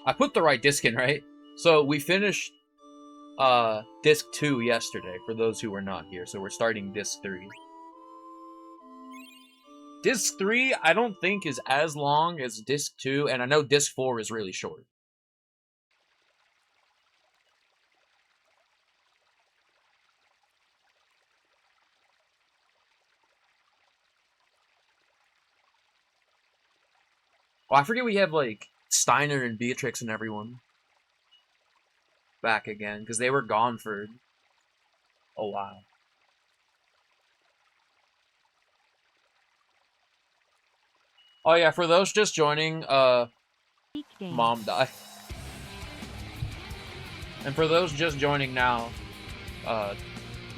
I put the right disc in, right? So we finished disc 2 yesterday, for those who were not here. So we're starting disc 3. Disc 3, I don't think is as long as disc 2, and I know disc 4 is really short. Well, I forget we have, like, Steiner and Beatrix and everyone back again, because they were gone for a while. Oh yeah, for those just joining, Mom died. And for those just joining now,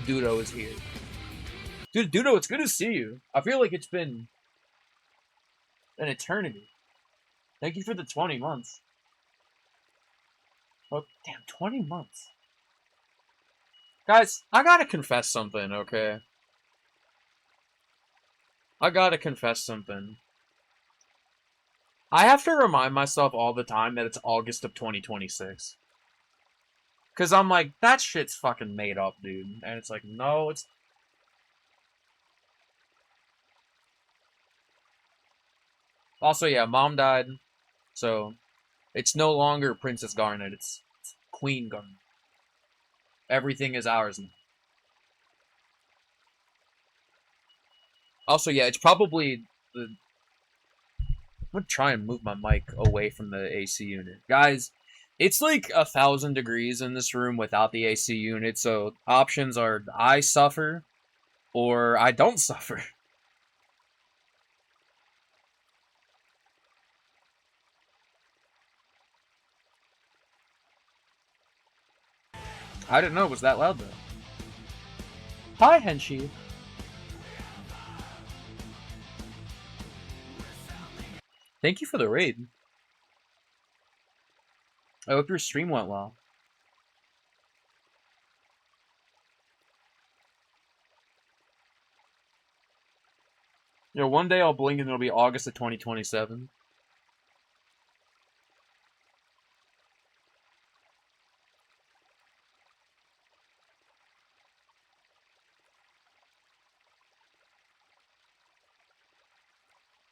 Dudo is here. Dude, Dudo, it's good to see you. I feel like it's been an eternity. Thank you for the 20 months. Oh, damn, 20 months. Guys, I gotta confess something, okay? I gotta confess something. I have to remind myself all the time that it's August of 2026. Because I'm like, that shit's fucking made up, dude. And it's like, no, it's... Also, yeah, Mom died. So, it's no longer Princess Garnet. It's Queen Garnet. Everything is ours now. Also, yeah, it's probably the... I'm gonna try and move my mic away from the AC unit. Guys, it's like 1,000 degrees in this room without the AC unit, so options are I suffer or I don't suffer. I didn't know it was that loud, though. Hi, Henshi. Thank you for the raid. I hope your stream went well. You know, one day I'll blink and it'll be August of 2027.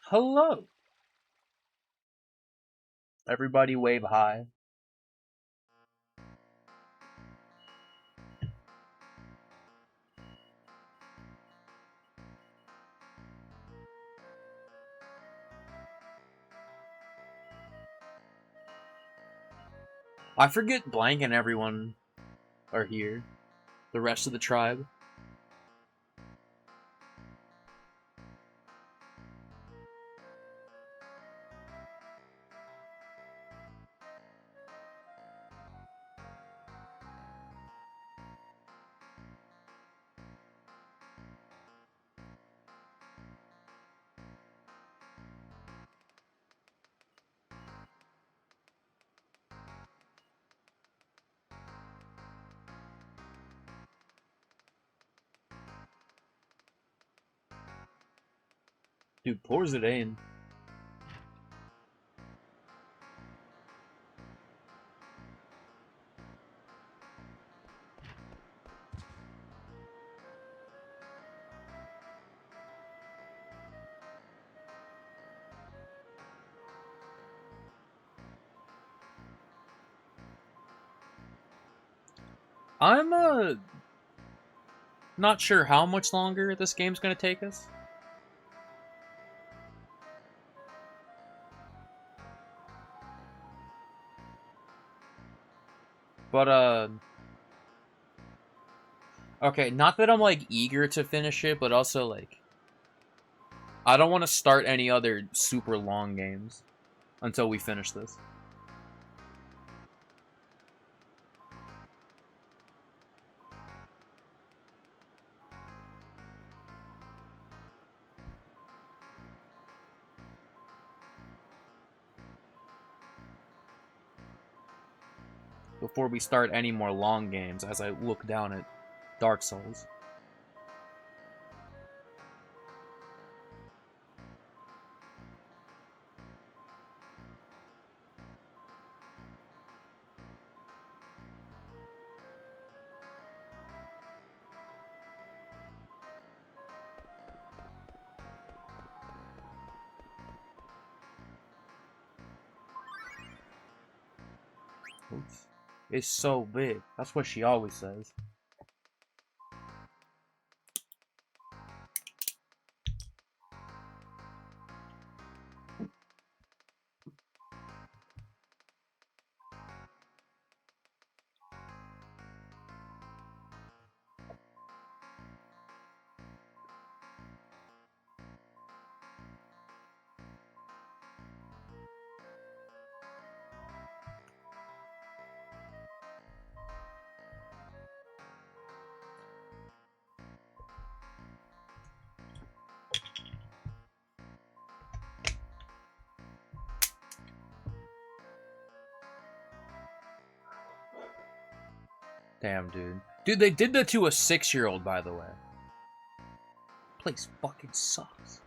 Hello. Everybody wave hi. I forget Blank and everyone are here. The rest of the tribe. Dude, pours it in. I'm, not sure how much longer this game's gonna take us. But, okay, not that I'm, like, eager to finish it, but also, like, I don't want to start any other super long games until we finish this. Before we start any more long games, as I look down at Dark Souls. It's so big. That's what she always says. Damn, dude. Dude, they did that to a 6-year-old, by the way. Place fucking sucks.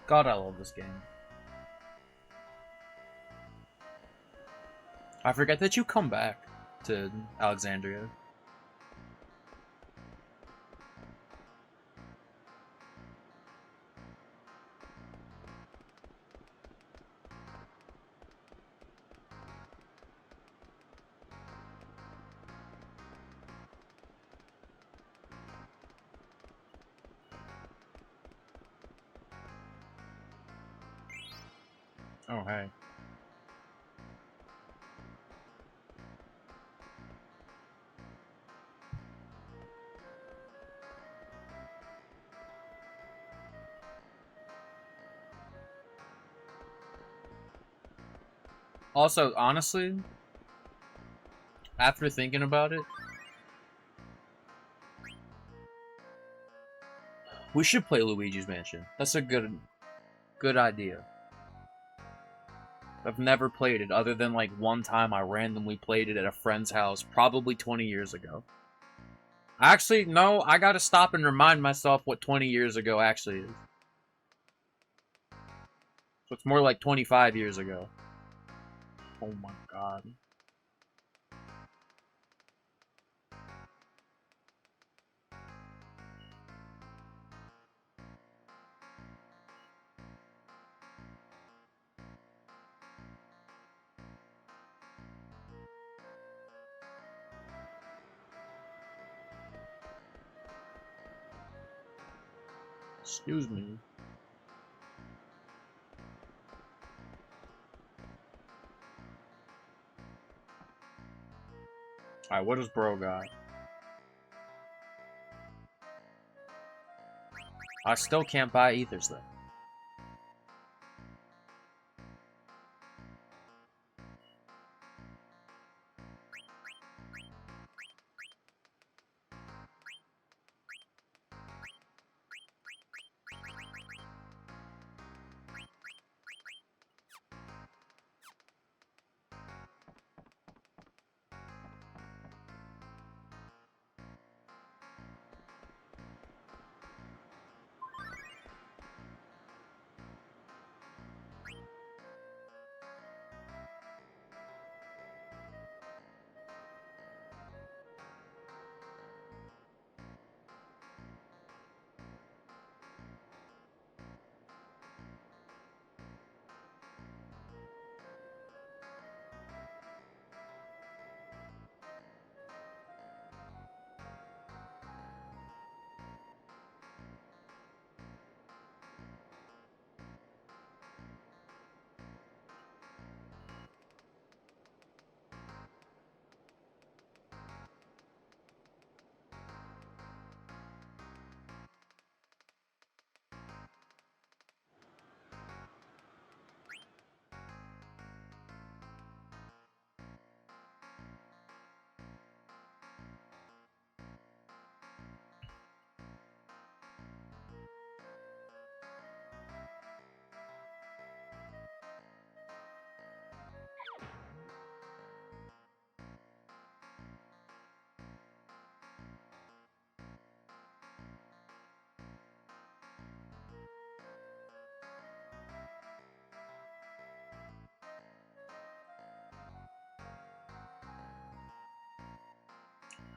God, I love this game. I forget that you come back to Alexandria. Oh, hey. Also, honestly, after thinking about it, we should play Luigi's Mansion. That's a good idea. I've never played it other than like one time I randomly played it at a friend's house, probably 20 years ago. Actually, no, I gotta stop and remind myself what 20 years ago actually is. So it's more like 25 years ago. Oh my god. Excuse me. Alright, what does bro got? I still can't buy ethers though.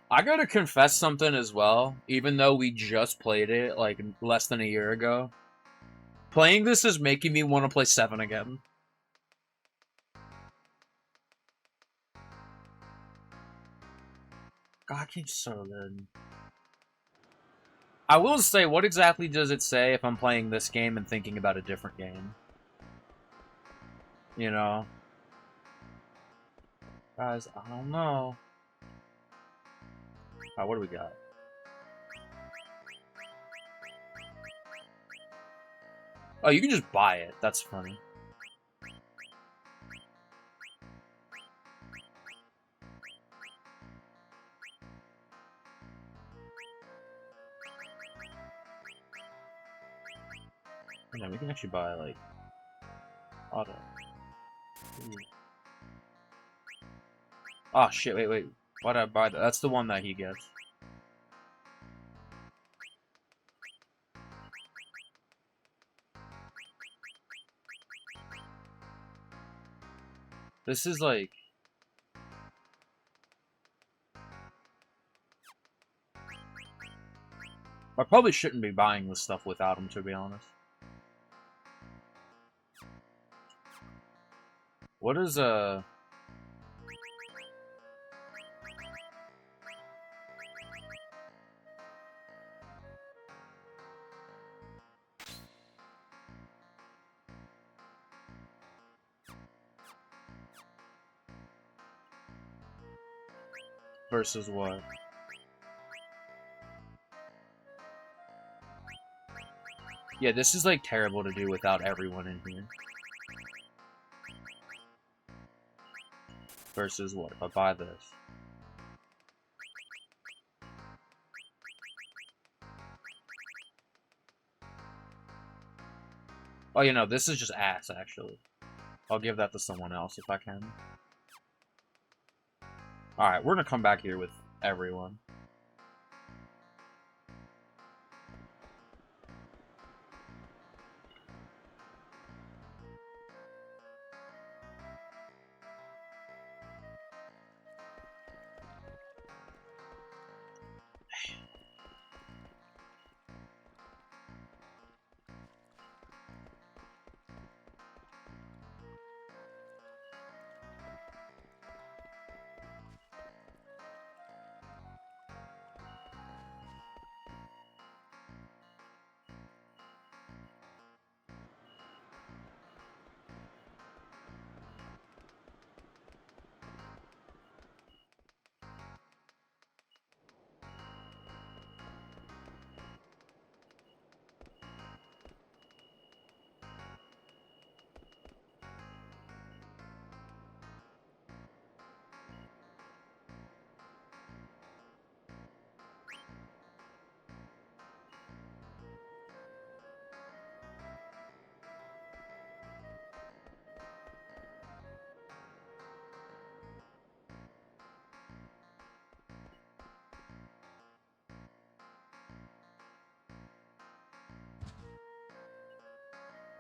I gotta confess something as well, even though we just played it, like, less than a year ago. Playing this is making me want to play 7 again. God, game's so good. I will say, what exactly does it say if I'm playing this game and thinking about a different game? You know? Guys, I don't know. Alright, what do we got? Oh, you can just buy it. That's funny. Yeah, we can actually buy, like, auto. Ooh. Oh, shit, wait. Why did I buy that? That's the one that he gets. This is, like... I probably shouldn't be buying this stuff without him, to be honest. What is, versus what? Yeah, this is, like, terrible to do without everyone in here. Versus what? If I buy this. Oh, you know, this is just ass, actually. I'll give that to someone else if I can. Alright, we're gonna come back here with everyone.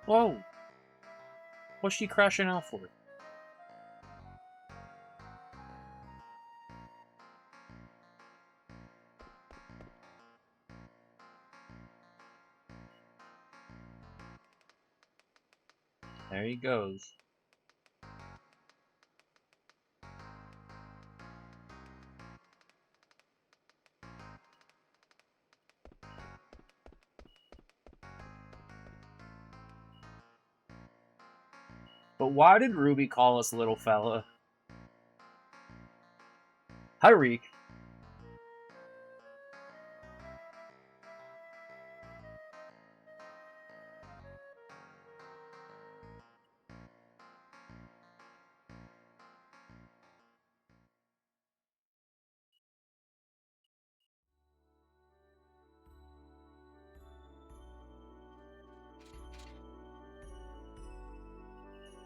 Whoa! What's she crashing out for? There he goes. But why did Ruby call us little fella? Hi, Reek.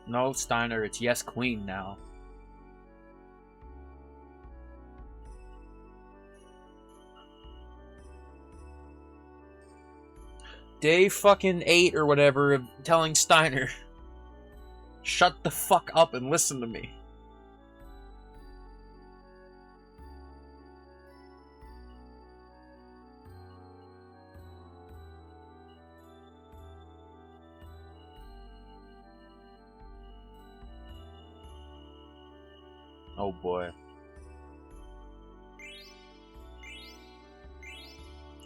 No, Steiner, it's yes, Queen now. Day fucking 8 or whatever of telling Steiner, shut the fuck up and listen to me. Oh boy.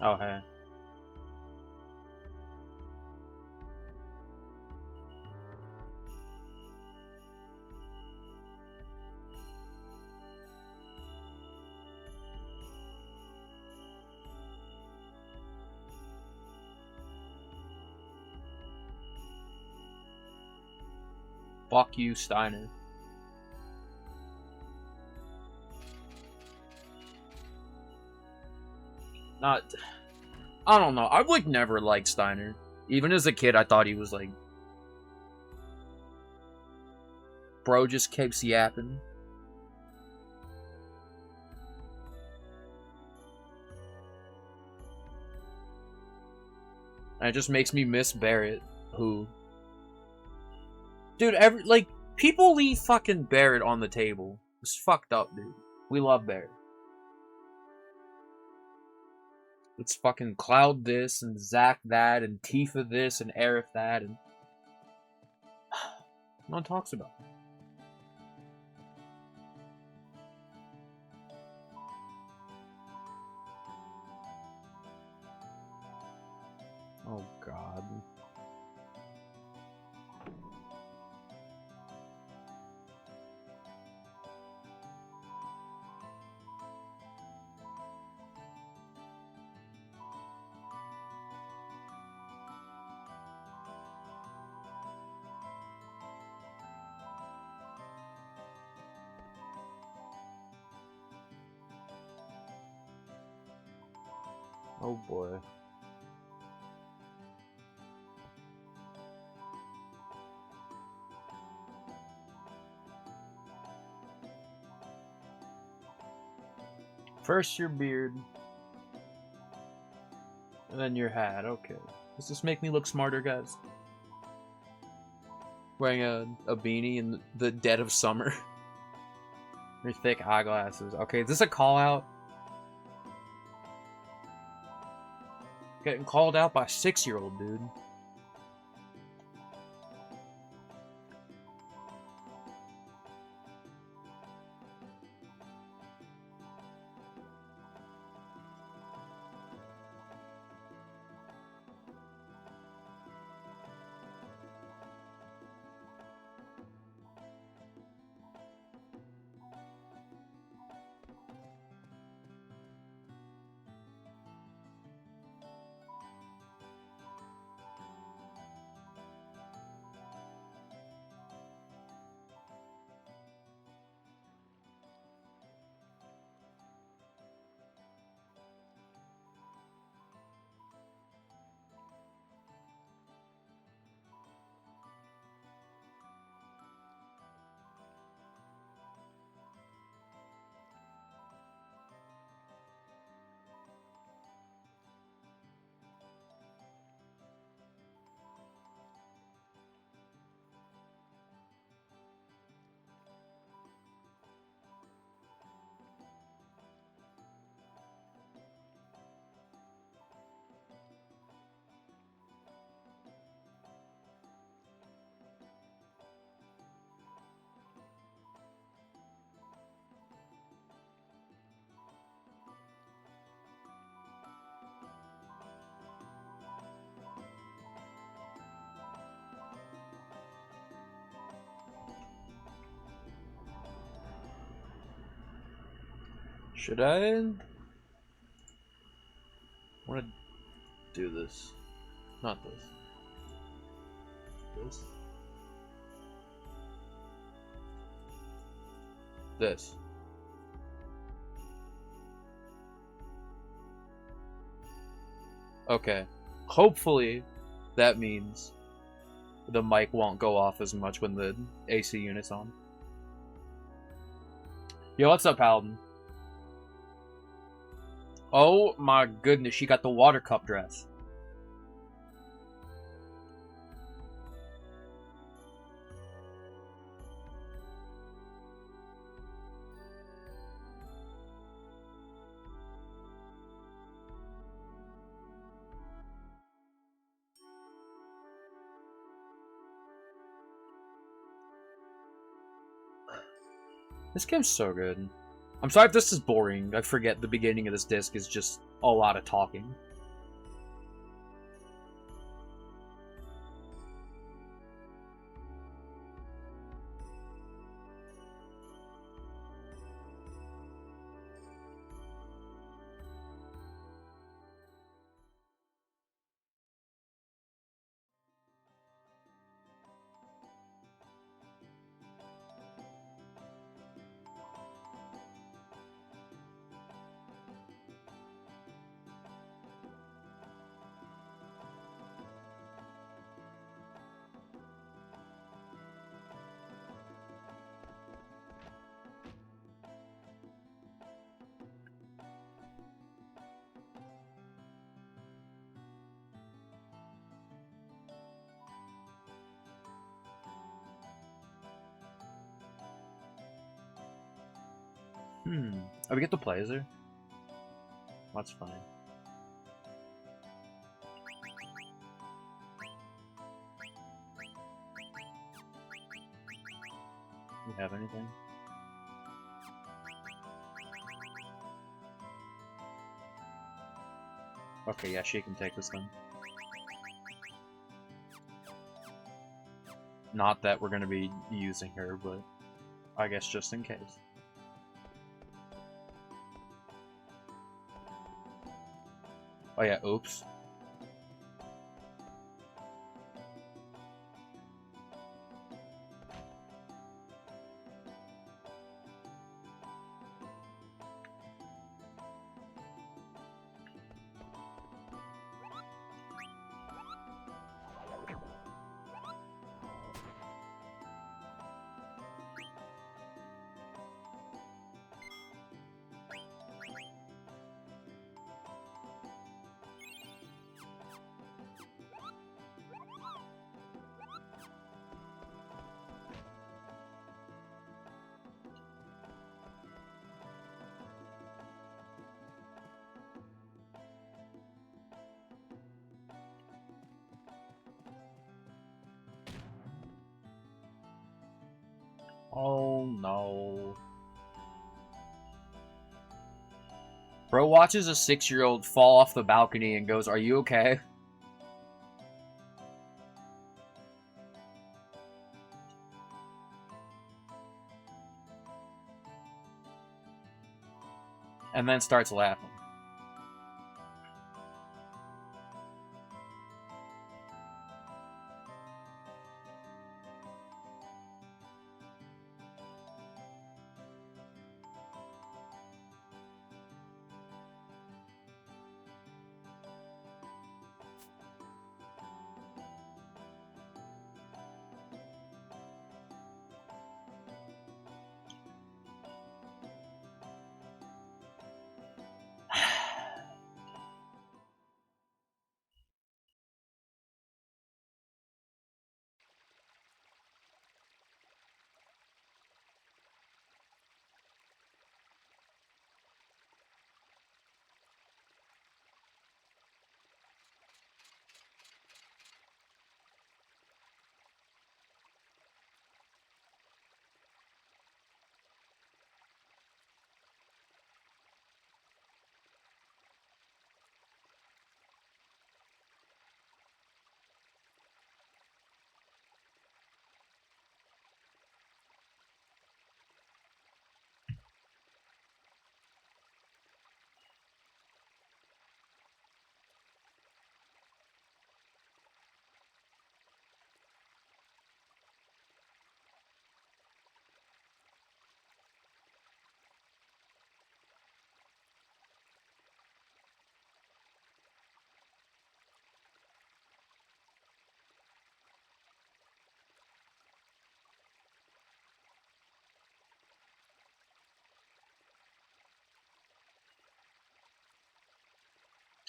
Oh hey. Fuck you, Steiner. I don't know. I've like never liked Steiner. Even as a kid, I thought he was like, bro just keeps yapping. And it just makes me miss Barrett, who, dude, people leave fucking Barrett on the table. It's fucked up, dude. We love Barrett. It's fucking Cloud this, and Zach that, and Tifa this, and Aerith that, and... no one talks about it. Oh, God. Oh, boy. First your beard, and then your hat. Okay. Does this make me look smarter, guys? Wearing a beanie in the dead of summer. Your thick eyeglasses. Okay, is this a call out? Getting called out by a 6-year-old, dude. Should I want to do this? Not this. This. This. Okay. Hopefully that means the mic won't go off as much when the AC unit's on. Yo, what's up, Paladin? Oh my goodness, she got the water cup dress. This game's so good. I'm sorry if this is boring. I forget the beginning of this disc is just a lot of talking. Oh, we get to play as her? That's fine. Do you have anything? Okay, yeah, she can take this then. Not that we're gonna be using her, but I guess just in case. Oh yeah, oops. Oh no. Bro watches a 6-year-old fall off the balcony and goes, "Are you okay?" And then starts laughing.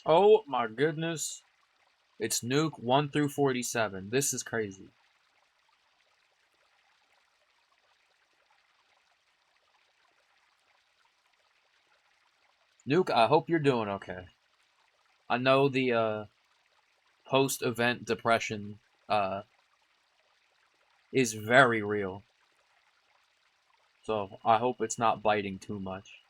Oh my goodness. It's Nuke 1 through 47. This is crazy. Nuke, I hope you're doing okay. I know the post-event depression is very real. So I hope it's not biting too much.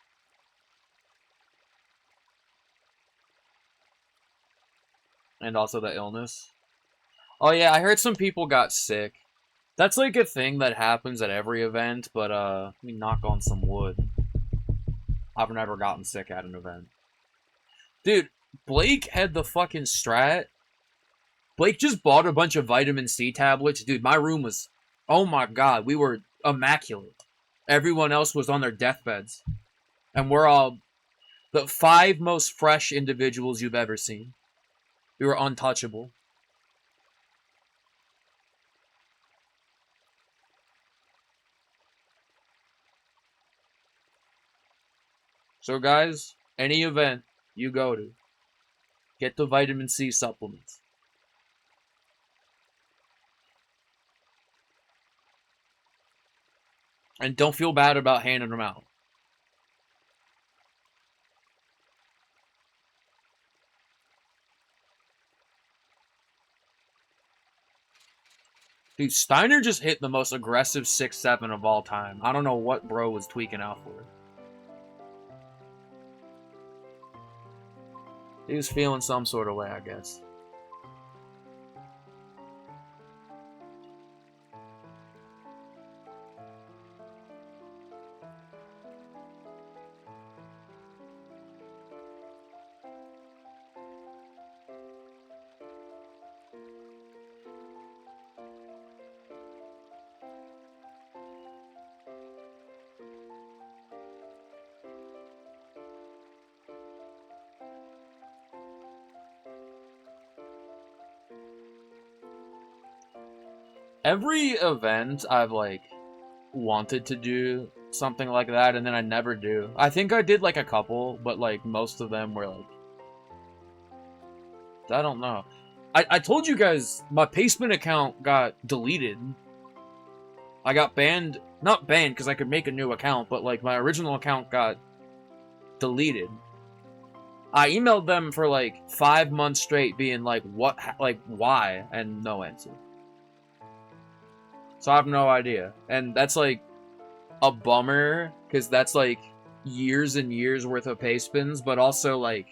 And also the illness. Oh yeah, I heard some people got sick. That's like a thing that happens at every event, but let me knock on some wood. I've never gotten sick at an event. Dude, Blake had the fucking strat. Blake just bought a bunch of vitamin C tablets. Dude, my room was... Oh my god, we were immaculate. Everyone else was on their deathbeds. And we're all the 5 most fresh individuals you've ever seen. We were untouchable. So guys, any event you go to, get the vitamin C supplements. And don't feel bad about handing them out. Dude, Steiner just hit the most aggressive 6-7 of all time. I don't know what bro was tweaking out for. He was feeling some sort of way, I guess. Every event I've, like, wanted to do something like that, and then I never do. I think I did, like, a couple, but, like, most of them were, like... I don't know. I told you guys, my Paceman account got deleted. I got banned... Not banned, because I could make a new account, but, like, my original account got deleted. I emailed them for, like, 5 months straight, being like, what, like, why? And no answer. So I have no idea. And that's, like, a bummer, because that's, like, years and years worth of pay spins, but also, like,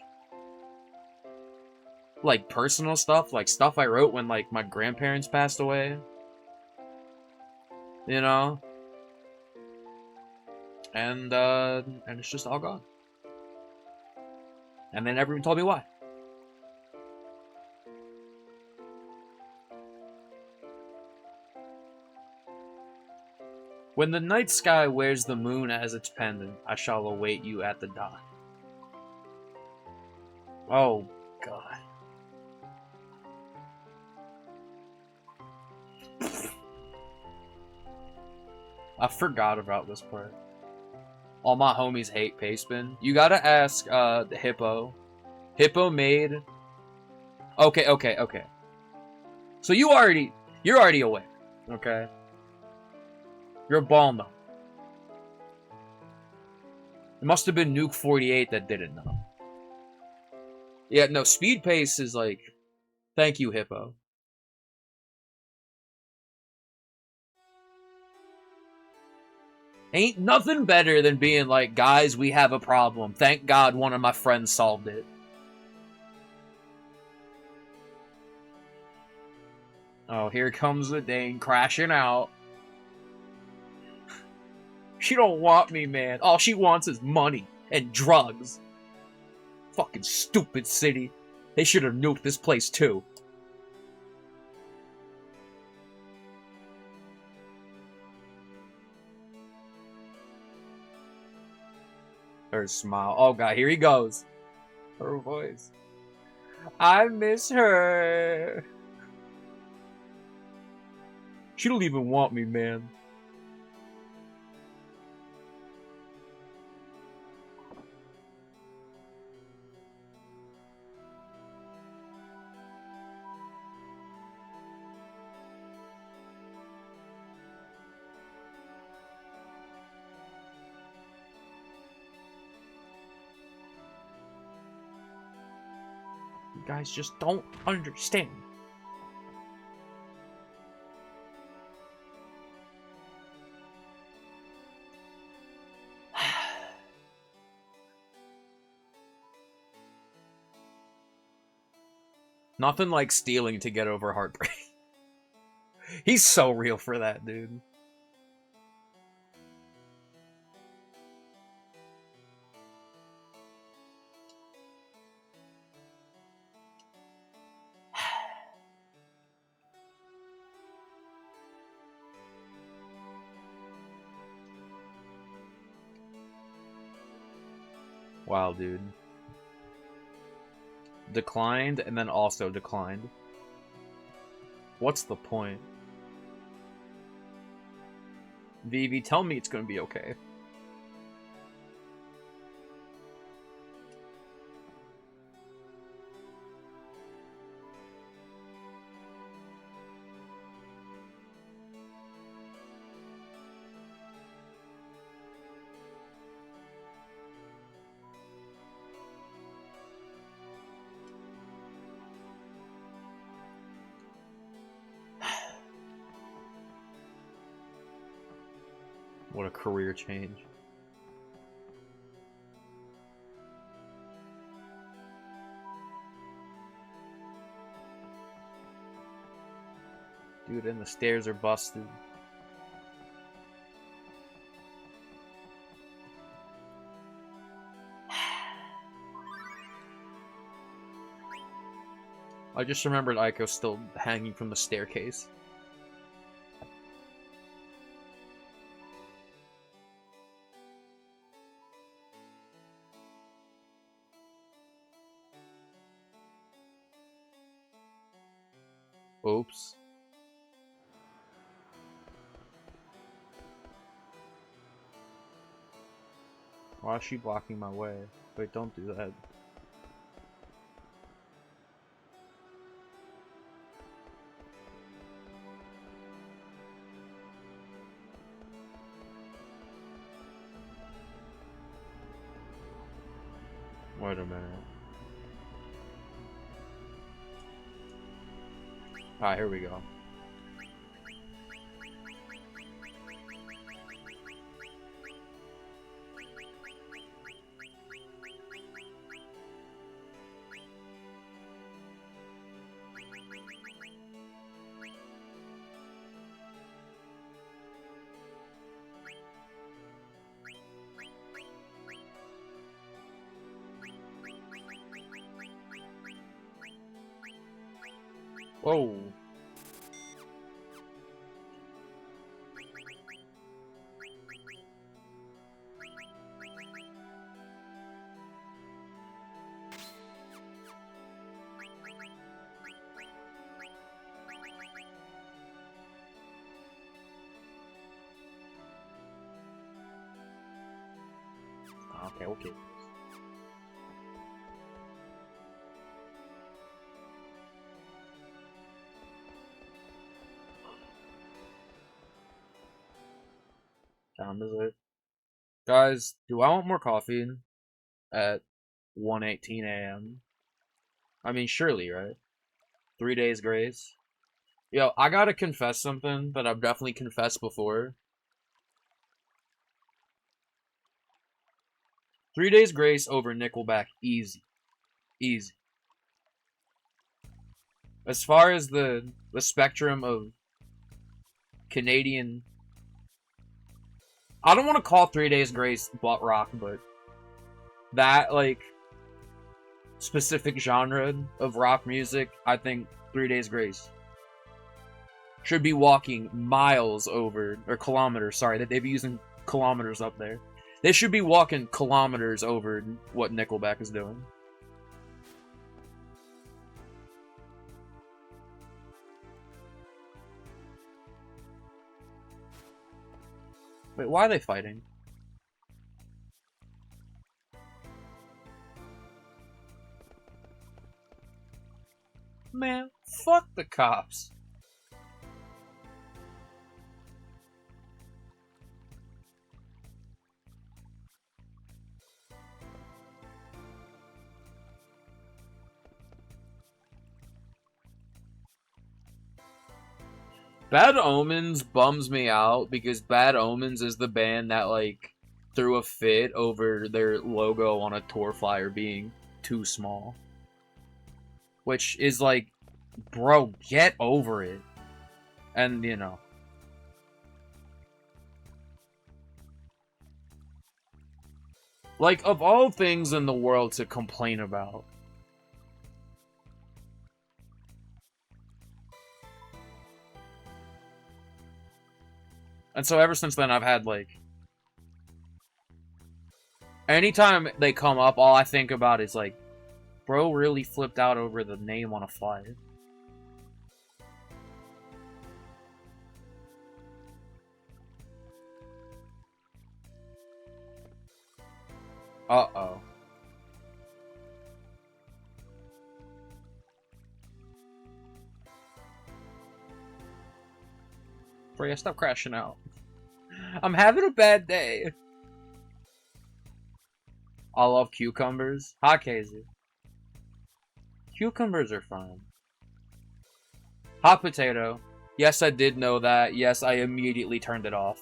personal stuff, like, stuff I wrote when, like, my grandparents passed away. You know? And it's just all gone. And then everyone told me why. When the night sky wears the moon as its pendant, I shall await you at the dock. Oh, God. I forgot about this part. All my homies hate Pacespin. You gotta ask, the Hippo. Hippo made... Okay. So you're already aware, okay? You're a ball no. It must have been Nuke 48 that didn't know. Yeah, no, Speed Pace is like... Thank you, Hippo. Ain't nothing better than being like, guys, we have a problem. Thank God one of my friends solved it. Oh, here comes the Dane crashing out. She don't want me, man. All she wants is money and drugs. Fucking stupid city. They should have nuked this place too. Her smile. Oh god, here he goes. Her voice. I miss her. She don't even want me, man. You guys just don't understand. Nothing like stealing to get over heartbreak. He's so real for that, dude. Wow, dude. Declined, and then also declined. What's the point? Vivi, tell me it's gonna be okay. What a career change. Dude, and the stairs are busted. I just remembered Aiko's still hanging from the staircase. Oops. Why is she blocking my way? Wait, don't do that. Wait a minute. Alright, here we go. Whoa. Okay, okay. Time is it? Guys, do I want more coffee at 1:18 a.m.? I mean, surely, right? 3 days grace. Yo, I gotta confess something that I've definitely confessed before. 3 days grace over Nickelback, easy. Easy. As far as the spectrum of Canadian... I don't want to call 3 days grace butt rock, but that, like, specific genre of rock music, I think 3 days grace should be walking miles over, or kilometers, sorry, that they'd be using kilometers up there. They should be walking kilometers over what Nickelback is doing. Wait, why are they fighting? Man, fuck the cops. Bad Omens bums me out because Bad Omens is the band that, like, threw a fit over their logo on a tour flyer being too small. which is like, bro, get over it. And, you know. Like, of all things in the world to complain about. And so ever since then, I've had, like... anytime they come up, all I think about is, like, bro really flipped out over the name on a flyer. Uh-oh. Freya, stop crashing out. I'm having a bad day. I love cucumbers. Hot Casey. Cucumbers are fine. Hot potato. Yes, I did know that. Yes, I immediately turned it off.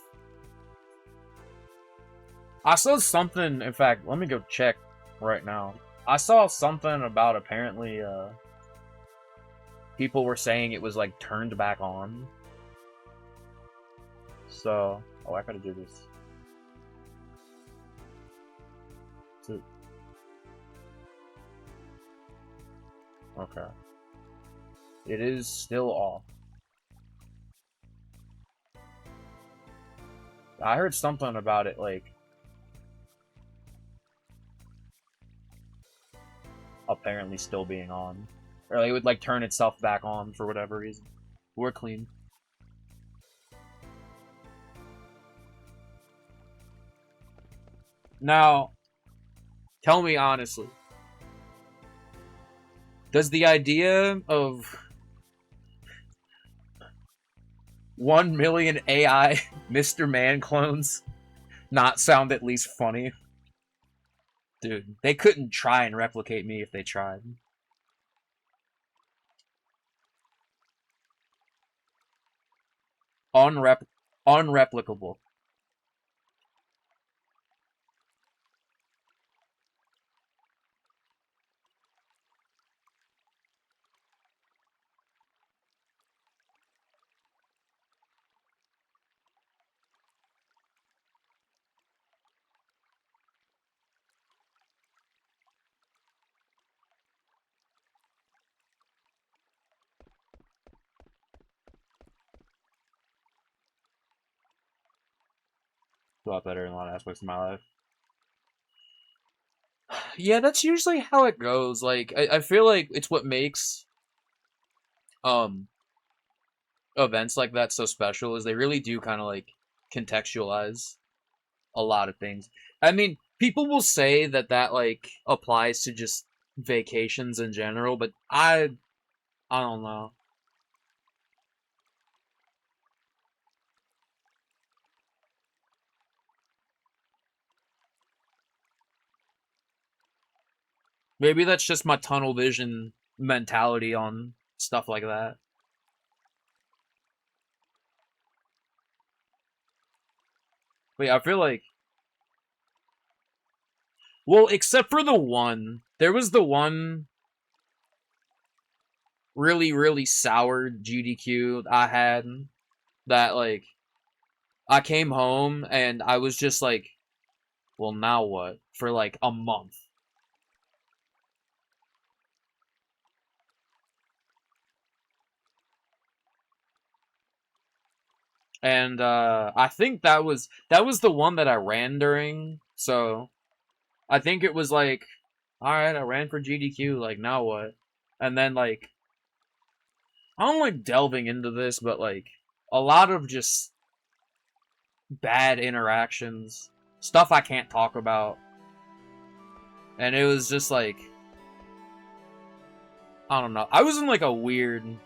I saw something, in fact, let me go check right now. I saw something about apparently, people were saying it was, like, turned back on. So, oh, I gotta do this. Okay. It is still off. I heard something about it, like, apparently still being on. Or like, it would, like, turn itself back on for whatever reason. We're clean. Now, tell me honestly, does the idea of 1 million AI Mr. Man clones not sound at least funny? Dude, they couldn't try and replicate me if they tried. Unreplicable. A lot better in a lot of aspects of my life. Yeah, that's usually how it goes. Like, I feel like it's what makes events like that so special is they really do kind of like contextualize a lot of things. I mean, people will say that that like applies to just vacations in general, but I don't know. Maybe that's just my tunnel vision mentality on stuff like that. But yeah, I feel like, well, except for the one, there was the one really sour GDQ I had that like I came home and I was just like, well, now what? For like a month. And I think that was the one that I ran during. So I think it was like, all right, I ran for GDQ. Like, now what? And then like, I don't like delving into this, but like a lot of just bad interactions, stuff I can't talk about, and it was just like, I don't know. I was in like a weird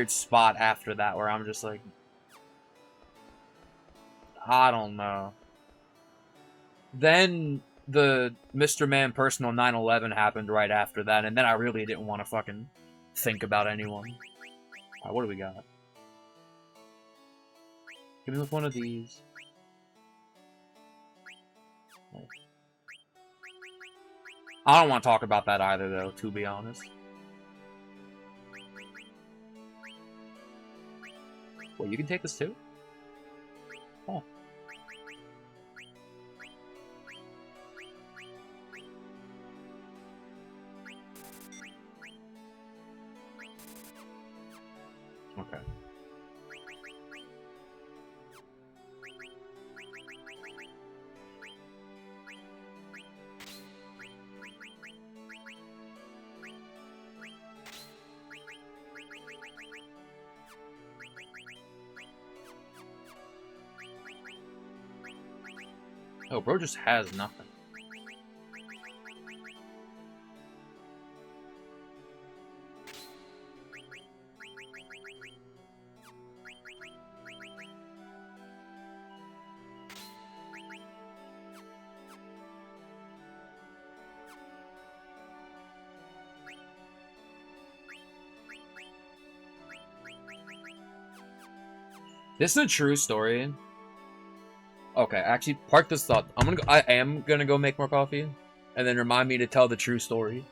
spot after that where I'm just like, I don't know. Then the Mr. Man personal 9/11 happened right after that, and then I really didn't want to fucking think about anyone. Alright, what do we got? Give me with one of these. Nice. I don't want to talk about that either, though, to be honest. Wait, you can take this too? Oh. Okay. Oh, bro just has nothing. This is a true story. Okay, actually, park this thought. I am gonna go make more coffee, and then remind me to tell the true story.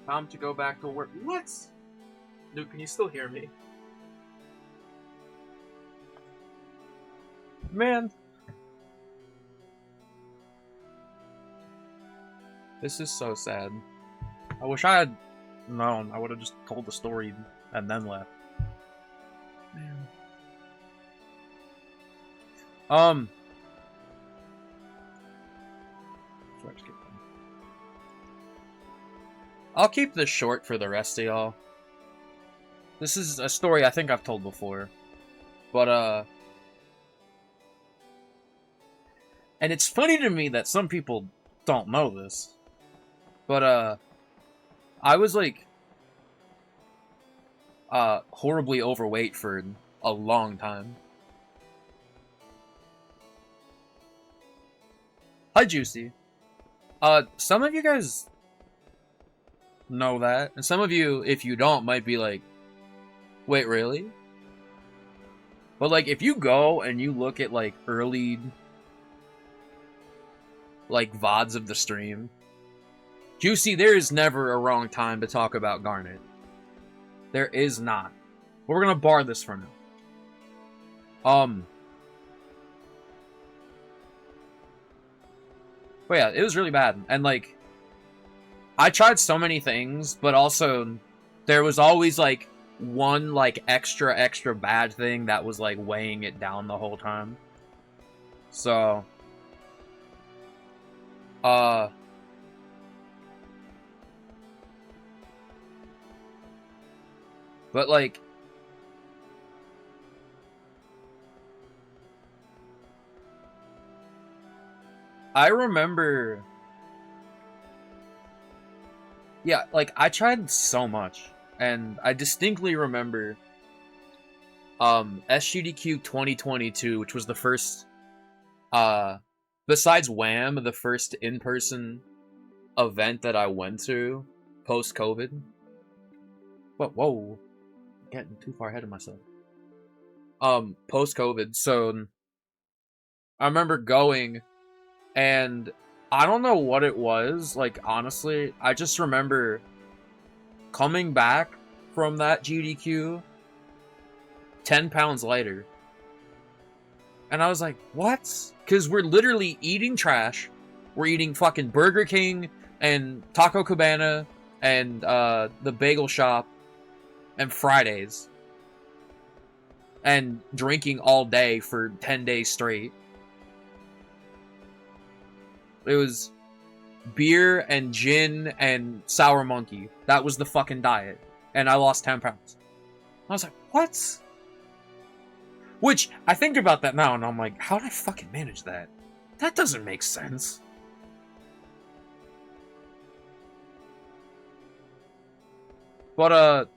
Time to go back to work. What? Dude, can you still hear me? Man. This is so sad. I wish I had known. I would have just told the story and then left. Man. I'll keep this short for the rest of y'all. This is a story I think I've told before. But, and it's funny to me that some people don't know this. But, I was, like, horribly overweight for a long time. Hi, Juicy. Some of you guys know that, and some of you, if you don't, might be like, wait, really? But, like, if you go and you look at, like, early, like, VODs of the stream, Juicy, there is never a wrong time to talk about Garnet. There is not. But we're gonna bar this for now. But yeah, it was really bad. And, like, I tried so many things, but also there was always, like, one, like, extra bad thing that was, like, weighing it down the whole time. So, but, like, I remember, yeah, like, I tried so much, and I distinctly remember, SGDQ 2022, which was the first, besides Wham, the first in-person event that I went to post-COVID. Whoa, getting too far ahead of myself. Post-COVID, so I remember going, and I don't know what it was, like, honestly, I just remember coming back from that GDQ 10 pounds lighter. And I was like, what? Because we're literally eating trash. We're eating fucking Burger King and Taco Cabana and the bagel shop and Fridays. And drinking all day for 10 days straight. It was beer and gin and Sour Monkey. That was the fucking diet. And I lost 10 pounds. I was like, what? Which, I think about that now and I'm like, how did I fucking manage that? That doesn't make sense. But,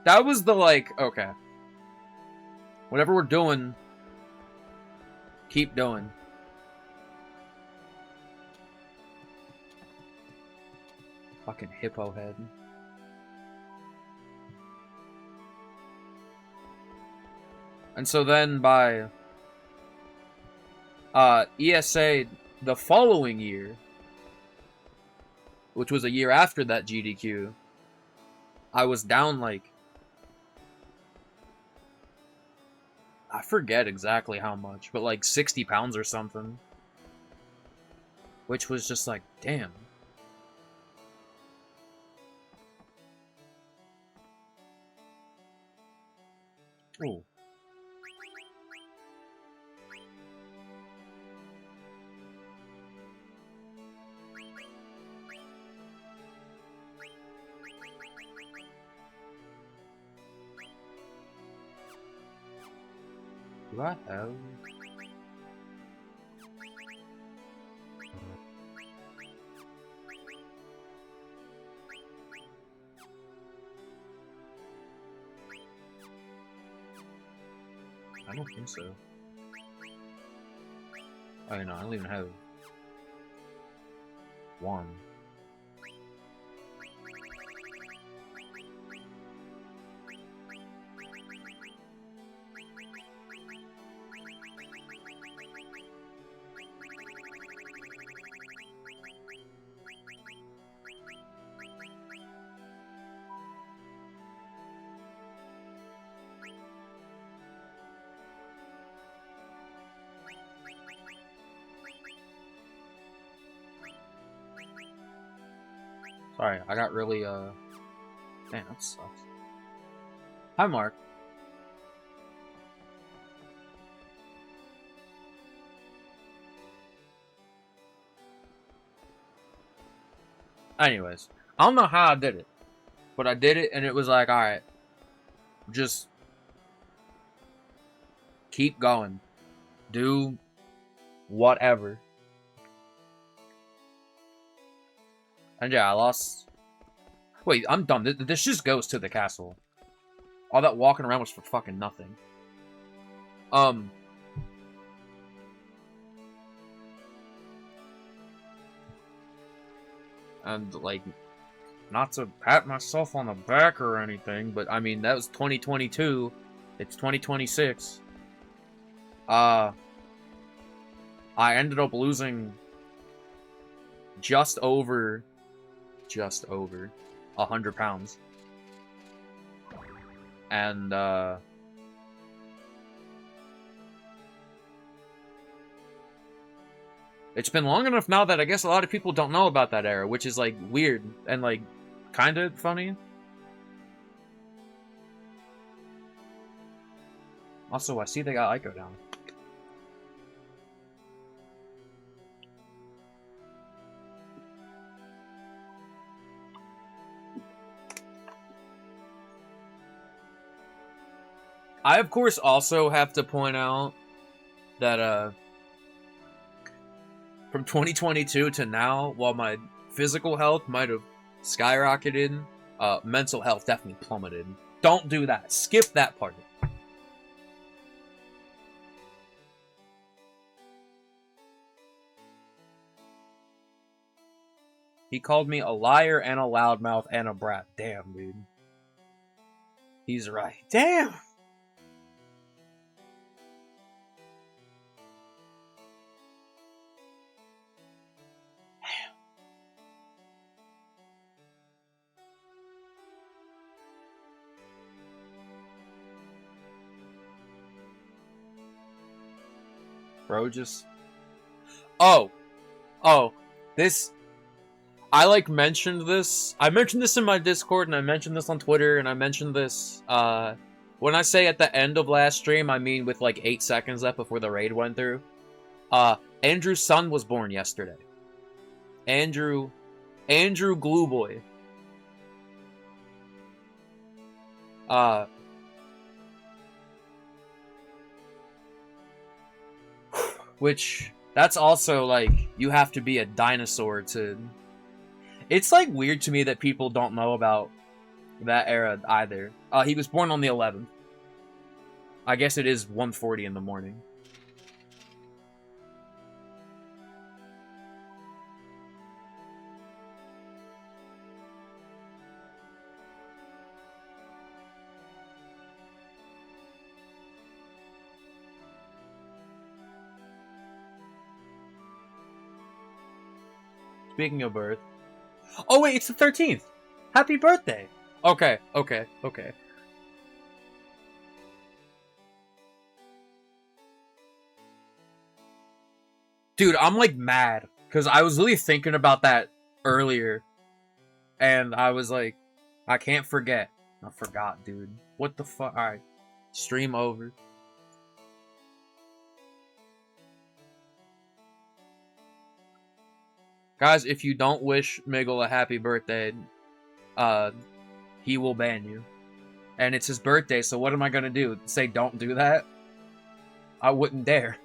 that was the, like, okay. Whatever we're doing, keep doing. Fucking hippo head. And so then by ESA the following year, which was a year after that GDQ, I was down like, I forget exactly how much, but like 60 pounds or something. Which was just like, damn. Oh. Do I have? I don't think so. Oh no, I don't even have one. Sorry, I got really, damn, that sucks. Hi, Mark. Anyways, I don't know how I did it, but I did it, and it was like, alright, just keep going. Do whatever. And yeah, I lost. Wait, I'm dumb. This just goes to the castle. All that walking around was for fucking nothing. And, like, not to pat myself on the back or anything, but, I mean, that was 2022. It's 2026. I ended up losing just over 100 pounds. And, it's been long enough now that I guess a lot of people don't know about that era, which is, like, weird and, like, kind of funny. Also, I see they got Ico down. I, of course, also have to point out that, from 2022 to now, while my physical health might have skyrocketed, mental health definitely plummeted. Don't do that. Skip that part. He called me a liar and a loudmouth and a brat. Damn, dude. He's right. Damn! Bro, just... Oh, this... I, like, mentioned this. I mentioned this in my Discord, and I mentioned this on Twitter, and I mentioned this, when I say at the end of last stream, I mean with, like, 8 seconds left before the raid went through. Andrew's son was born yesterday. Andrew Glue Boy. Which, that's also, like, you have to be a dinosaur to... It's, like, weird to me that people don't know about that era either. He was born on the 11th. I guess it is 1:40 in the morning. Speaking of birth... Oh, wait, it's the 13th! Happy birthday! Okay. Dude, I'm, like, mad. Because I was really thinking about that earlier. And I was like, I can't forget. I forgot, dude. What the fuck? Alright. Stream over. Guys, if you don't wish Miggle a happy birthday, he will ban you. And it's his birthday, so what am I gonna do? Say don't do that? I wouldn't dare.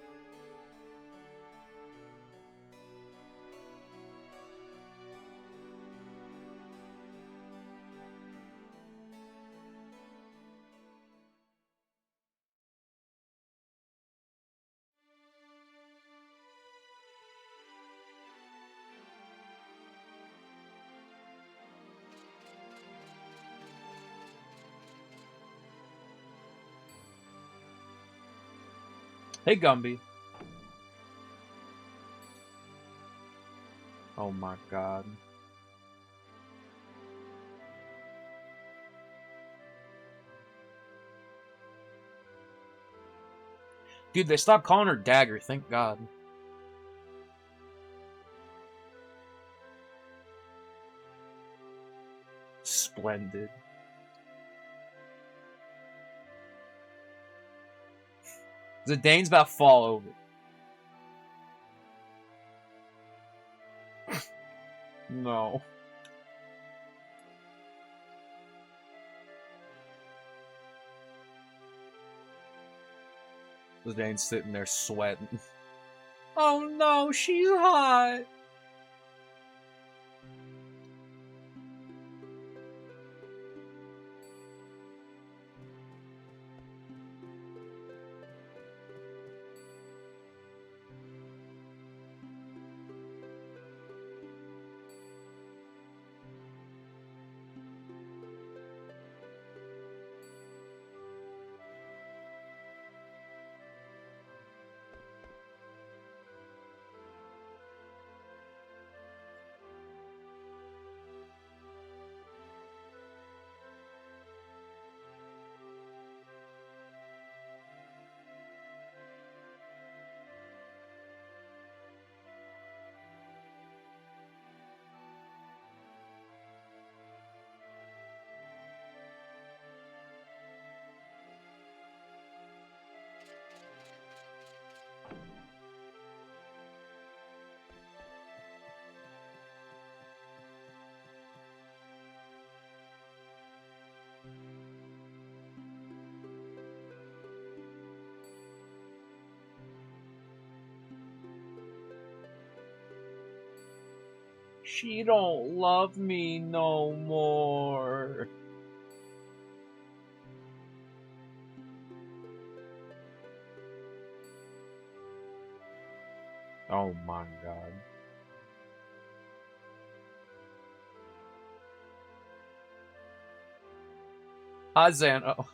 Hey, Gumby. Oh my god. Dude, they stopped calling her Dagger, thank god. splendid. Zidane's about to fall over. No. Zidane's sitting there sweating. Oh no, she's hot! She don't love me no more. Oh my god. Hi, Xano.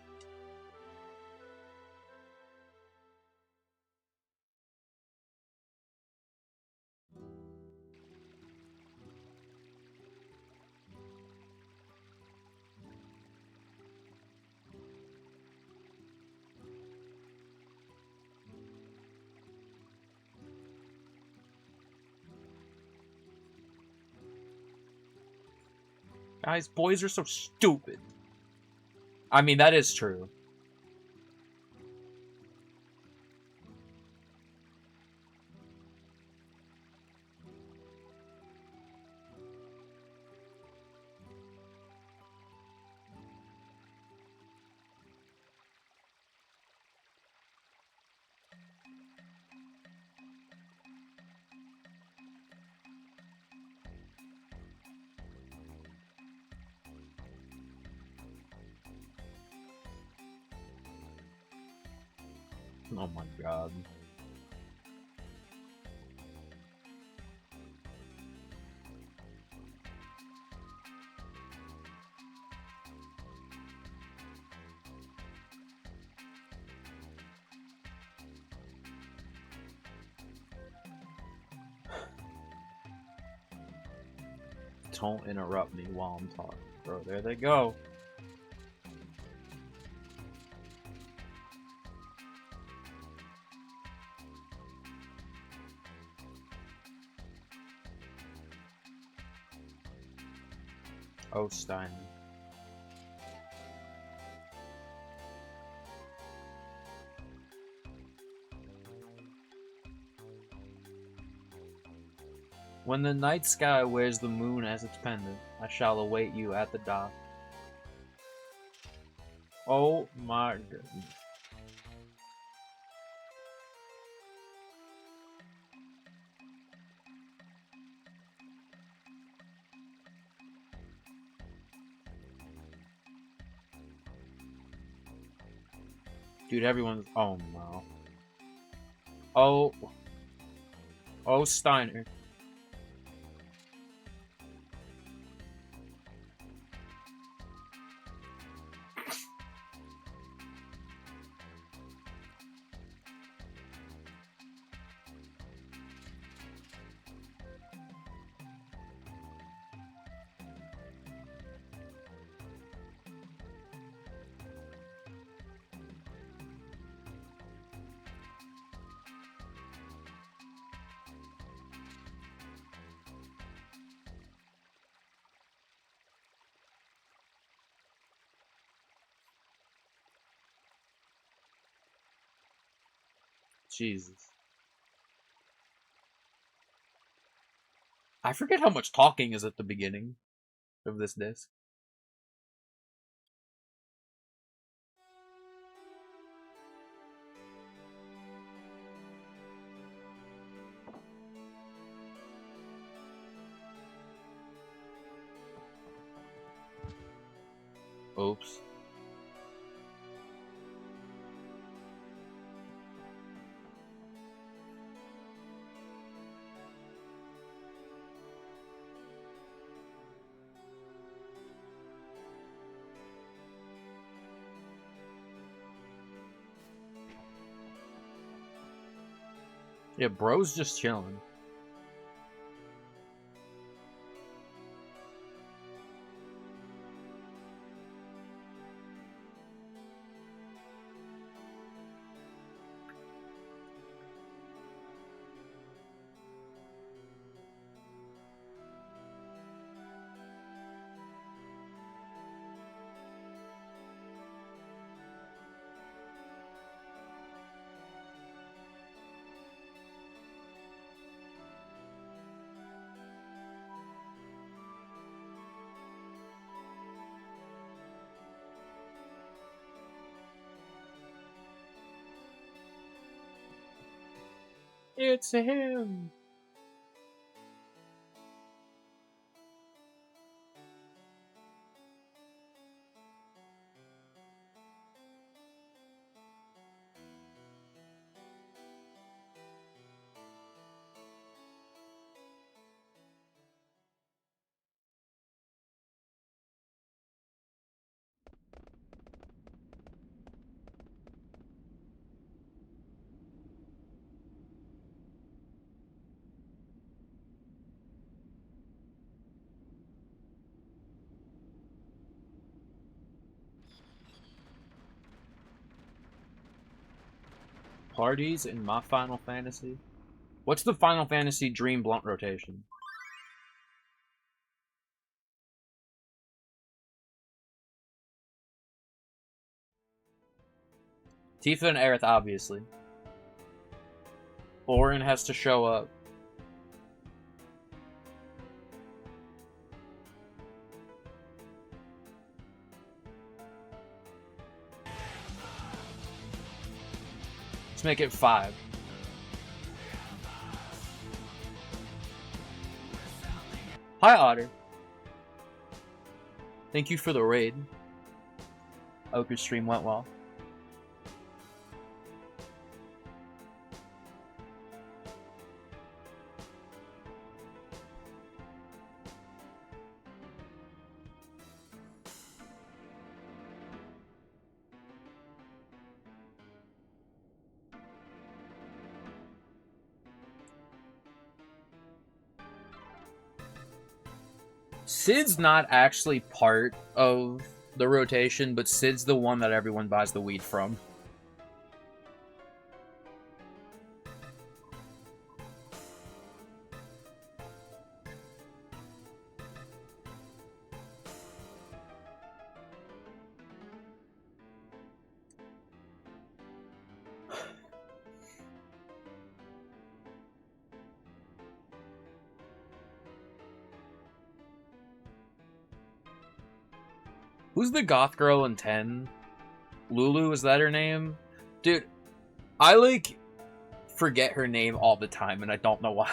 Guys, boys are so stupid. I mean, that is true. Oh my god. Don't interrupt me while I'm talking, bro. There they go. Oh, Stein. When the night sky wears the moon as its pendant, I shall await you at the dock. Oh my goodness. Dude, everyone's... Oh no. Oh. Oh, Steiner. Jesus. I forget how much talking is at the beginning of this disc. Oops. Yeah, bro's just chilling. It's him! Parties in my Final Fantasy? What's the Final Fantasy Dream Blunt rotation? Tifa and Aerith, obviously. Orin has to show up. Let's make it 5. Hi, Otter. Thank you for the raid. I hope your stream went well. Sid's not actually part of the rotation, but Sid's the one that everyone buys the weed from. Who's the goth girl in 10? Lulu, is that her name? Dude, I, like, forget her name all the time, and I don't know why.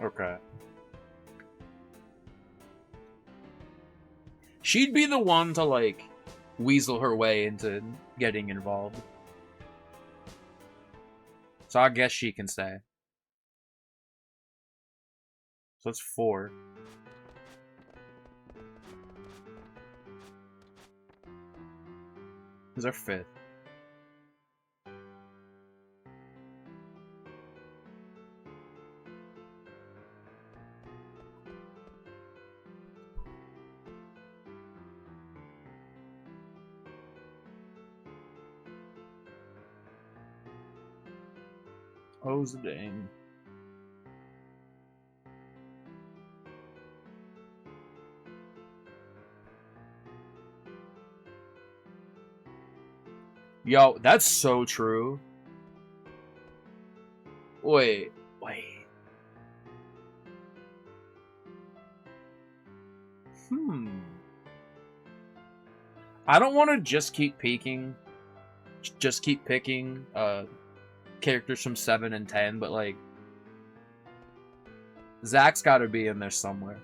Okay. She'd be the one to, like, weasel her way into getting involved. So I guess she can stay. So it's 4. Who's our 5th? Oh, ZIDANE. Yo, that's so true. Wait. I don't want to just keep picking characters from 7 and 10, but like Zach's got to be in there somewhere.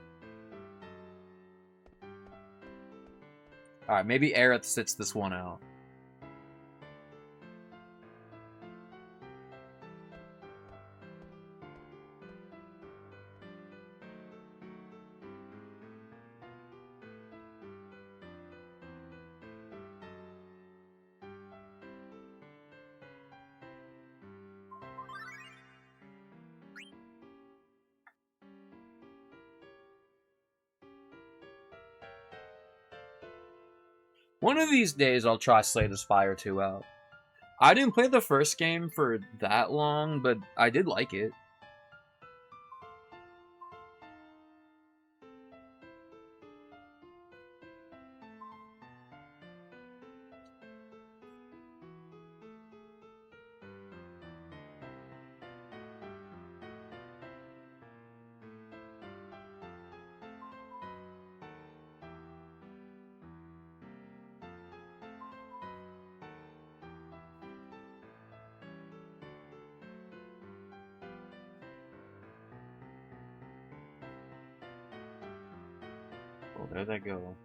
All right, maybe Aerith sits this one out. One of these days, I'll try Slay the Spire 2 out. I didn't play the first game for that long, but I did like it. Oh, there they go.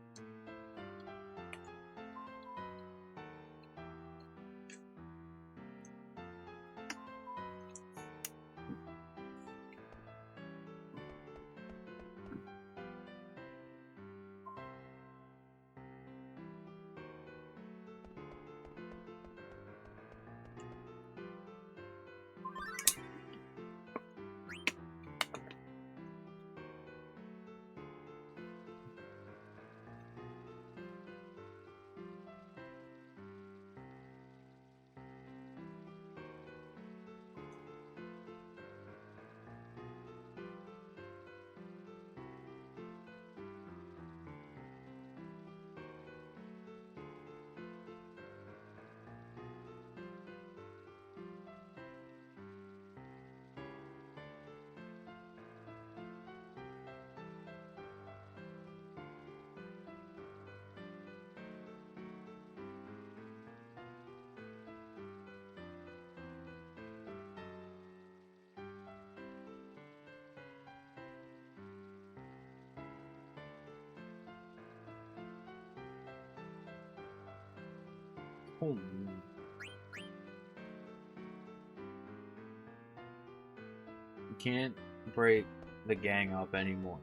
Holy. You can't break the gang up anymore.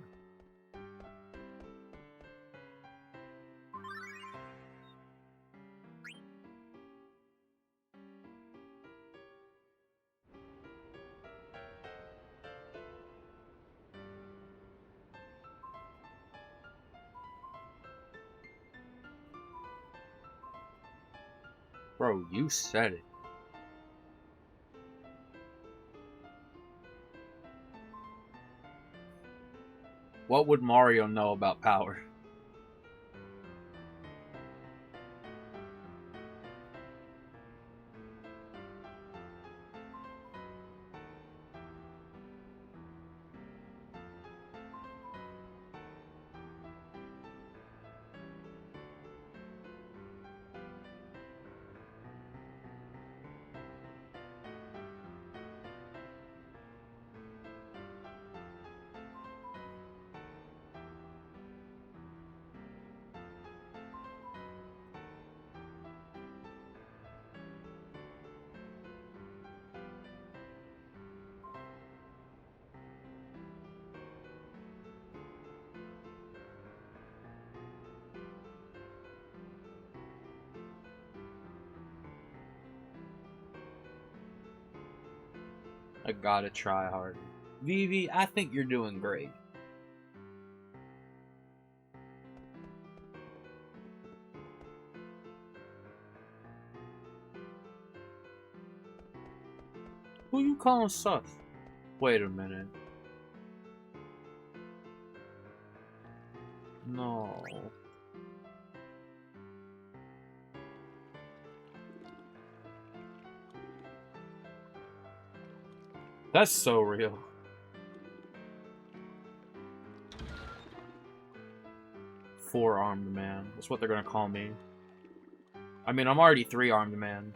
Bro, you said it. What would Mario know about power? I gotta try harder. Vivi, I think you're doing great. Who you calling sus? Wait a minute. No. That's so real. Four-armed man. That's what they're gonna call me. I mean, I'm already three-armed man.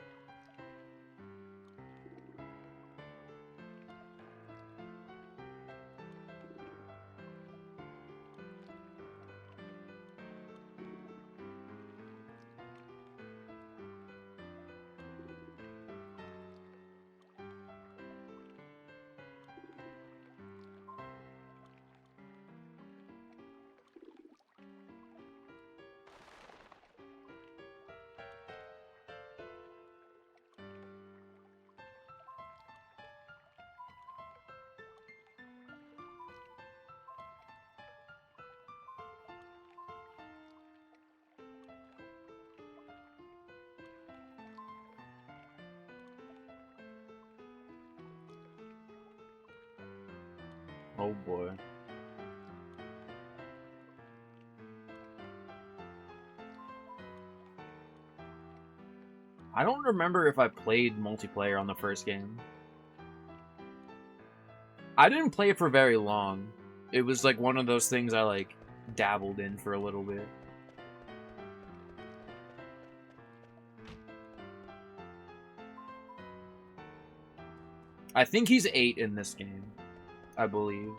Oh boy. I don't remember if I played multiplayer on the first game. I didn't play it for very long. It was like one of those things I like dabbled in for a little bit. I think he's 8 in this game, I believe.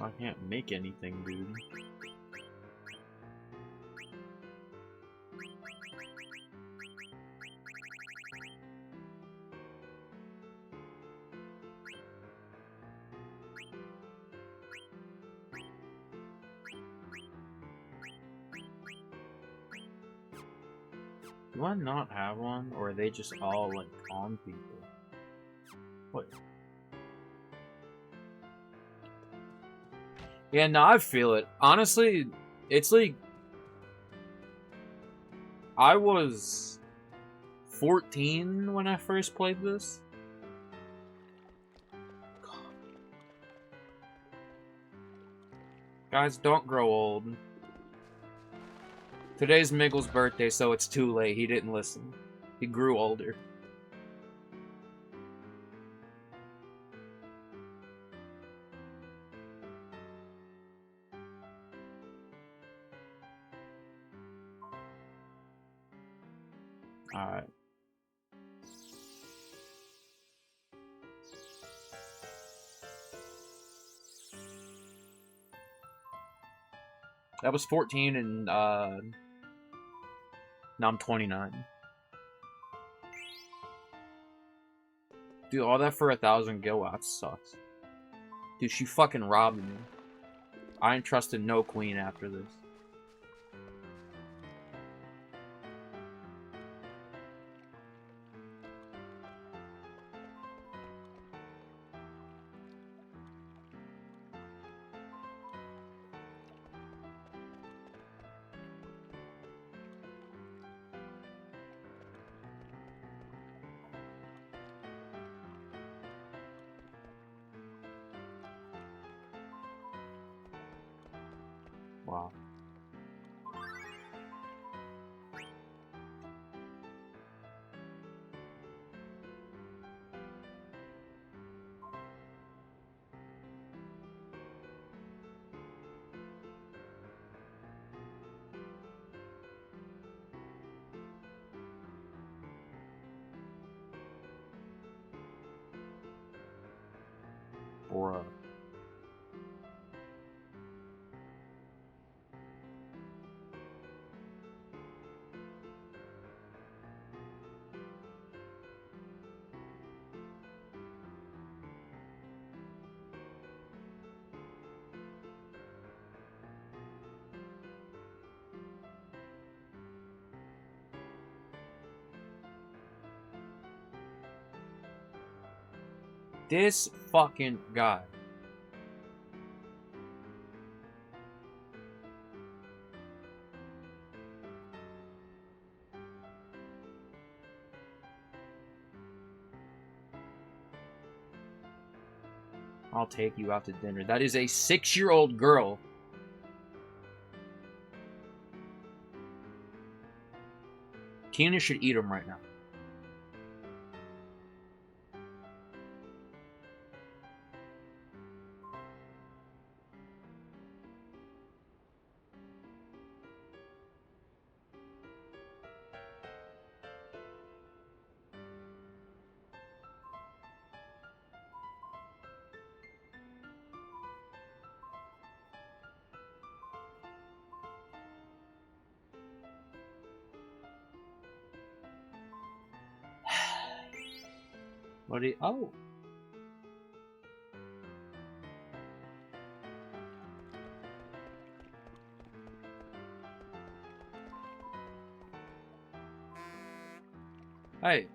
I can't make anything, dude. Do I not have one, or are they just all, like, on people? What? Yeah, no, I feel it. Honestly, it's like... I was 14 when I first played this. Guys, don't grow old. Today's Miggle's birthday, so it's too late. He didn't listen. He grew older. Alright. That was 14 and, now I'm 29. Dude, all that for 1,000 gilwatts sucks. Dude, she fucking robbed me. I ain't trusting no queen after this. Wow. Bruh. This fucking guy. I'll take you out to dinner. That is a 6-year-old girl. Tina should eat him right now. What do you... Oh. Hey.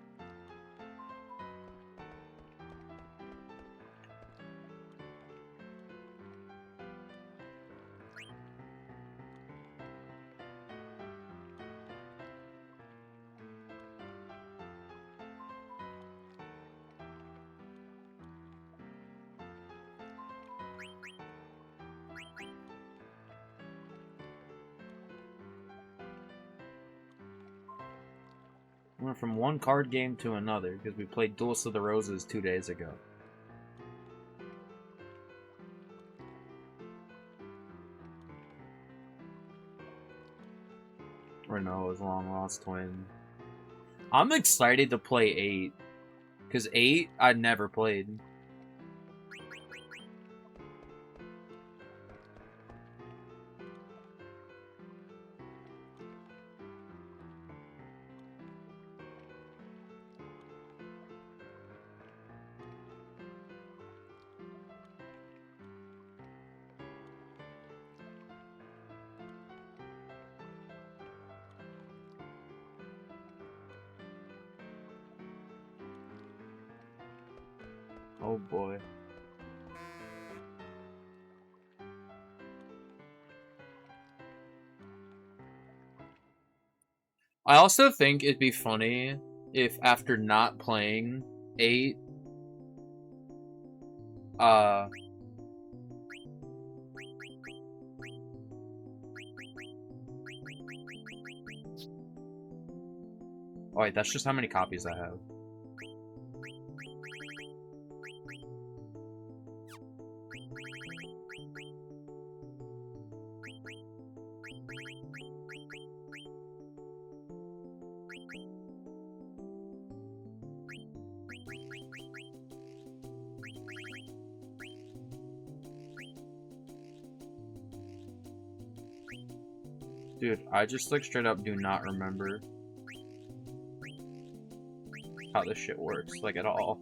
We went from one card game to another because we played Duelist of the Roses 2 days ago. Or no, it was Long Lost Twin. I'm excited to play 8. Because 8, I'd never played. Oh boy. I also think it'd be funny if after not playing 8, oh wait, that's just how many copies I have. Dude, I just like straight up do not remember how this shit works, like at all.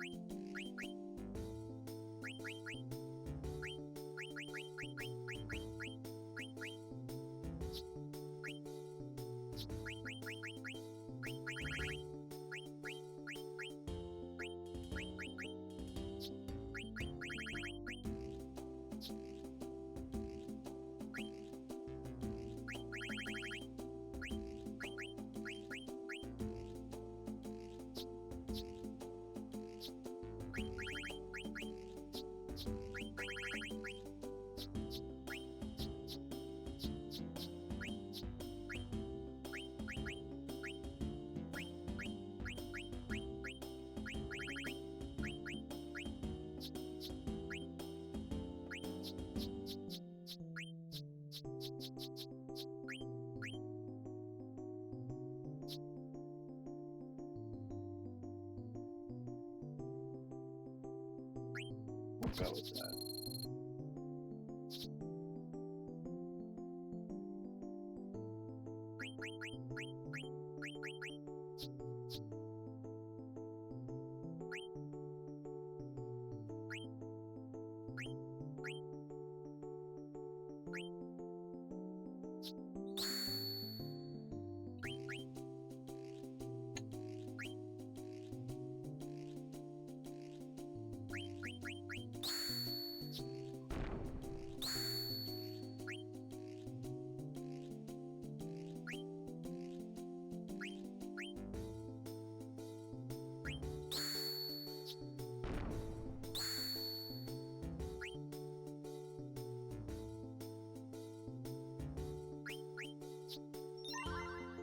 We'll go with that.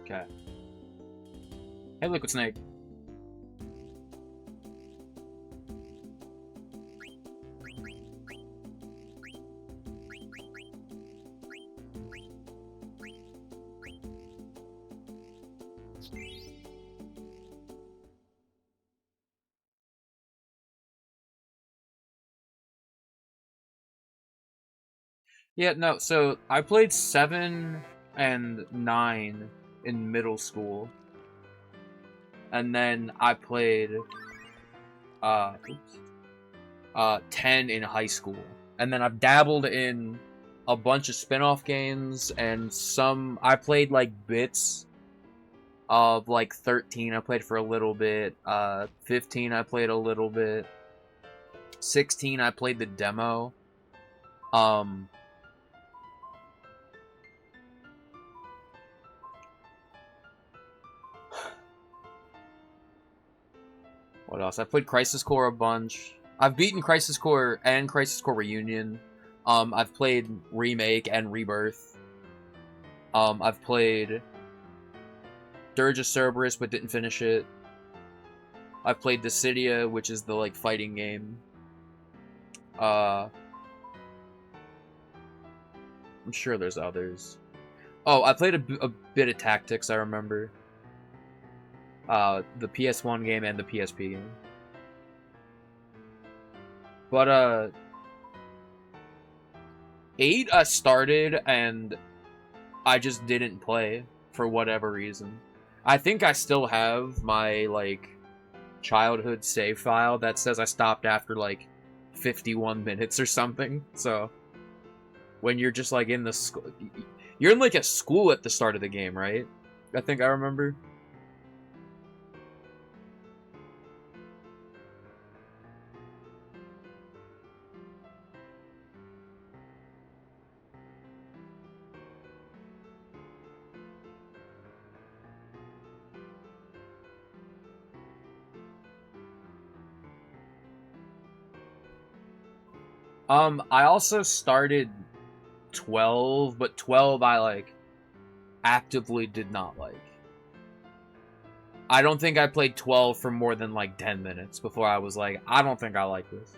Okay. Hey, Liquid Snake. Yeah, no, so I played 7 and 9 in middle school. And then I played 10 in high school. And then I've dabbled in a bunch of spin-off games and some I played like bits of like 13 I played for a little bit. 15 I played a little bit. 16 I played the demo. What else? I played Crisis Core a bunch. I've beaten Crisis Core and Crisis Core Reunion. I've played Remake and Rebirth. I've played Dirge of Cerberus, but didn't finish it. I've played Dissidia, which is the, like, fighting game. I'm sure there's others. Oh, I played a bit of Tactics, I remember. The PS1 game and the PSP game. But, 8 I started, and I just didn't play for whatever reason. I think I still have my, like, childhood save file that says I stopped after, like, 51 minutes or something, so... When you're just, like, in the school... You're in, like, a school at the start of the game, right? I think I remember. I also started 12, but 12 I, like, actively did not like. I don't think I played 12 for more than, like, 10 minutes before I was like, I don't think I like this.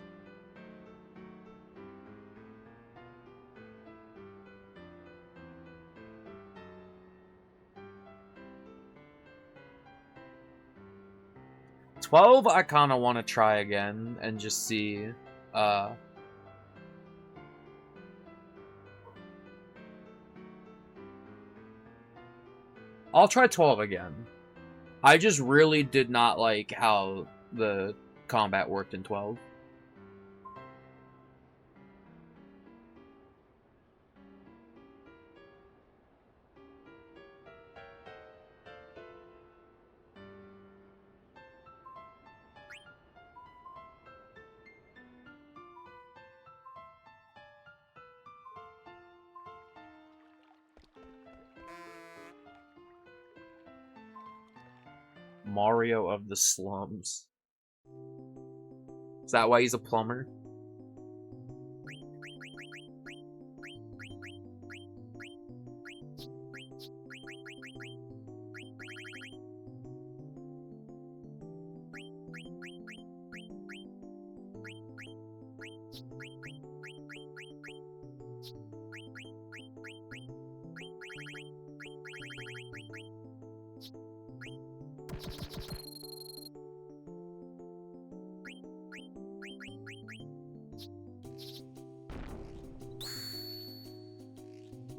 "12, I kind of want to try again and just see, I'll try 12 again. I just really did not like how the combat worked in 12. Mario of the slums. Is that why he's a plumber?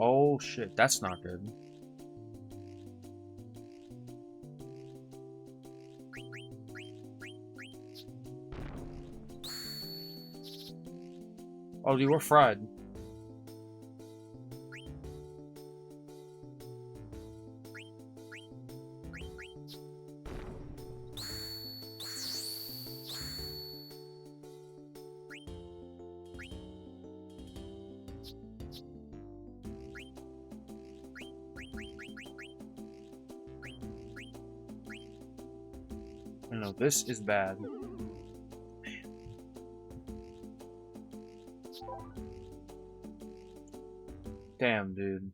Oh shit, that's not good. Oh, you were fried. No, this is bad. Damn, dude.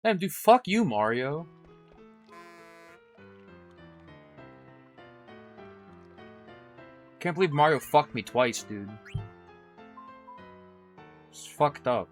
Damn, dude, fuck you, Mario. Can't believe Mario fucked me twice, dude. It's fucked up.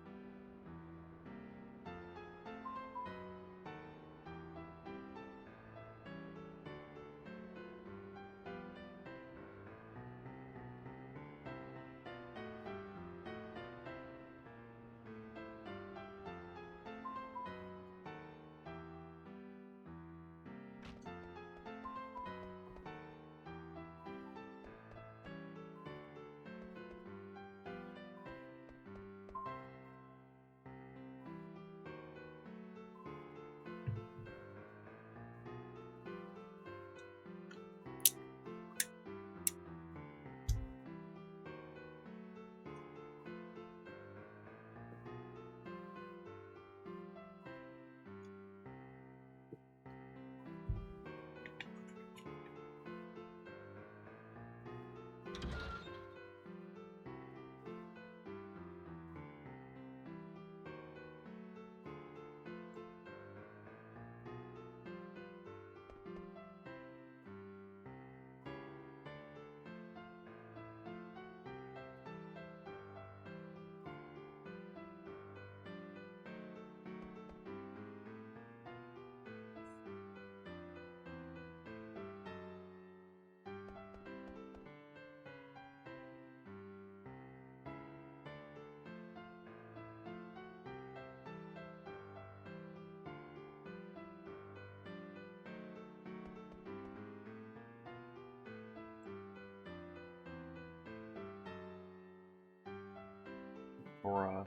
Bruh.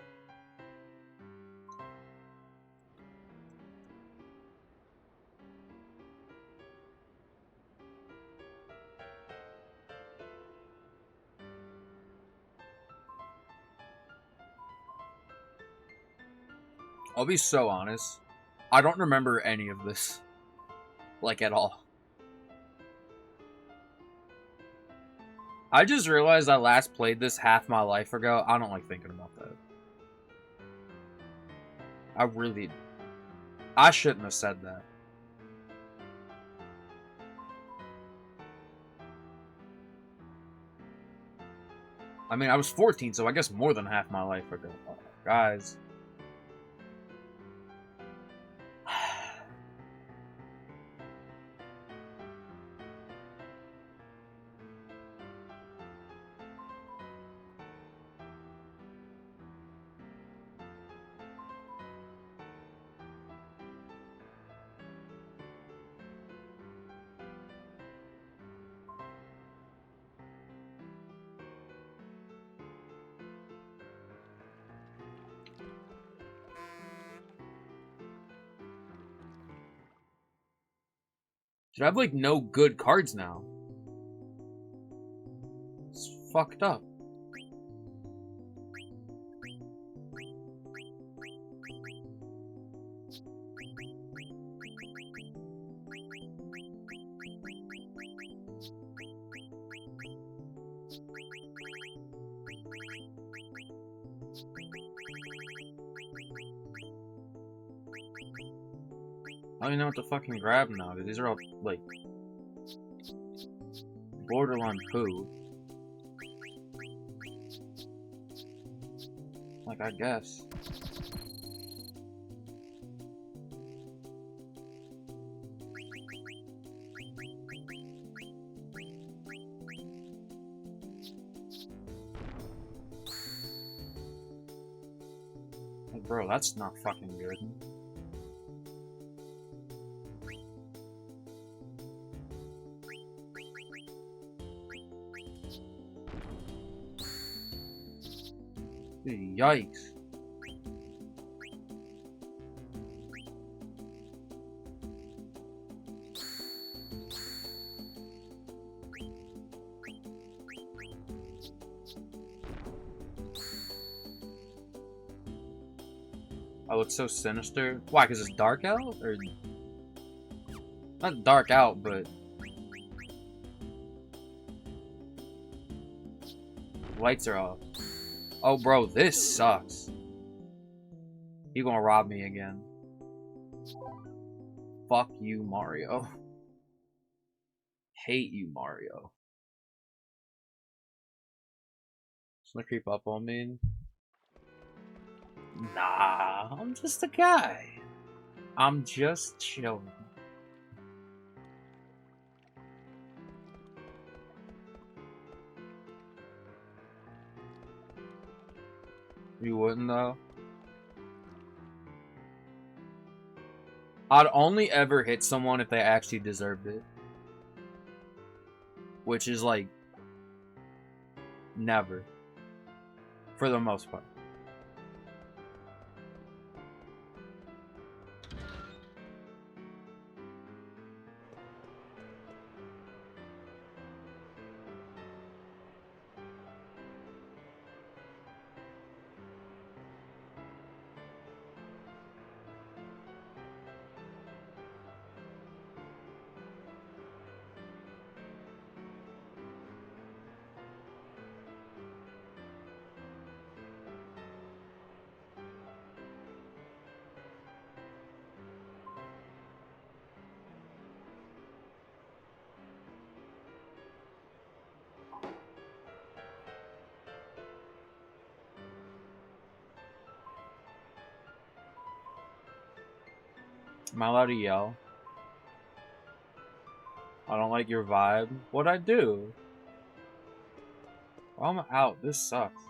I'll be so honest. I don't remember any of this. Like, at all. I just realized I last played this half my life ago. I don't like thinking about that. I shouldn't have said that. I mean, I was 14, so I guess more than half my life ago. Oh, guys. Dude, I have, like, no good cards now. It's fucked up. I don't even know what to fucking grab now, dude. These are all, like, borderline poo. Like, I guess. Like, bro, that's not fucking good. Yikes. I look so sinister. Why, because it's dark out? Or... not dark out, but... lights are off. Oh, bro, this sucks. You gonna rob me again. Fuck you, Mario. Hate you, Mario. Just gonna creep up on me? Nah, I'm just a guy. I'm just chilling. You wouldn't though? I'd only ever hit someone if they actually deserved it. Which is like never. For the most part. Am I allowed to yell? I don't like your vibe. What'd I do? Oh, I'm out. This sucks.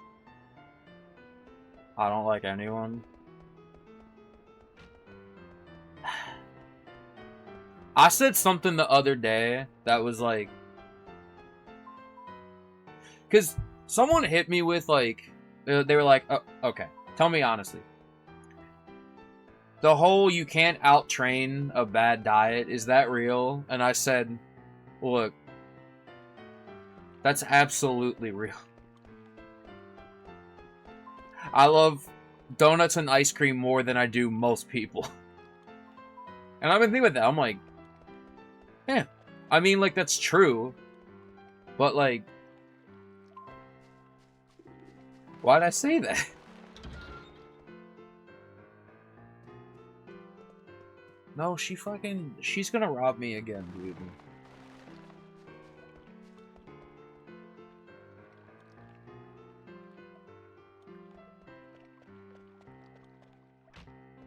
I don't like anyone. I said something the other day that was like... Because someone hit me with like... They were like, oh, okay, tell me honestly. The whole you can't out-train a bad diet, is that real? And I said, look, that's absolutely real. I love donuts and ice cream more than I do most people. And I've been thinking about that. I'm like, yeah. I mean, like, that's true. But, like, why'd I say that? No, she's gonna rob me again, dude.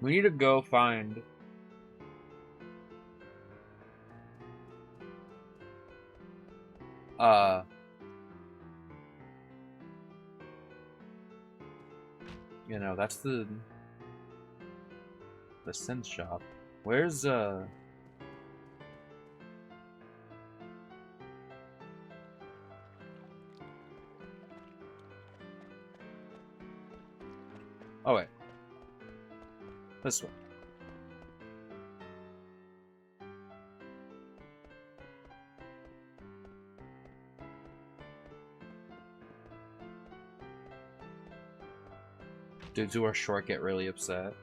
We need to go find... You know, that's the synth shop. Where's, Oh, wait. This way. Dudes who are short get really upset.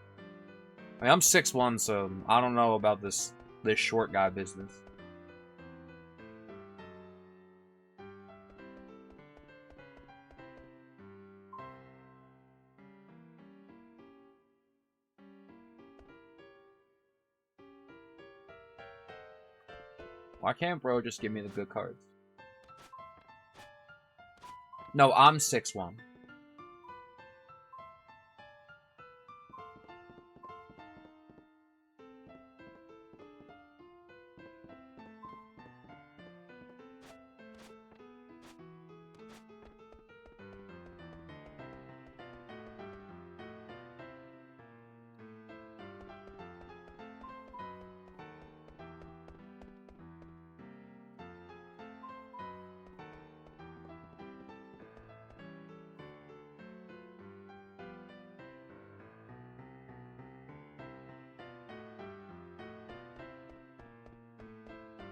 I mean, I'm 6'1", so I don't know about this short guy business. Why can't bro just give me the good cards? No, I'm 6'1".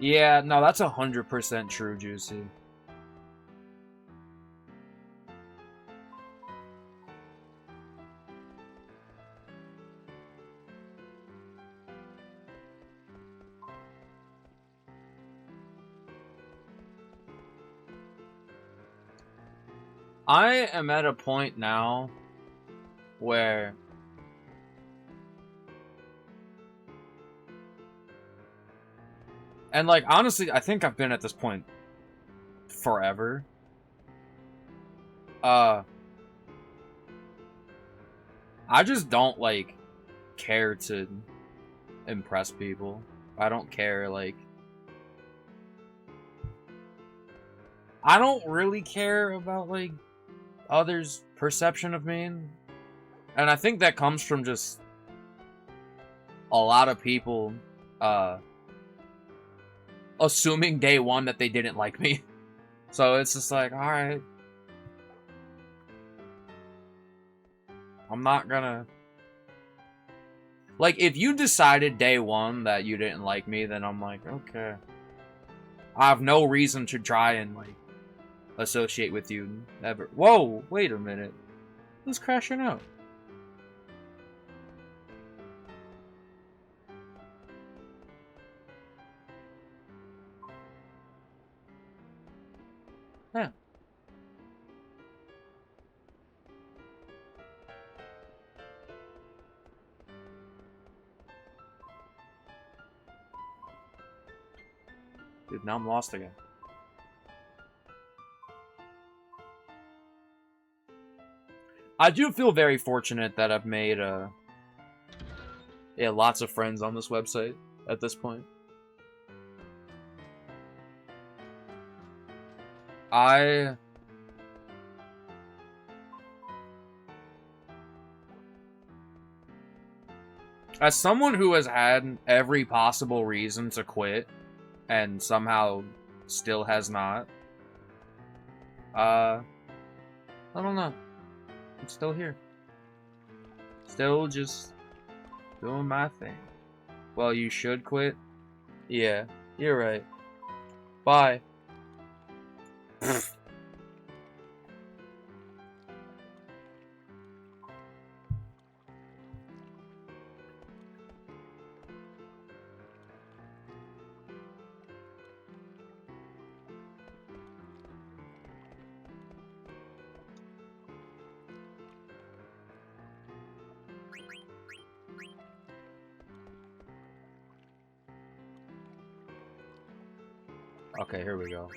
Yeah, no, that's 100% true, Juicy. I am at a point now where And, like, honestly, I think I've been at this point forever. I just don't, like, care to impress people. I don't care, like... I don't really care about, like, others' perception of me. And I think that comes from just a lot of people, assuming day one that they didn't like me. So it's just like, alright. I'm not gonna... Like, if you decided day one that you didn't like me, then I'm like, okay. I have no reason to try and, like, associate with you ever. Whoa, wait a minute. Who's crashing out? Yeah. Dude, now I'm lost again. I do feel very fortunate that I've made, yeah, lots of friends on this website at this point. As someone who has had every possible reason to quit, and somehow still has not, I don't know. I'm still here. Still just doing my thing. Well, you should quit. Yeah, you're right. Bye. Okay, here we go.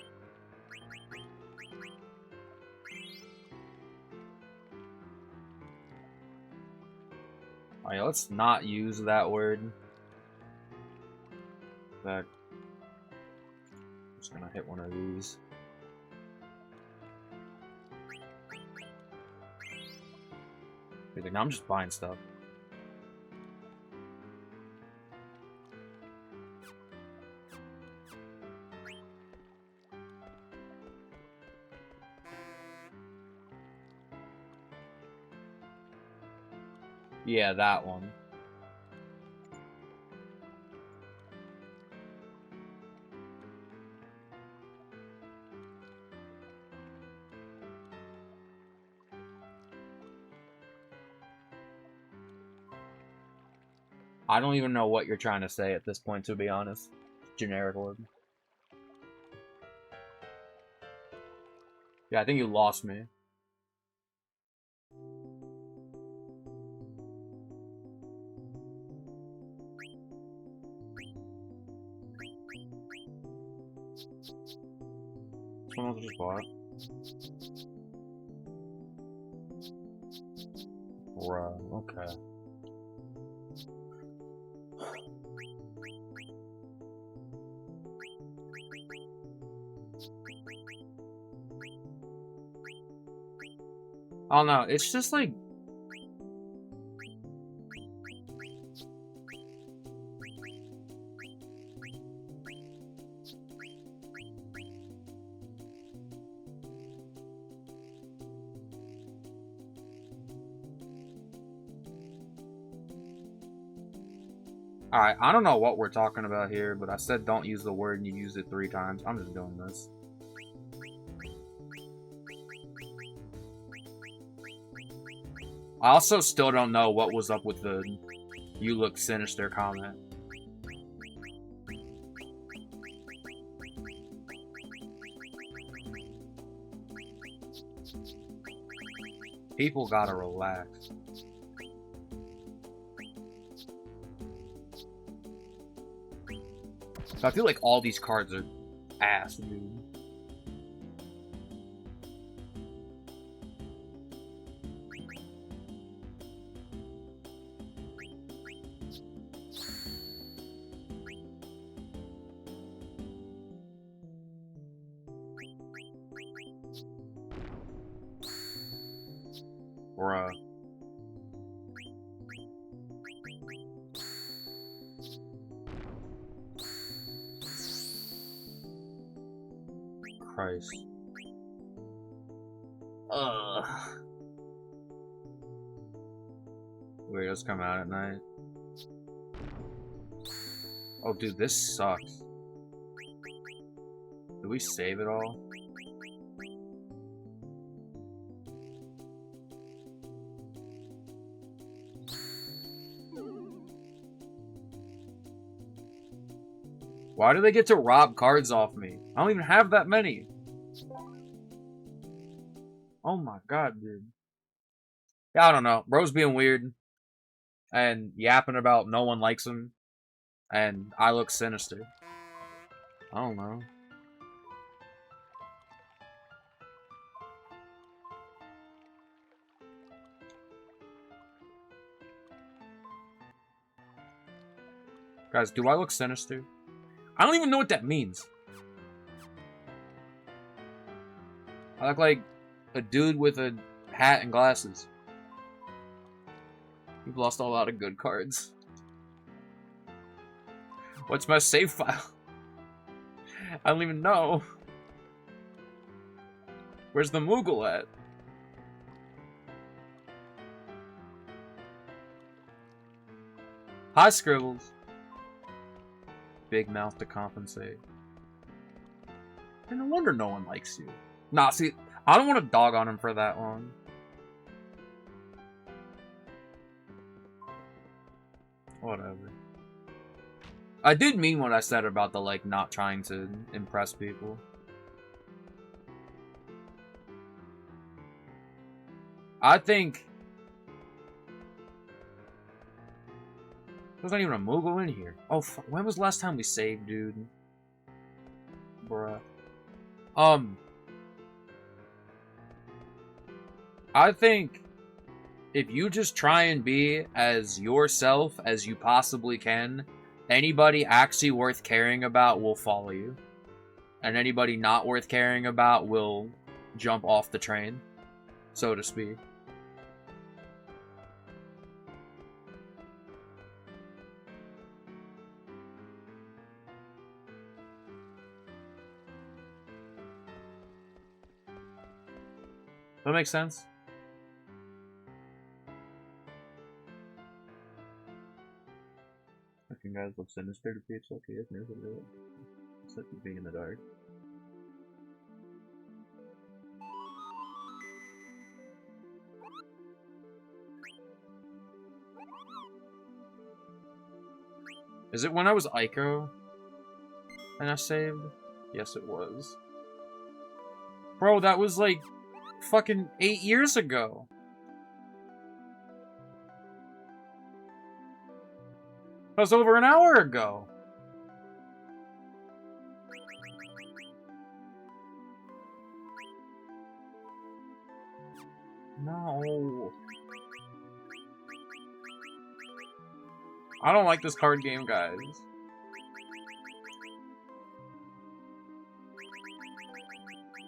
Alright, let's not use that word. That. Just gonna hit one of these. Now I'm just buying stuff. Yeah, that one. I don't even know what you're trying to say at this point, to be honest. Generic word. Yeah, I think you lost me. Someone just bought. Bruh, okay. I don't know, it's just like... Alright, I don't know what we're talking about here, but I said don't use the word and you used it 3 times. I'm just doing this. I also still don't know what was up with the "you look sinister" comment. People gotta relax. I feel like all these cards are ass, dude. Bruh. Christ. Ugh. Weirdos come out at night. Oh, dude, this sucks. Did we save it all? Why do they get to rob cards off me? I don't even have that many. Oh my god, dude. Yeah, I don't know. Bro's being weird. And yapping about no one likes him. And I look sinister. I don't know. Guys, do I look sinister? I don't even know what that means. I look like a dude with a hat and glasses. You've lost a lot of good cards. What's my save file? I don't even know. Where's the Moogle at? Hi, Scribbles. Big mouth to compensate. And no wonder no one likes you. Nah, see, I don't want to dog on him for that long. Whatever. I did mean what I said about the, like, not trying to impress people. I think... There's not even a Moogle in here. Oh, when was the last time we saved, dude? Bruh. I think if you just try and be as yourself as you possibly can, anybody actually worth caring about will follow you. And anybody not worth caring about will jump off the train, so to speak. That makes sense? I think guys look sinister to people. Okay, it's never really. It's like being in the dark. Is it when I was Ico and I saved? Yes, it was. Bro, that was like fucking 8 years ago. That was over an hour ago. No. I don't like this card game, guys.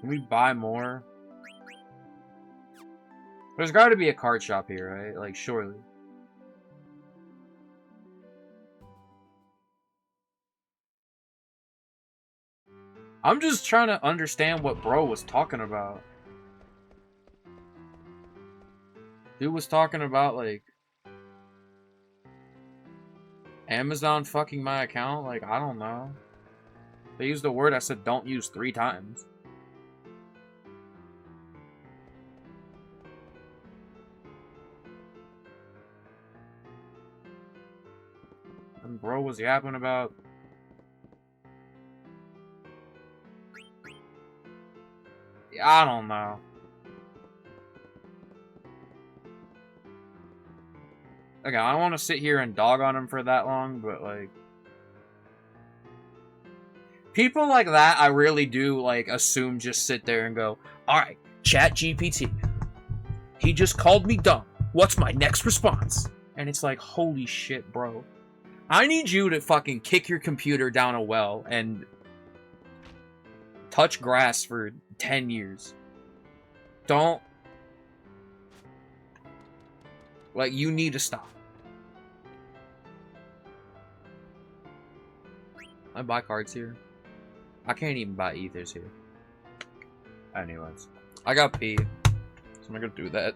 Can we buy more? There's got to be a card shop here, right? Like, surely. I'm just trying to understand what bro was talking about. Dude was talking about, like, Amazon fucking my account? Like, I don't know. They used the word I said don't use 3 times. And bro was yapping about... I don't know. Okay, I don't want to sit here and dog on him for that long, but, like... People like that, I really do, like, assume just sit there and go, alright, chat GPT. He just called me dumb. What's my next response? And it's like, holy shit, bro. I need you to fucking kick your computer down a well and touch grass for 10 years. Don't. Like, you need to stop. I buy cards here. I can't even buy ethers here. Anyways. I got pee. So I'm not gonna do that.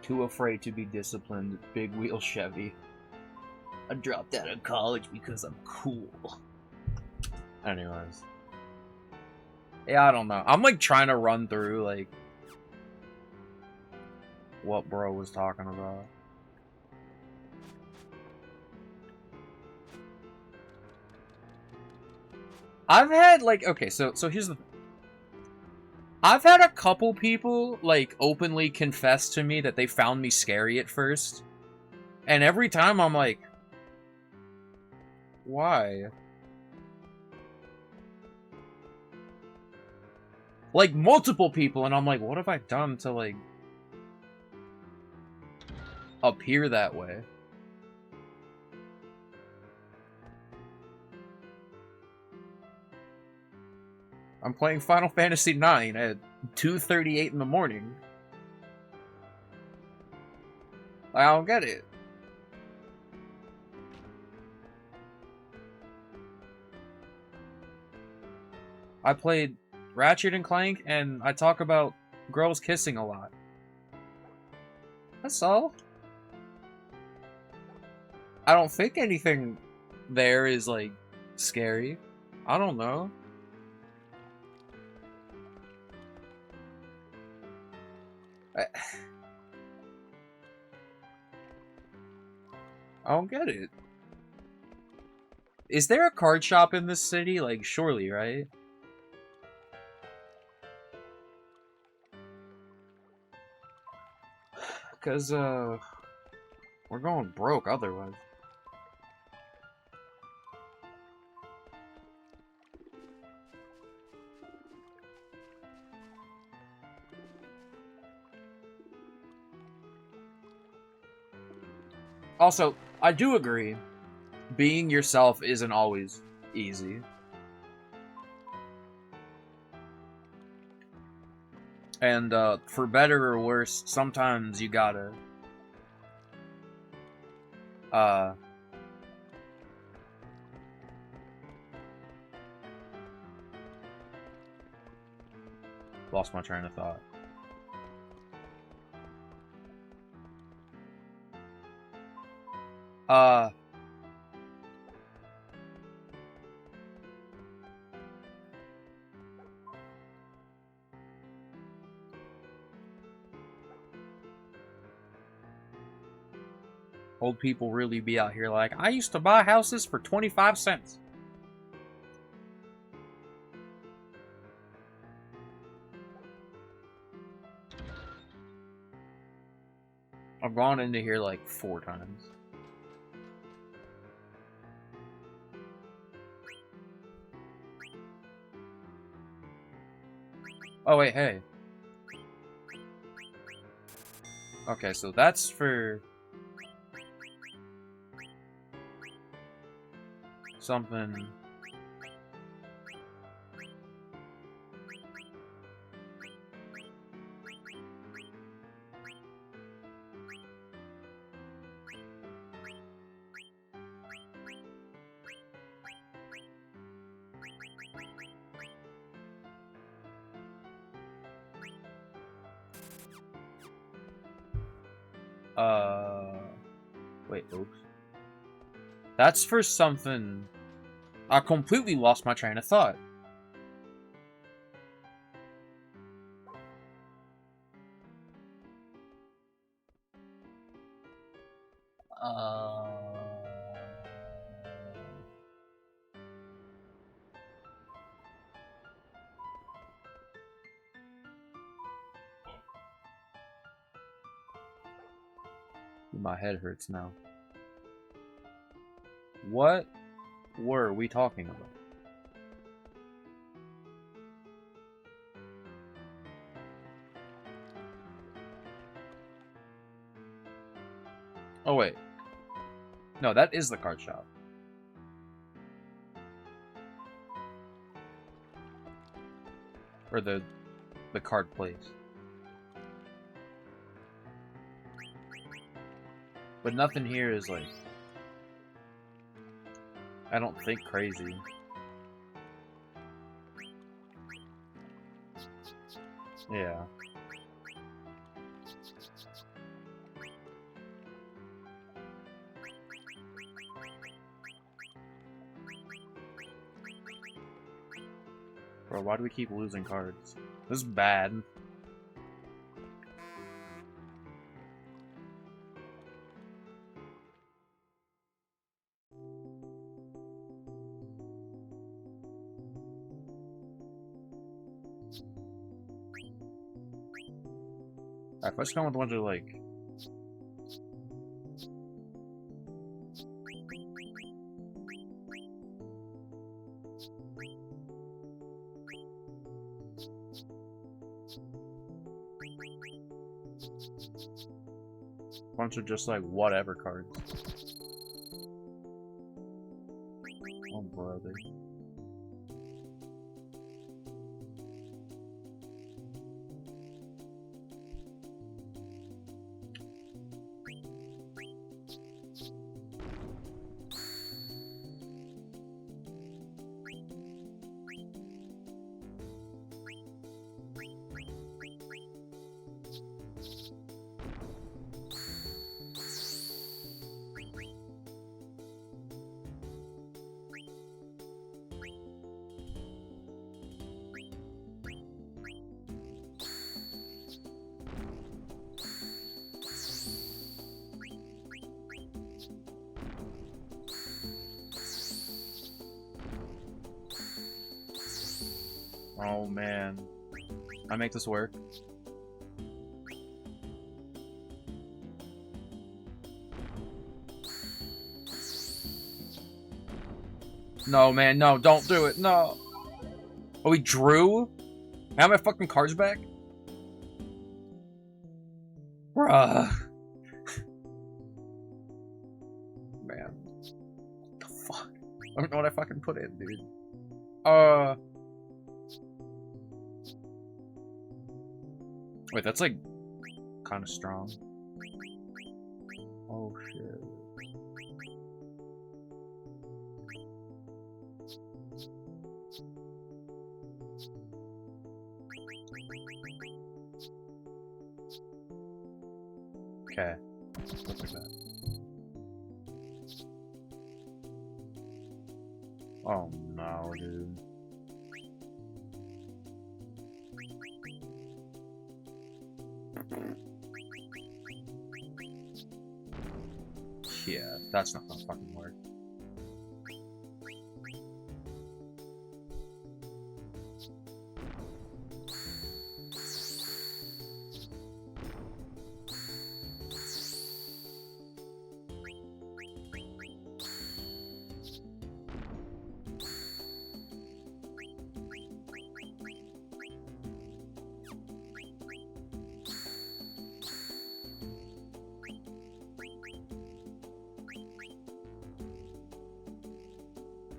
Too afraid to be disciplined. Big wheel Chevy. I dropped out of college because I'm cool. Anyways. Yeah, I don't know. I'm like trying to run through like what bro was talking about. I've had like, okay, so here's the thing. I've had a couple people, like, openly confess to me that they found me scary at first. And every time I'm like, why? Like, multiple people, and I'm like, what have I done to, like, appear that way? I'm playing Final Fantasy IX at 2:38 in the morning. I don't get it. I played Ratchet and Clank, and I talk about girls kissing a lot. That's all. I don't think anything there is, like, scary. I don't know. I don't get it. Is there a card shop in this city? Like, surely, right? Because, we're going broke otherwise. Also, I do agree, being yourself isn't always easy. And, for better or worse, sometimes you gotta, lost my train of thought. Old people really be out here like, I used to buy houses for 25 cents. I've gone into here like 4 times. Oh wait, hey. Okay, so that's for something. Wait, oops. That's for something. I completely lost my train of thought. My head hurts now. What were we talking about? Oh wait. No, that is the card shop. Or the card place. But nothing here is like, I don't think, crazy. Yeah. Bro, why do we keep losing cards? This is bad. Alright, let's go with a bunch of like... bunch of just like whatever cards. Oh brother. Oh, man. I make this work. No, man, no, don't do it, no. Oh, he drew? I have my fucking cards back? Bruh. Man. What the fuck? I don't know what I fucking put in, dude. Wait, that's like kind of strong. Oh shit. Okay. Look at that. Oh no, dude. Yeah, that's not gonna fucking work.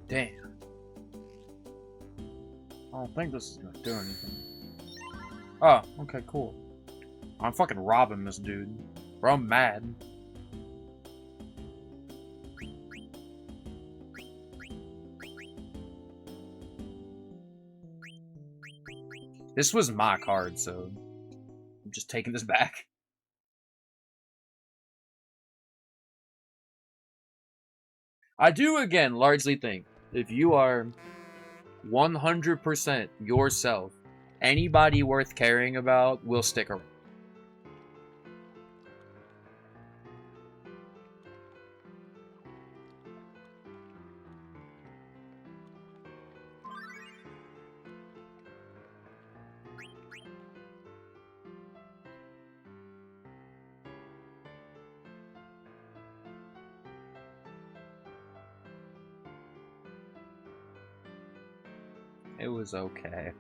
Damn. I don't think this is gonna do anything. Oh, okay, cool. I'm fucking robbing this dude. Bro, I'm mad. This was my card, so I'm just taking this back. I do, again, largely think if you are 100% yourself, anybody worth caring about will stick around. It was okay.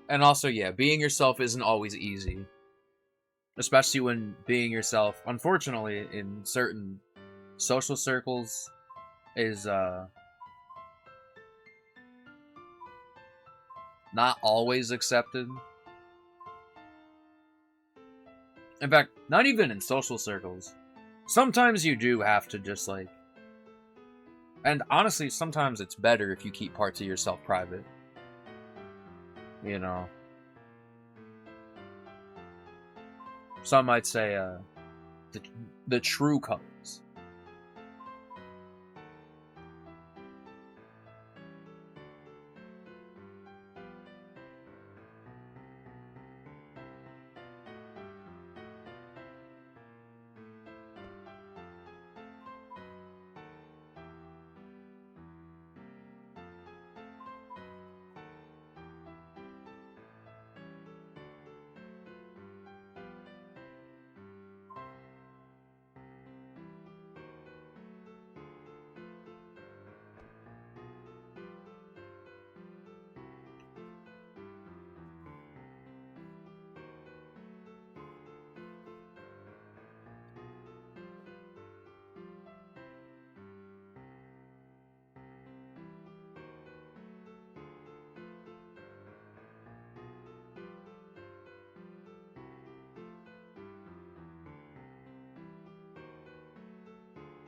And also, yeah, being yourself isn't always easy. Especially when being yourself, unfortunately, in certain social circles, is, not always accepted. In fact, not even in social circles. Sometimes you do have to just, like... And honestly, sometimes it's better if you keep parts of yourself private. You know? Some might say, the true colors.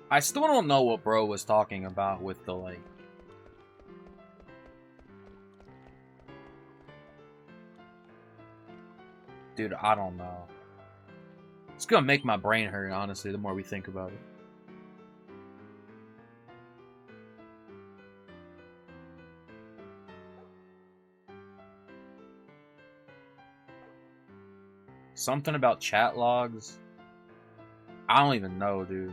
I still don't know what bro was talking about with the, like... Dude, I don't know. It's gonna make my brain hurt, honestly, the more we think about it. Something about chat logs? I don't even know, dude.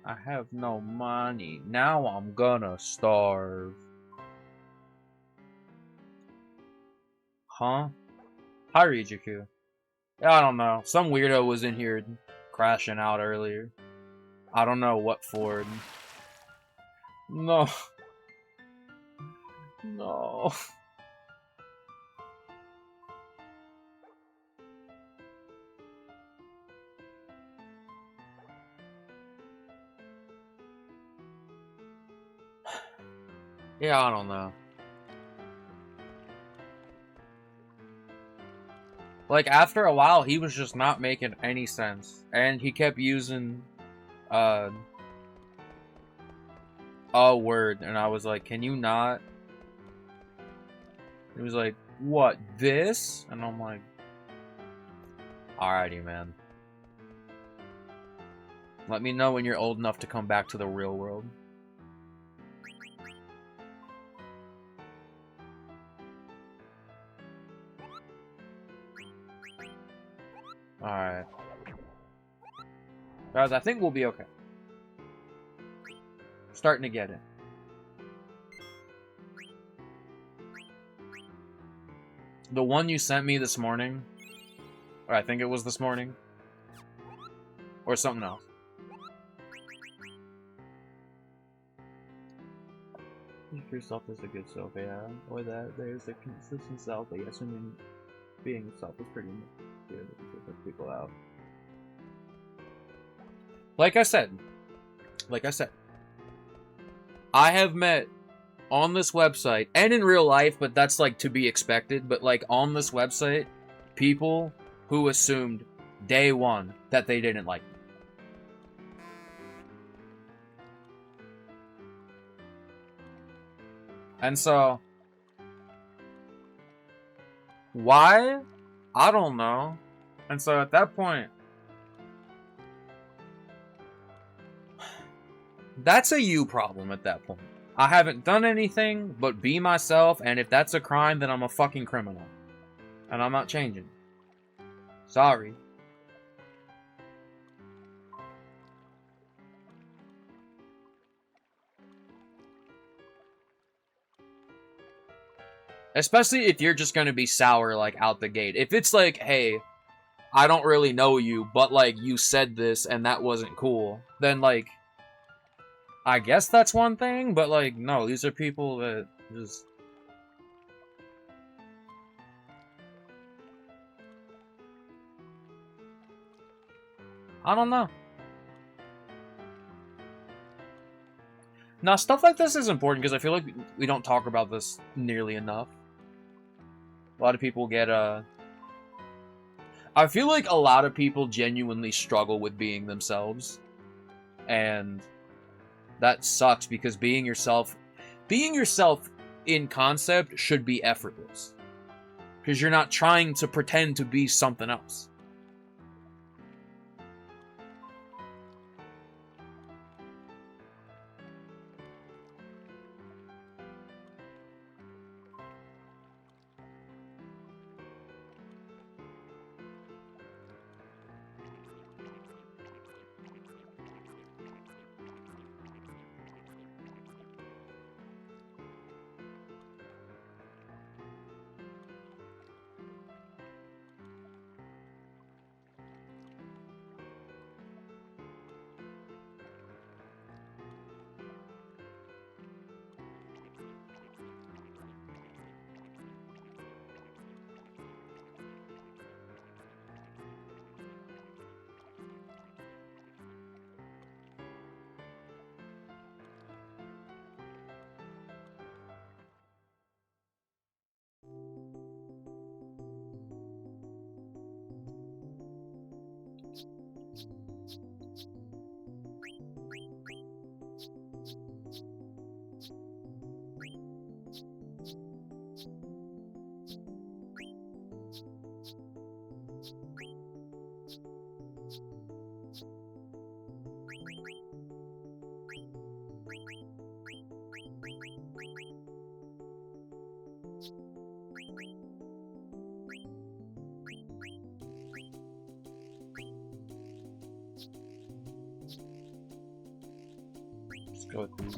I have no money. Now I'm gonna starve. Huh? Hi, Rijiku. Yeah, I don't know. Some weirdo was in here crashing out earlier. I don't know what for. No. No. Yeah, I don't know. Like, after a while, he was just not making any sense. And he kept using, a word. And I was like, can you not? He was like, what, this? And I'm like, alrighty, man. Let me know when you're old enough to come back to the real world. Alright. Guys, I think we'll be okay. Starting to get it. The one you sent me this morning, or I think it was this morning, or something else. Yourself is a good self, yeah. Or that there's a consistent self, but yes, I mean, being yourself is pretty good to put people out. Like I said, I have met on this website and in real life, but that's like to be expected. But like on this website, people who assumed day one that they didn't like me. And so, why? I don't know. And so at that point, that's a you problem at that point. I haven't done anything but be myself, and if that's a crime, then I'm a fucking criminal. And I'm not changing. Sorry. Especially if you're just gonna be sour, like, out the gate. If it's like, hey, I don't really know you, but, like, you said this and that wasn't cool, then, like, I guess that's one thing, but, like, no, these are people that just... I don't know. Now, stuff like this is important because I feel like we don't talk about this nearly enough. A lot of people get, I feel like a lot of people genuinely struggle with being themselves. And that sucks because being yourself in concept should be effortless. Because you're not trying to pretend to be something else. Just go with these.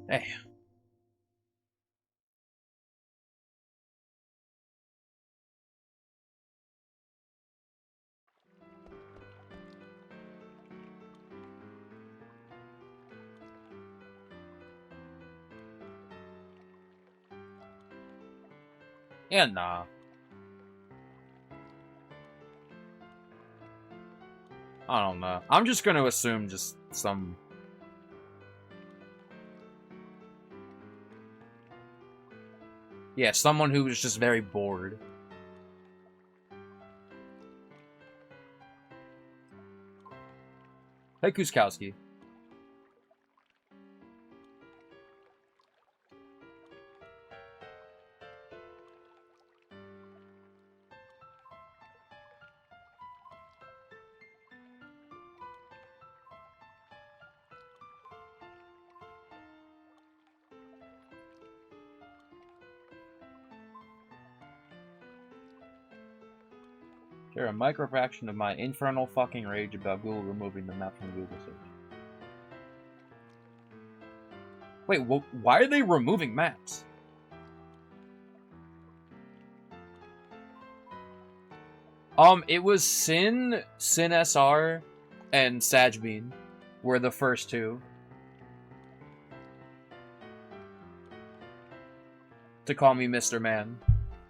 Hey. Yeah, nah. I don't know. I'm just gonna assume just some... Yeah, someone who was just very bored. Hey, Kuskowski. Share a microfraction of my infernal fucking rage about Google removing the map from Google search. Wait, why are they removing maps? It was Sin SR, and Sajbean were the first two to call me Mr. Man.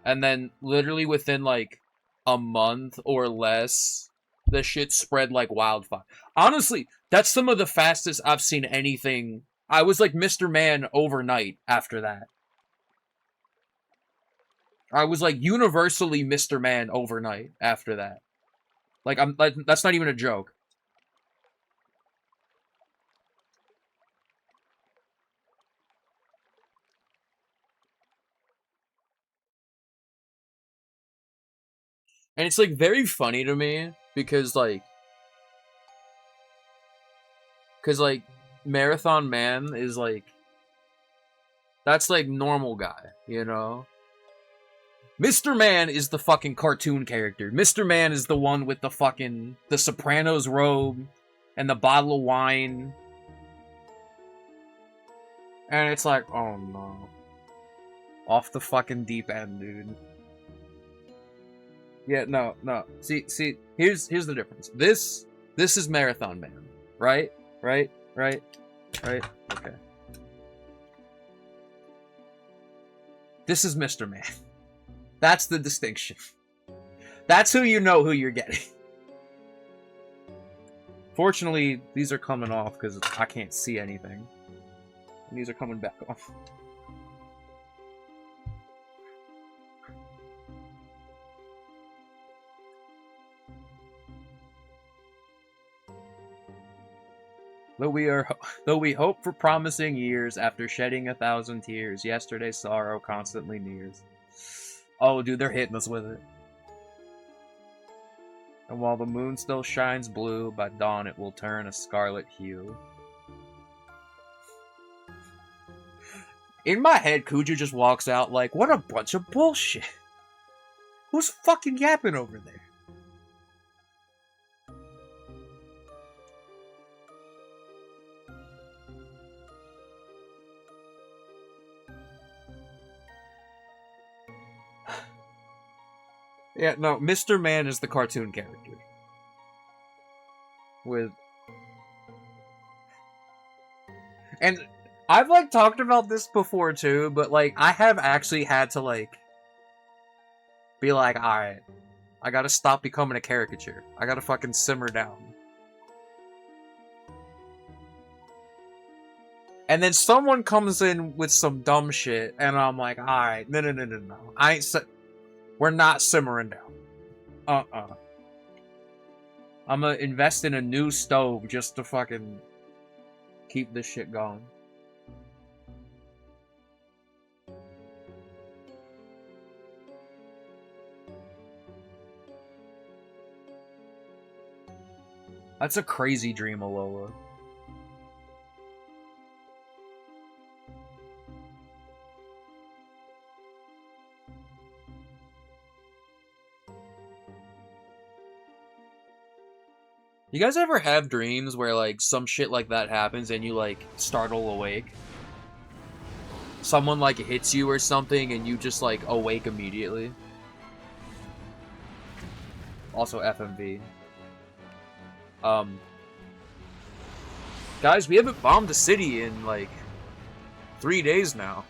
And then, literally within, like, a month or less, the shit spread like wildfire. Honestly, that's some of the fastest I've seen anything. I was like Mr. Man overnight after that. I was like universally Mr. Man overnight after that. Like, that's not even a joke. And it's like very funny to me because like Marathon Man is like, that's like normal guy, you know? Mr. Man is the fucking cartoon character. Mr. Man is the one with the fucking, the Sopranos robe and the bottle of wine. And it's like, oh no. Off the fucking deep end, dude. Yeah, no. See, here's the difference. This is Marathon Man, right? Right? Okay. This is Mr. Man. That's the distinction. That's who you know who you're getting. Fortunately, these are coming off because I can't see anything. And these are coming back off. Though we hope for promising years after shedding 1,000 tears, yesterday's sorrow constantly nears. Oh, dude, they're hitting us with it. And while the moon still shines blue, by dawn it will turn a scarlet hue. In my head, Kuju just walks out like, what a bunch of bullshit. Who's fucking yapping over there? Yeah, no, Mr. Man is the cartoon character. With... And I've, like, talked about this before, too, but, like, I have actually had to, like, be like, alright, I gotta stop becoming a caricature. I gotta fucking simmer down. And then someone comes in with some dumb shit, and I'm like, alright, no. I ain't we're not simmering down. I'm gonna invest in a new stove just to fucking keep this shit going. That's a crazy dream, Alola. You guys ever have dreams where, like, some shit like that happens and you, like, startle awake? Someone, like, hits you or something and you just, like, awake immediately? Also FMV. Guys, we haven't bombed the city in, like, 3 days now.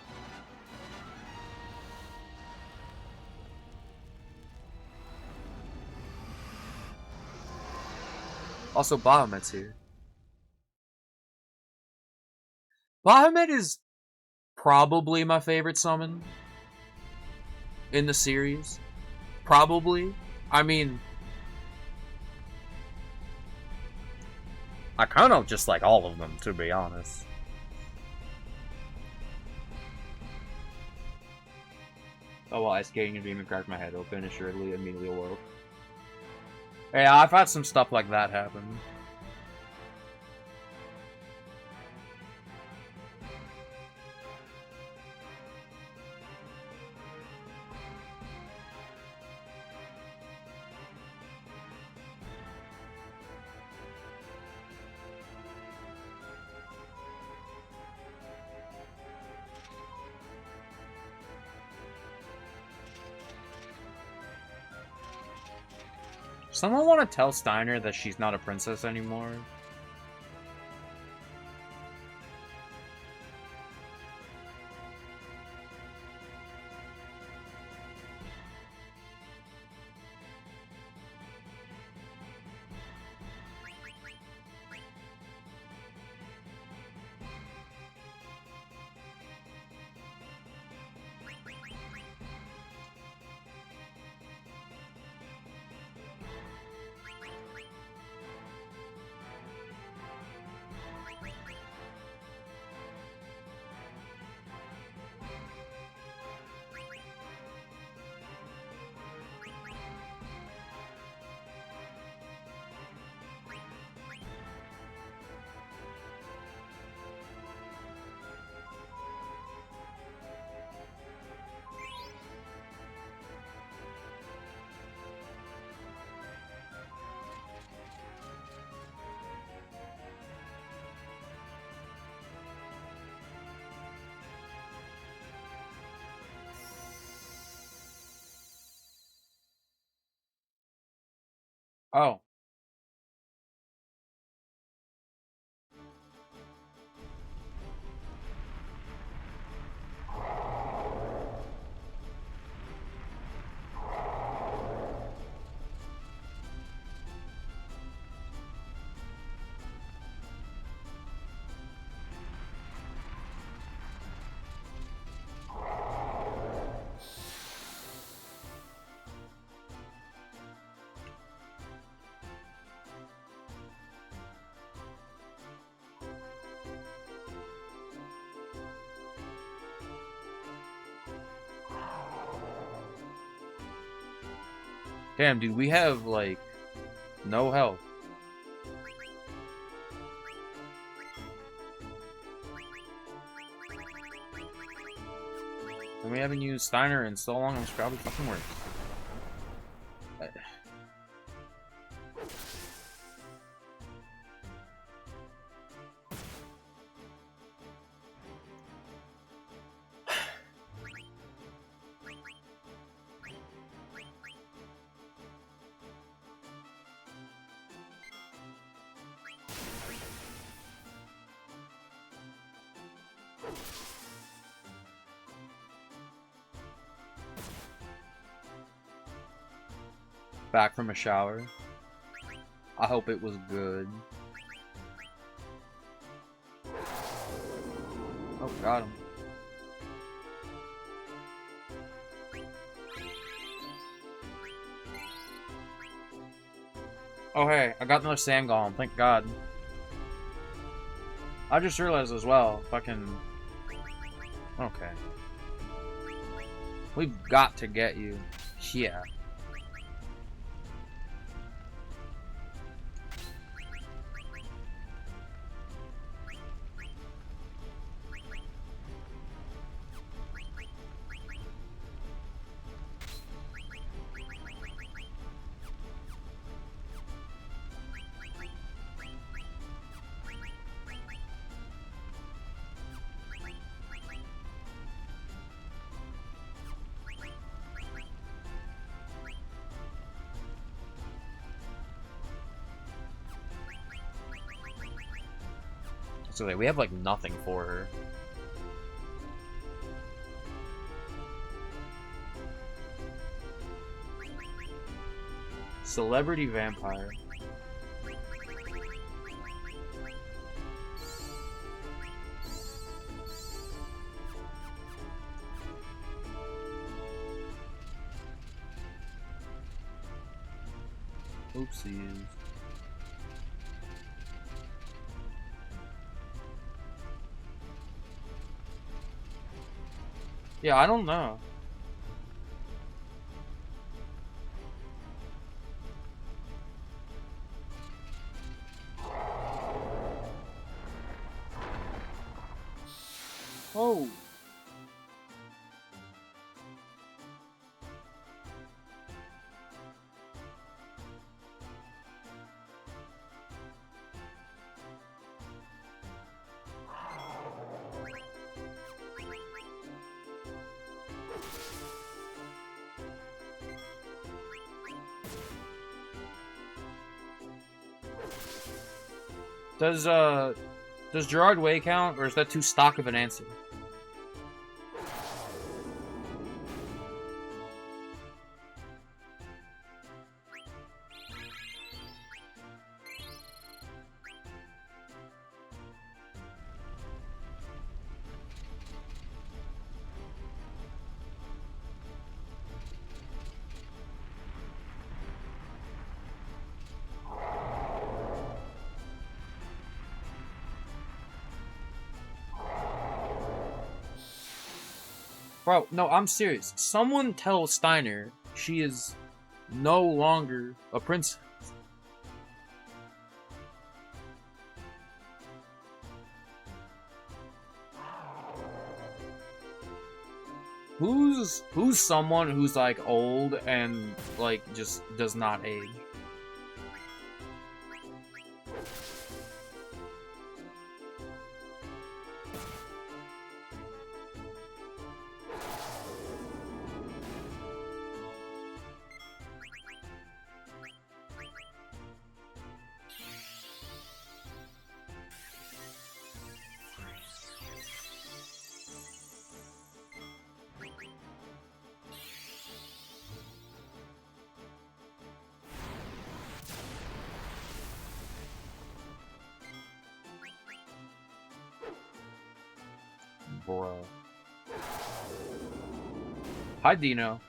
Also, Bahamut's here. Bahamut is probably my favorite summon in the series. Probably. I mean, I kind of just like all of them, to be honest. Oh, well, ice skating and beam and cracked my head open, assuredly, immediately awoke. Yeah, I've had some stuff like that happen. Someone want to tell Steiner that she's not a princess anymore? Oh. Damn, dude, we have, like, no health. And we haven't used Steiner in so long, it's probably fucking worse. Back from a shower. I hope it was good. Oh, got him. Oh, hey, I got another sand golem, thank God. I just realized as well, fucking... Okay. We've got to get you. Yeah. So like, we have like nothing for her. Celebrity vampire. Oopsies. Yeah, I don't know. Oh. Does Gerard Way count, or is that too stock of an answer? Bro, no, I'm serious. Someone tell Steiner she is no longer a princess. Who's someone who's like old and like just does not age? Bro. Hi, Dino.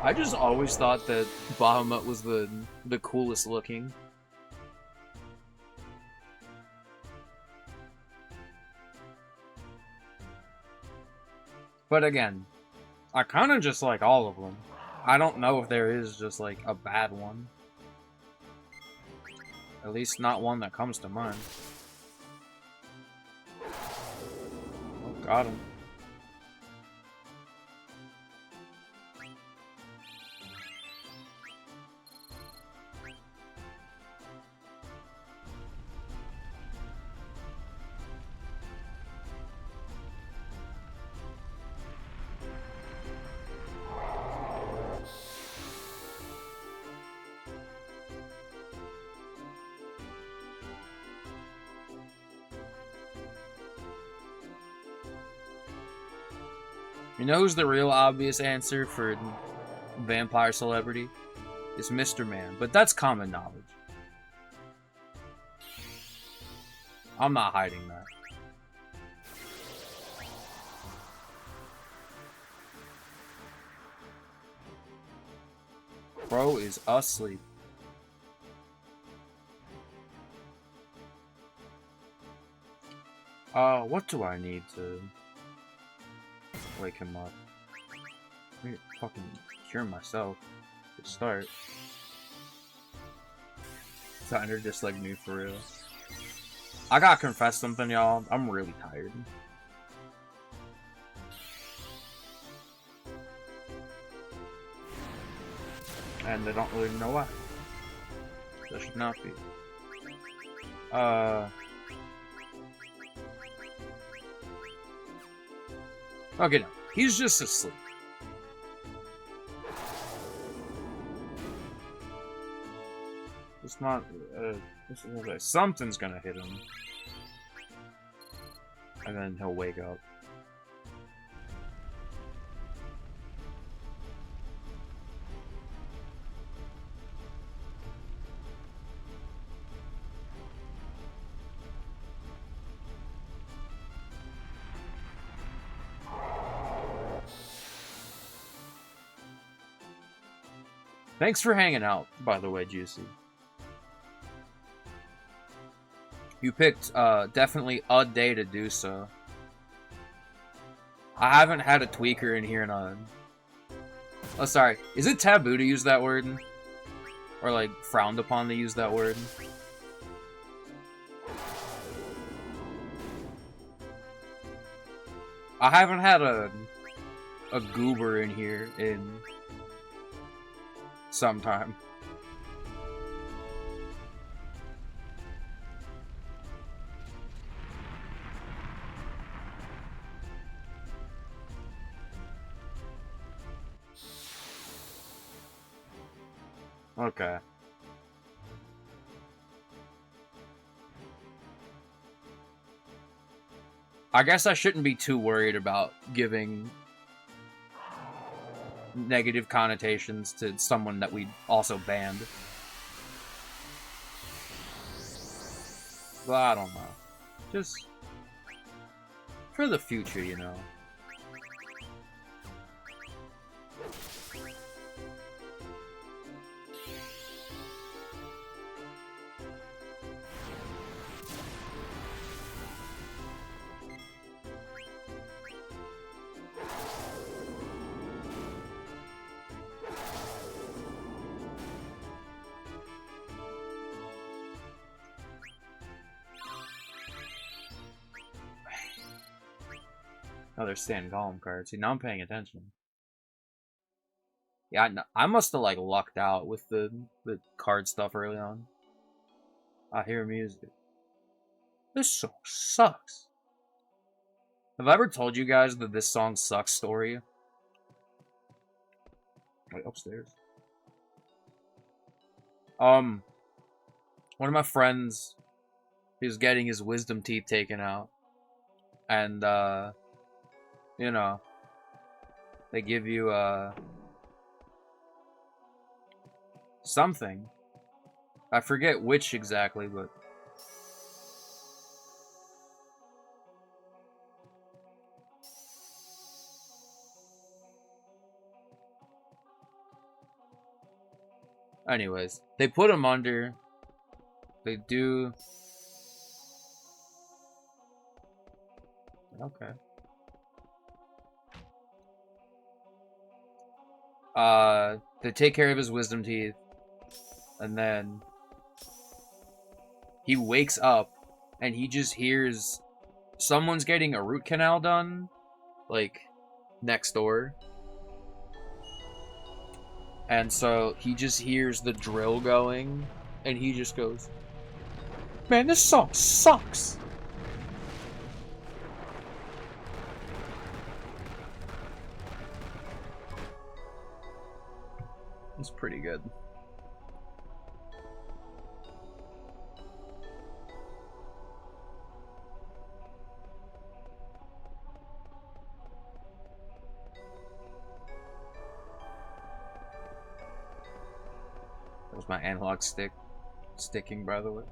I just always thought that Bahamut was the coolest looking. But again, I kind of just like all of them. I don't know if there is just like a bad one. At least not one that comes to mind. Oh, got him. You know who's the real obvious answer for vampire celebrity? It's Mr. Man, but that's common knowledge. I'm not hiding that. Bro is asleep. What do I need to wake him up? I need to fucking cure myself to start. Kinda just like me for real. I gotta confess something, y'all. I'm really tired. And I don't really know why. That should not be. Okay, no. He's just asleep. It's not, something's gonna hit him. And then he'll wake up. Thanks for hanging out, by the way, Juicy. You picked, definitely a day to do so. I haven't had a tweaker in here in a... Oh, sorry. Is it taboo to use that word? Or, like, frowned upon to use that word? I haven't had a goober in here in some time. Okay. I guess I shouldn't be too worried about giving negative connotations to someone that we also banned. But I don't know. Just for the future, you know. Oh, they're Stand Golem cards. See, now I'm paying attention. Yeah, I must have, like, lucked out with the card stuff early on. I hear music. This song sucks. Have I ever told you guys that this song sucks story? Wait, upstairs. One of my friends, he was getting his wisdom teeth taken out. And, you know, they give you, something. I forget which exactly, but... Anyways, they put him under. They do... Okay. They take care of his wisdom teeth. And then... he wakes up, and he just hears... someone's getting a root canal done. Like, next door. And so, he just hears the drill going, and he just goes, "Man, this song sucks!" It's pretty good. my analog stick sticking, by the way.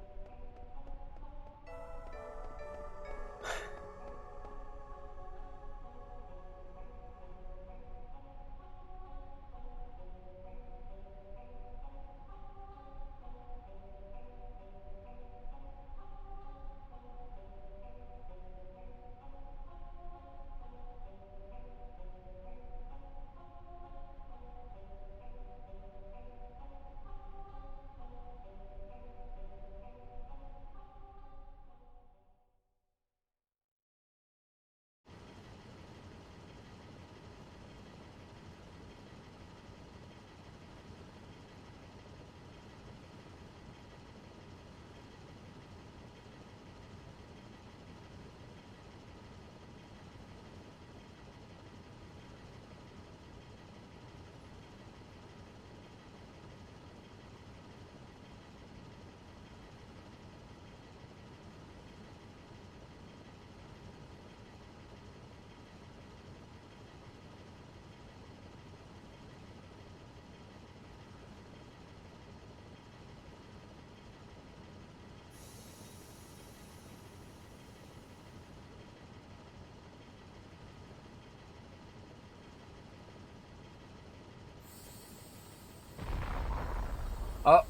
Oh.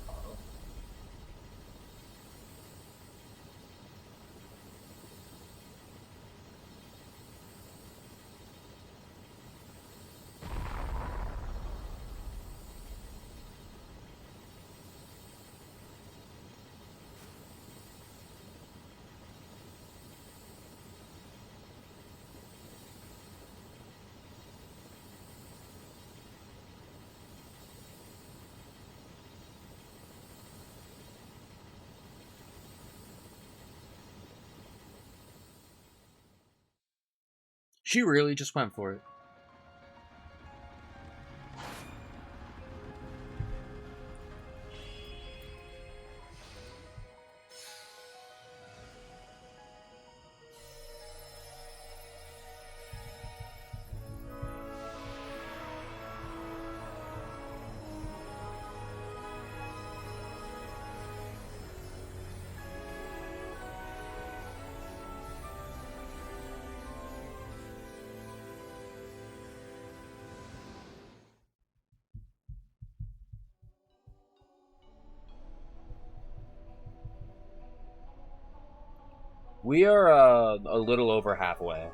She really just went for it. We are a little over halfway.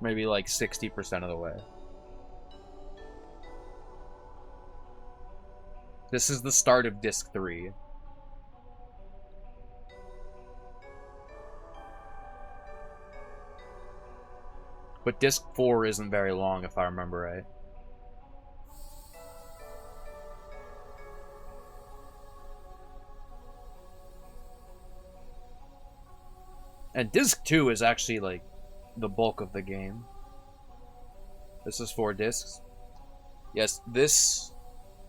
Maybe like 60% of the way. This is the start of Disc 3. But Disc 4 isn't very long, if I remember right. And Disc 2 is actually, like, the bulk of the game. This is 4 discs. Yes, this...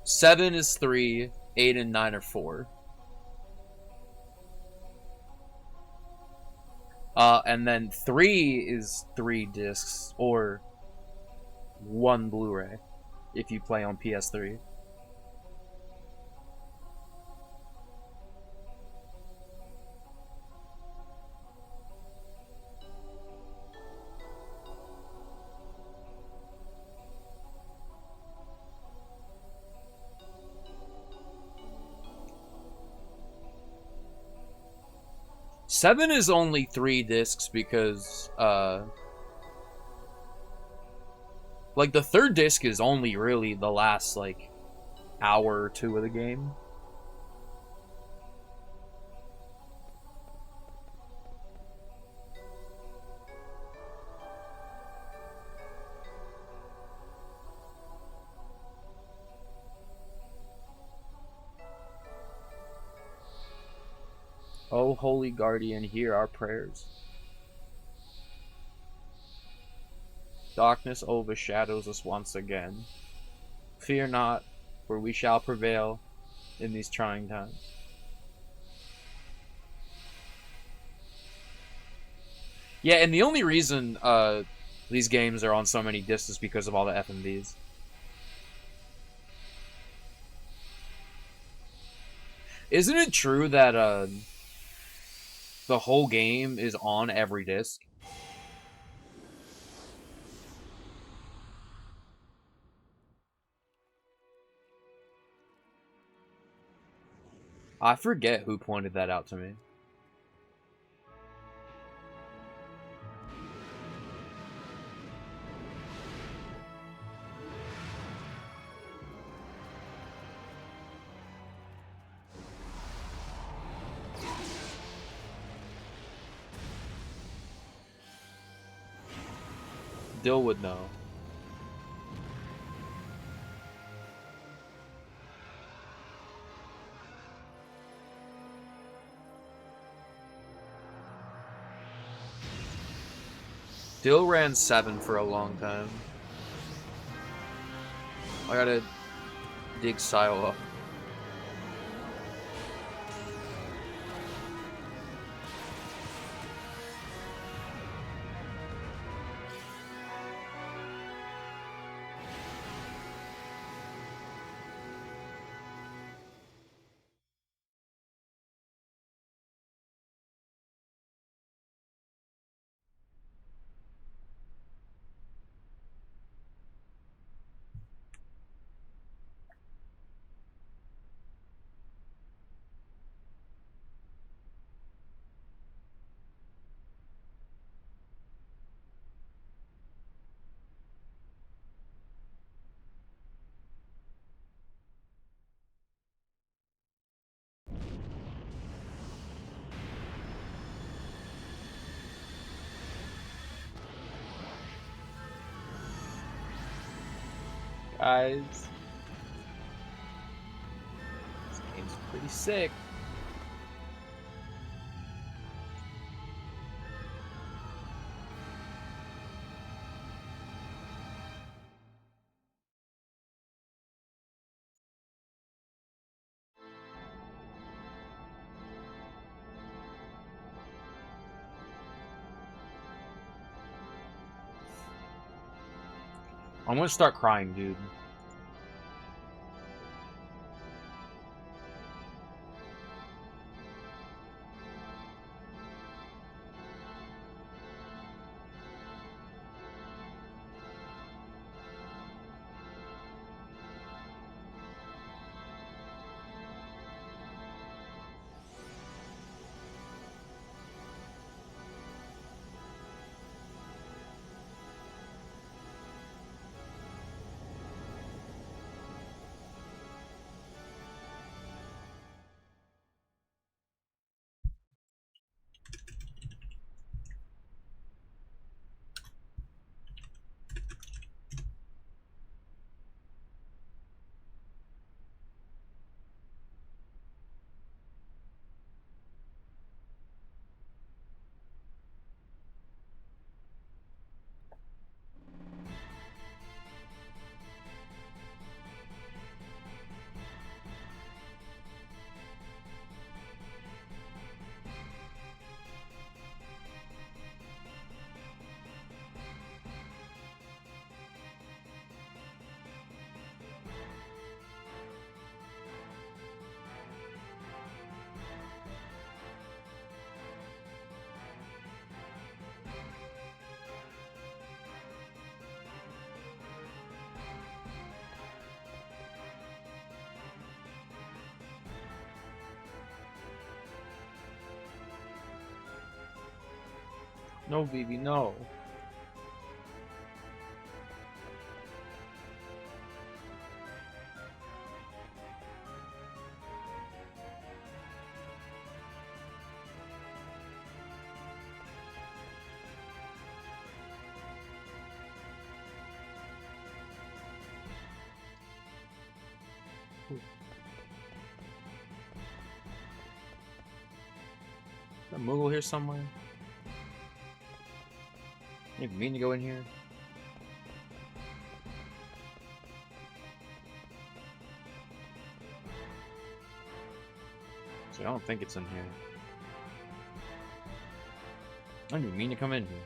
7 is 3, 8 and 9 are 4. And then 3 is 3 discs, or 1 Blu-ray, if you play on PS3. Seven is only 3 discs because, like, the 3rd disc is only really the last, like, hour or 2 of the game. Oh, Holy Guardian, hear our prayers. Darkness overshadows us once again. Fear not, for we shall prevail in these trying times. Yeah, and the only reason these games are on so many discs is because of all the FMVs. Isn't it true that the whole game is on every disc? I forget who pointed that out to me. Dill would know. Dill ran 7 for a long time. I gotta dig Sile up. Guys, this game's pretty sick. I'm gonna start crying, dude. No, Vivi, no. Is that Moogle here somewhere? You didn't mean to go in here. So I don't think it's in here. I didn't mean to come in here.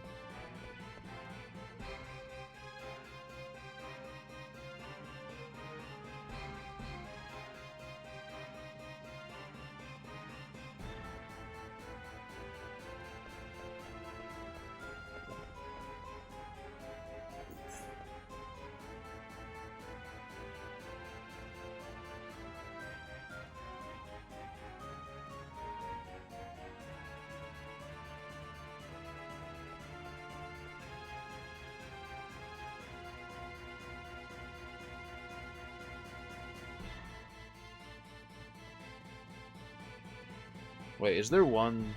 Wait, is there one?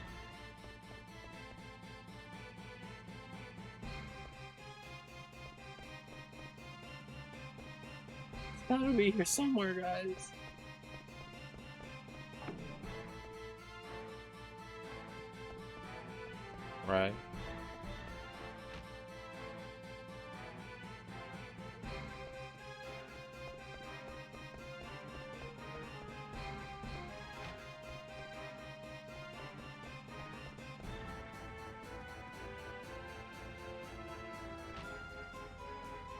It's gotta be here somewhere, guys. Right.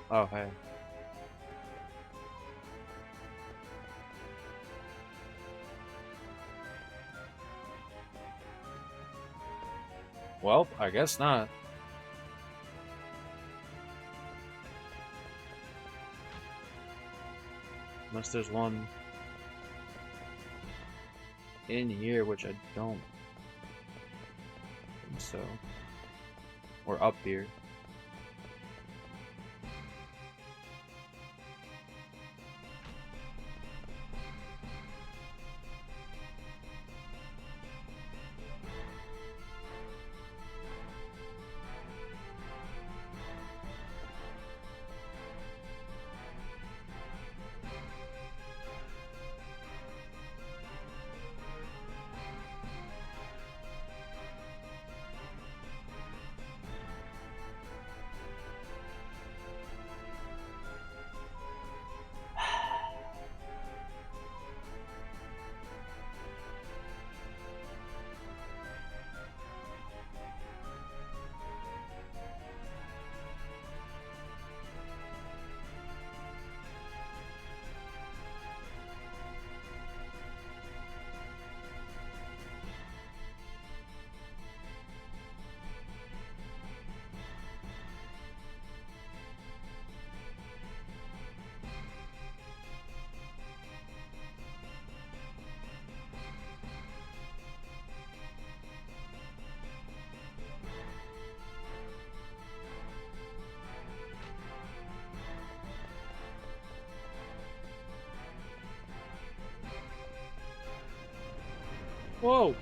Oh, hey. Well, I guess not. Unless there's one in here, which I don't think so. Or up here. Whoa!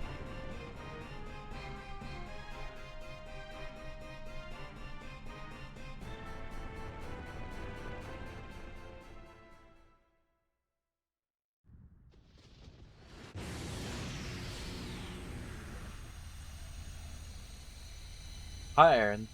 Hi, Aaron.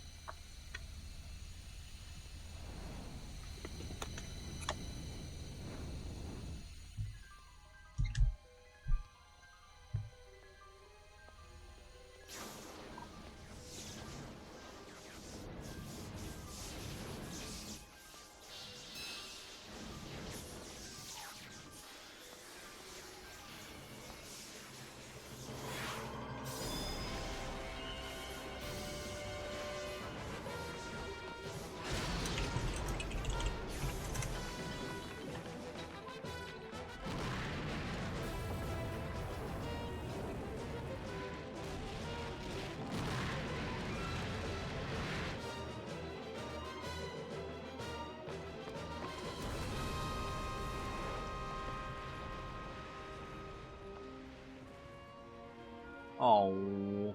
Oh.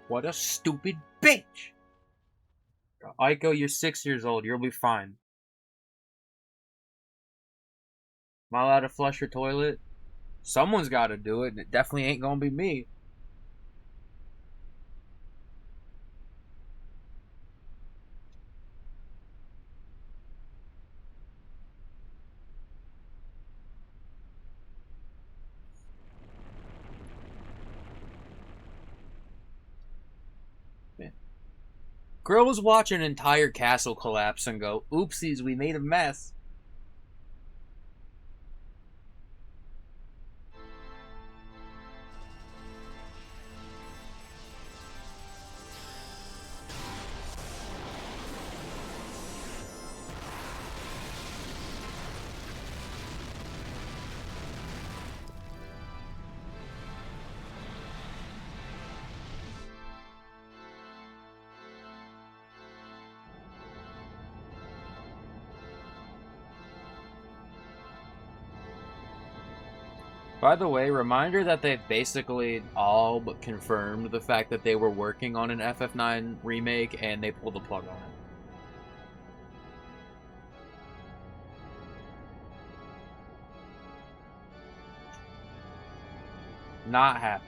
What a stupid bitch! Aiko, you're 6 years old. You'll be fine. Am I allowed to flush your toilet? Someone's got to do it, and it definitely ain't gonna be me. Man. Girl was watching an entire castle collapse and go, oopsies, we made a mess. By the way, reminder that they've basically all but confirmed the fact that they were working on an FF9 remake and they pulled the plug on it. Not happy.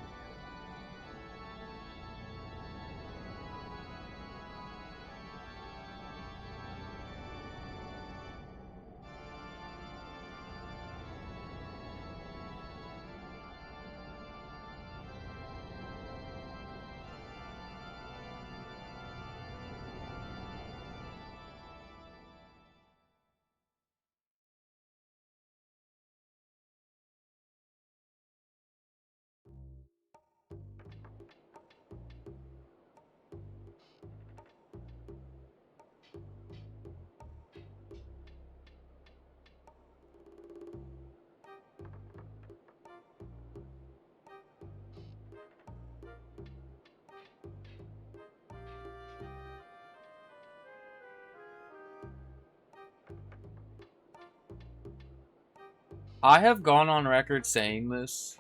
I have gone on record saying this,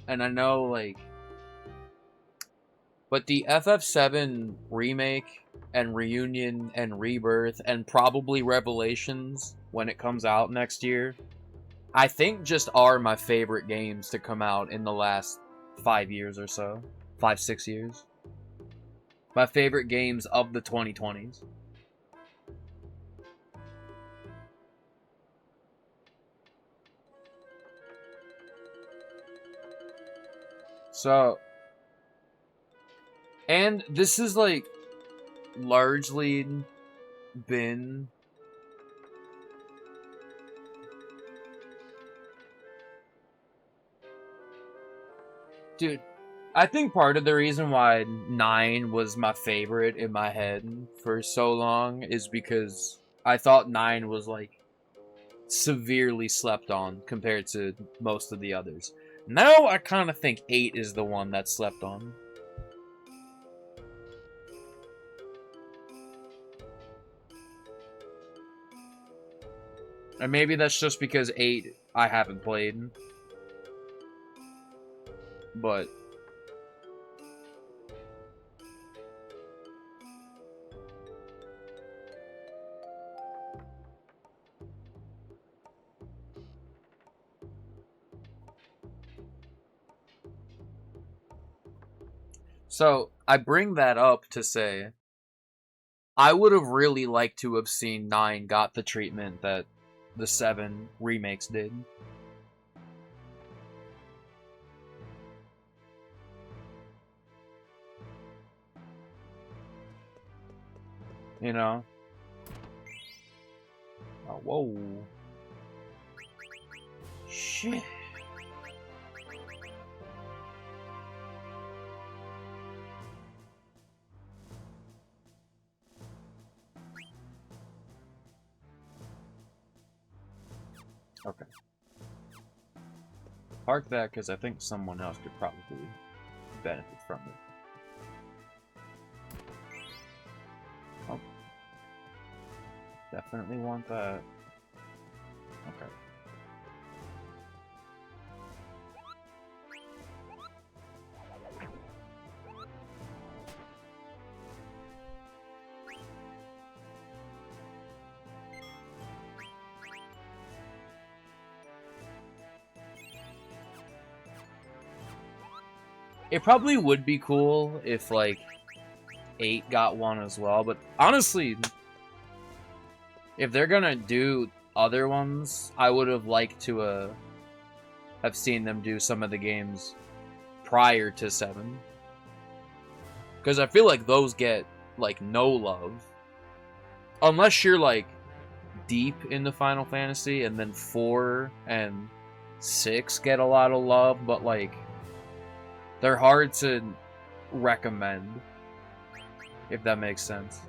and I know, like, but the FF7 remake and reunion and rebirth and probably Revelations when it comes out next year, I think just are my favorite games to come out in the last 5 years or so. 5-6 years. My favorite games of the 2020s. So, and this is like largely been dude, I think part of the reason why 9 was my favorite in my head for so long is because I thought 9 was like severely slept on compared to most of the others. Now I kind of think 8 is the one that's slept on. And maybe that's just because 8 I haven't played. But so I bring that up to say I would have really liked to have seen 9 got the treatment that the 7 remakes did. You know? Oh, whoa. Shit. Okay. Park that because I think someone else could probably benefit from it. Oh. Definitely want that. Okay. It probably would be cool if, like, 8 got one as well, but honestly, if they're gonna do other ones, I would have liked to have seen them do some of the games prior to 7. Because I feel like those get, like, no love. Unless you're, like, deep into Final Fantasy, and then 4 and 6 get a lot of love, but, like, they're hard to recommend, if that makes sense.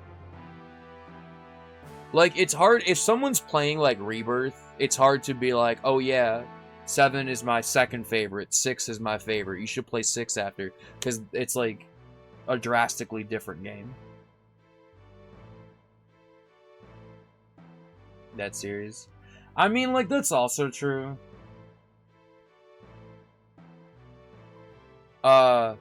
Like, it's hard, if someone's playing, like, Rebirth, it's hard to be like, oh yeah, 7 is my second favorite, 6 is my favorite, you should play 6 after, because it's, like, a drastically different game. That series. I mean, like, that's also true. Uh...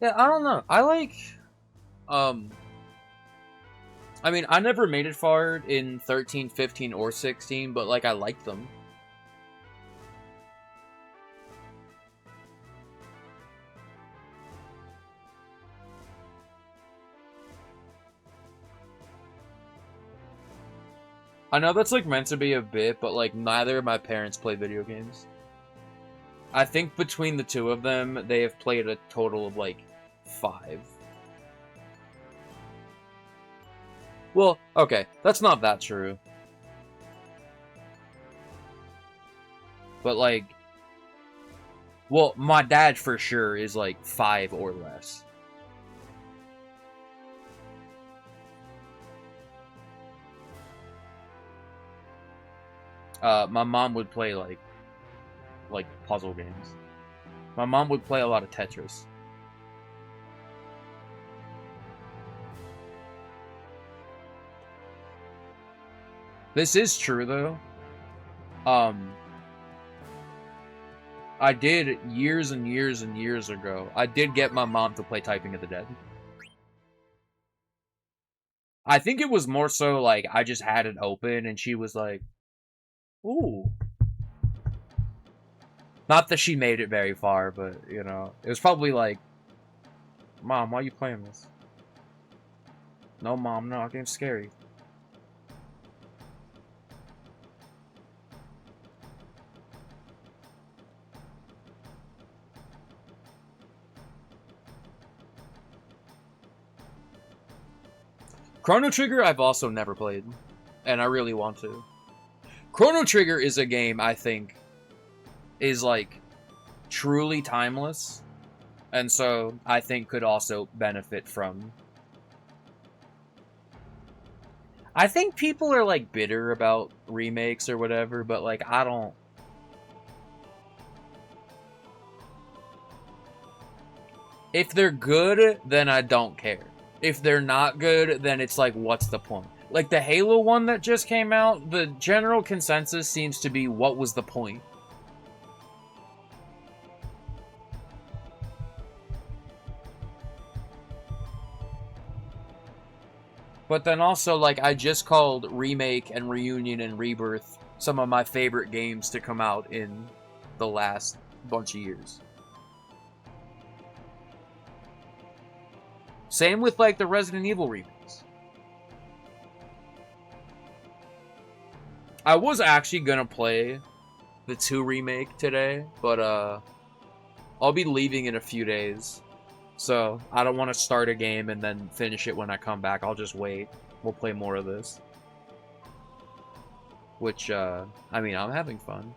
Yeah, I don't know. I like... I mean, I never made it far in 13, 15, or 16, but, like, I liked them. I know that's, like, meant to be a bit, but, like, neither of my parents play video games. I think between the two of them, they have played a total of, like, 5. Well, okay, that's not that true. But, like... Well, my dad for sure is, like, 5 or less. My mom would play, like, puzzle games. My mom would play a lot of Tetris. This is true, though. I did years and years and years ago. I did get my mom to play Typing of the Dead. I think it was more so, like, I just had it open, and she was like, ooh. Not that she made it very far, but, you know, it was probably like, Mom, why are you playing this? No, Mom, no, game's scary. Chrono Trigger I've also never played, and I really want to. Chrono Trigger is a game I think is, like, truly timeless, and so I think could also benefit from... I think people are, like, bitter about remakes or whatever, but, like, I don't... If they're good, then I don't care. If they're not good, then it's like, what's the point? Like, the Halo one that just came out, the general consensus seems to be, what was the point? But then also, like, I just called Remake and Reunion and Rebirth some of my favorite games to come out in the last bunch of years. Same with, like, the Resident Evil remakes. I was actually gonna play the 2 remake today, but, I'll be leaving in a few days. So, I don't want to start a game and then finish it when I come back. I'll just wait. We'll play more of this. Which, I mean, I'm having fun.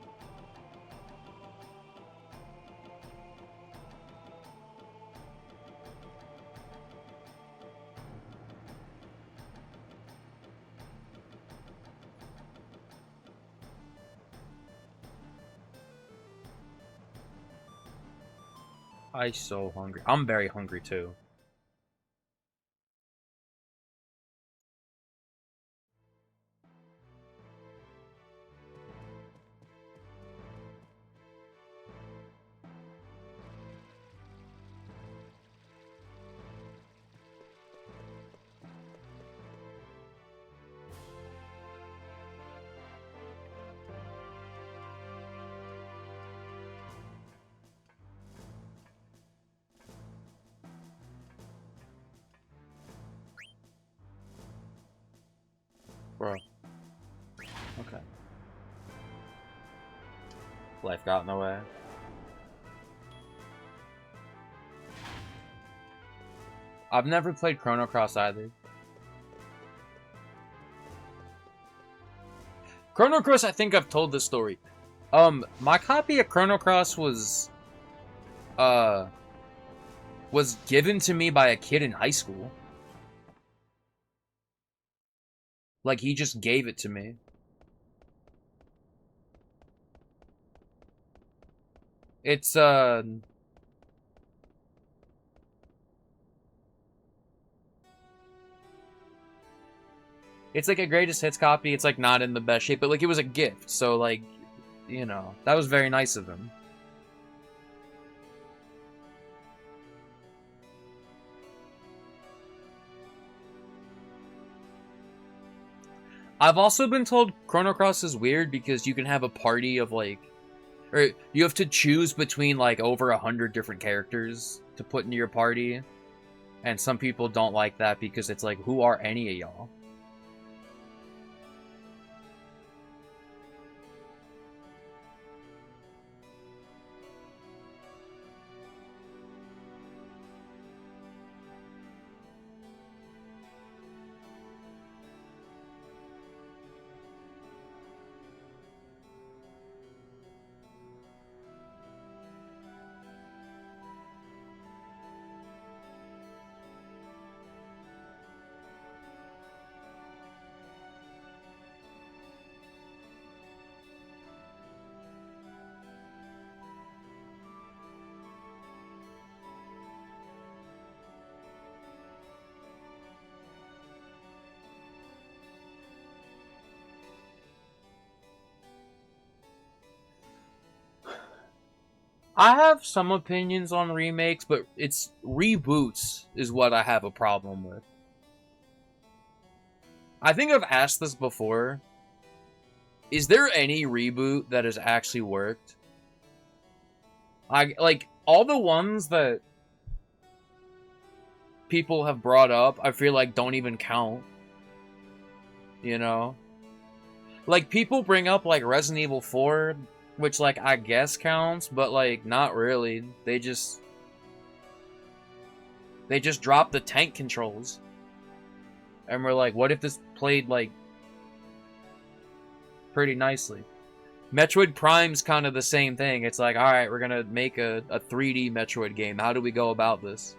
I'm so hungry. I'm very hungry, too. Bro. Okay. Life got in the way. I've never played Chrono Cross either. Chrono Cross, I think I've told this story. My copy of Chrono Cross was given to me by a kid in high school. Like, he just gave it to me. It's, It's like a greatest hits copy. It's like not in the best shape, but like it was a gift. So like, you know, that was very nice of him. I've also been told Chrono Cross is weird because you can have a party of like, or you have to choose between like over 100 different characters to put into your party. And some people don't like that because it's like, who are any of y'all? I have some opinions on remakes, but it's reboots is what I have a problem with. I think I've asked this before. Is there any reboot that has actually worked? I like all the ones that people have brought up, I feel like don't even count. You know? Like people bring up like Resident Evil 4, which like I guess counts, but like not really. They just dropped the tank controls. And we're like, what if this played like pretty nicely? Metroid Prime's kind of the same thing. It's like, alright, we're gonna make a 3D Metroid game. How do we go about this?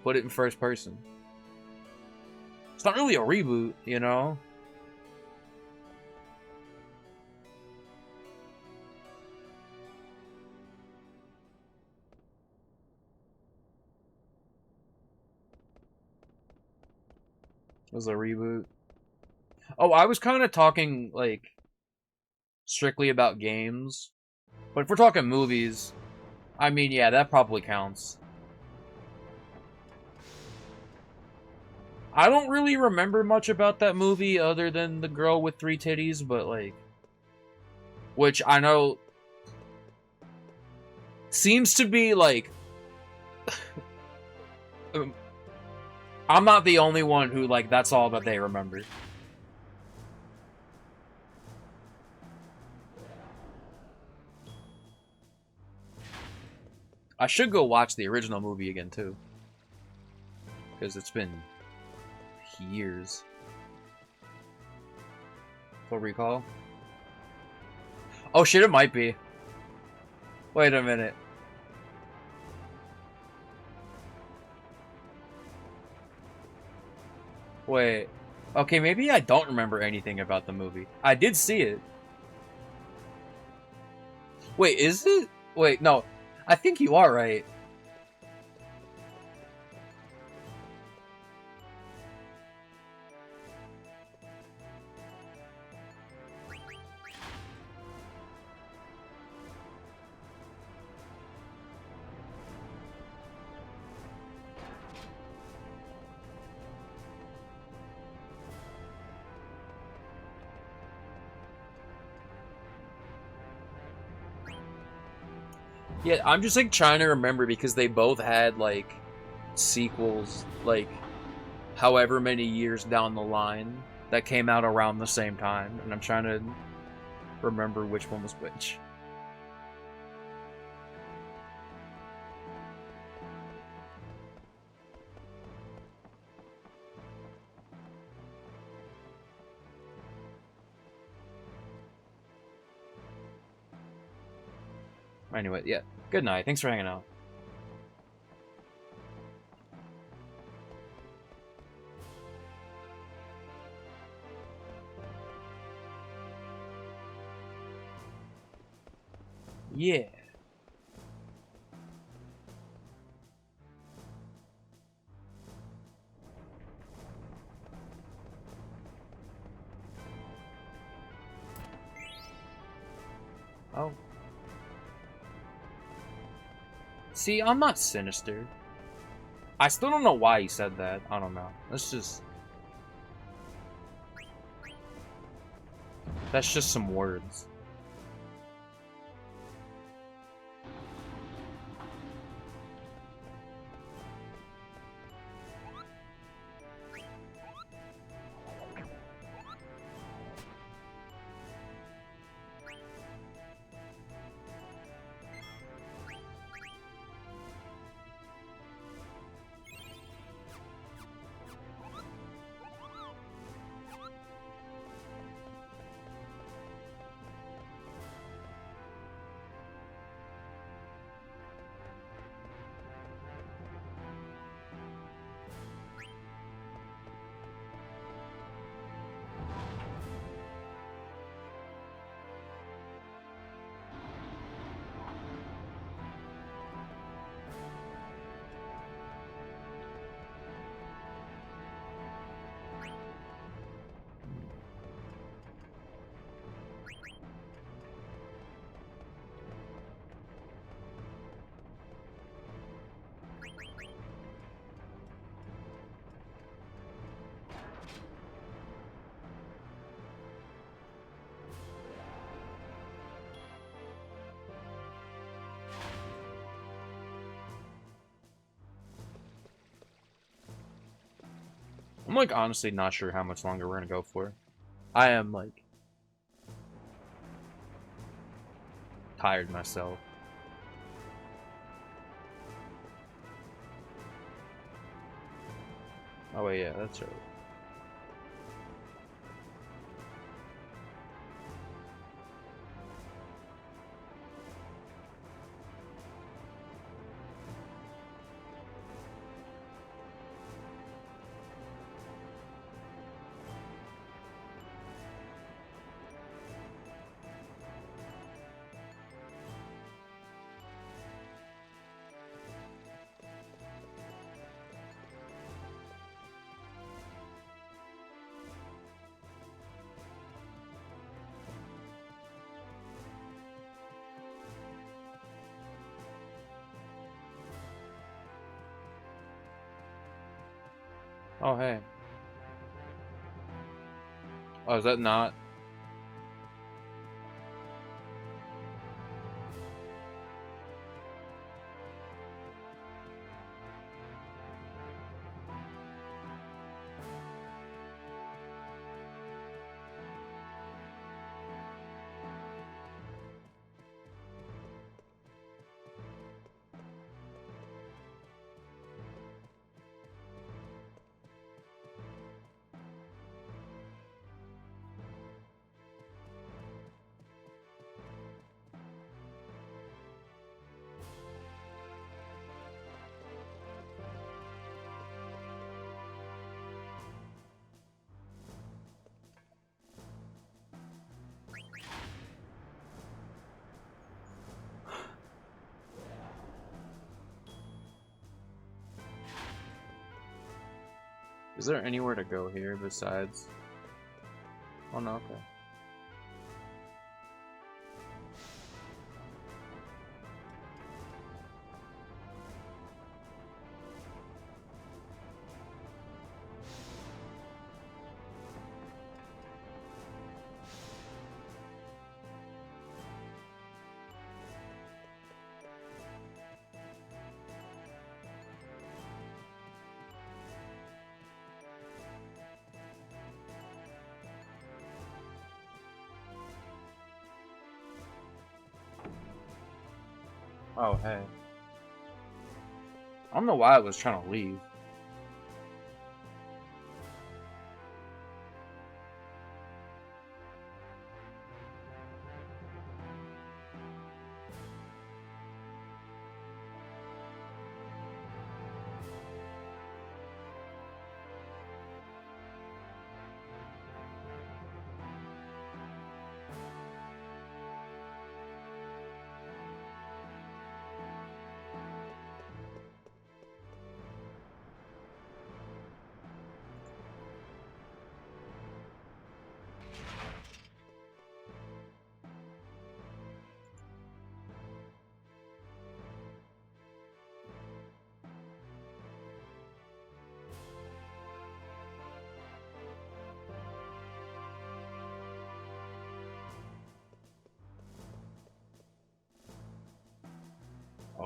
Put it in first person. It's not really a reboot, you know? It was a reboot. Oh, I was kind of talking, like, strictly about games. But if we're talking movies, I mean, yeah, that probably counts. I don't really remember much about that movie other than the girl with 3 titties, but, like... Which I know... seems to be, like... I'm not the only one who, like, that's all that they remember. I should go watch the original movie again, too. Because it's been years. Full Recall? Oh shit, it might be. Wait a minute. Wait. Okay, maybe I don't remember anything about the movie. I did see it. Wait, is it? Wait, no. I think you are right. Yeah, I'm just like trying to remember because they both had like sequels like however many years down the line that came out around the same time, and I'm trying to remember which one was which. Anyway, yeah. Good night. Thanks for hanging out. Yeah. Oh. See, I'm not sinister. I still don't know why he said that. I don't know. Let's just... That's just some words. I'm, like, honestly not sure how much longer we're gonna go for. I am, like, tired myself. Oh, wait, yeah, that's right. Oh, hey. Oh, is that not? Is there anywhere to go here besides? Oh, no, okay. Oh, hey. I don't know why I was trying to leave.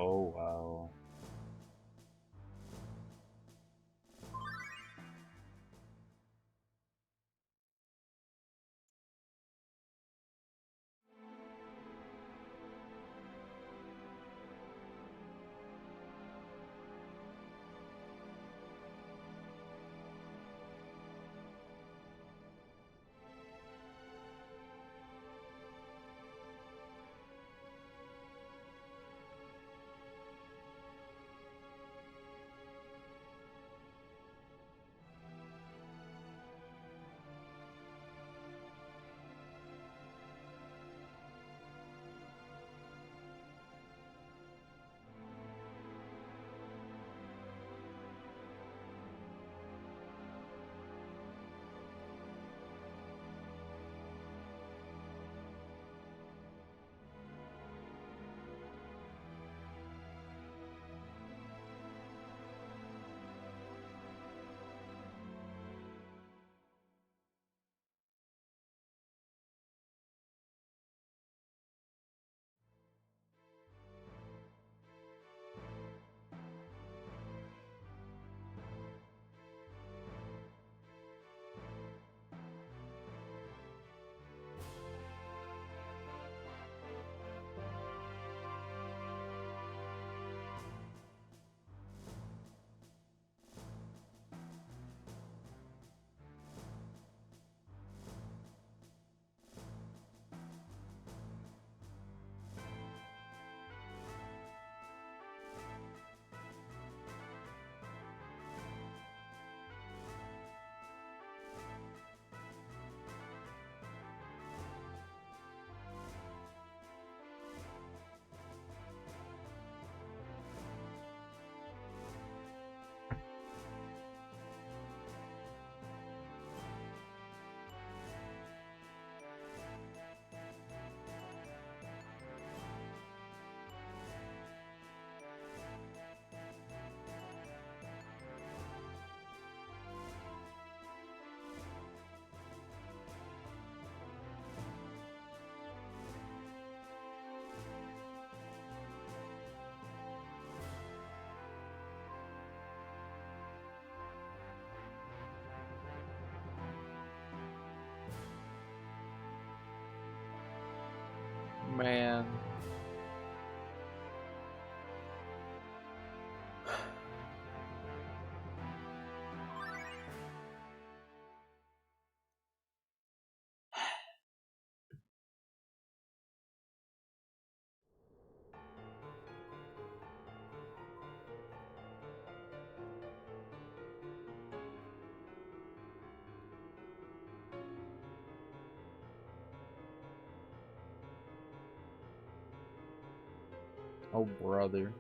Oh, wow. Man. Oh, brother.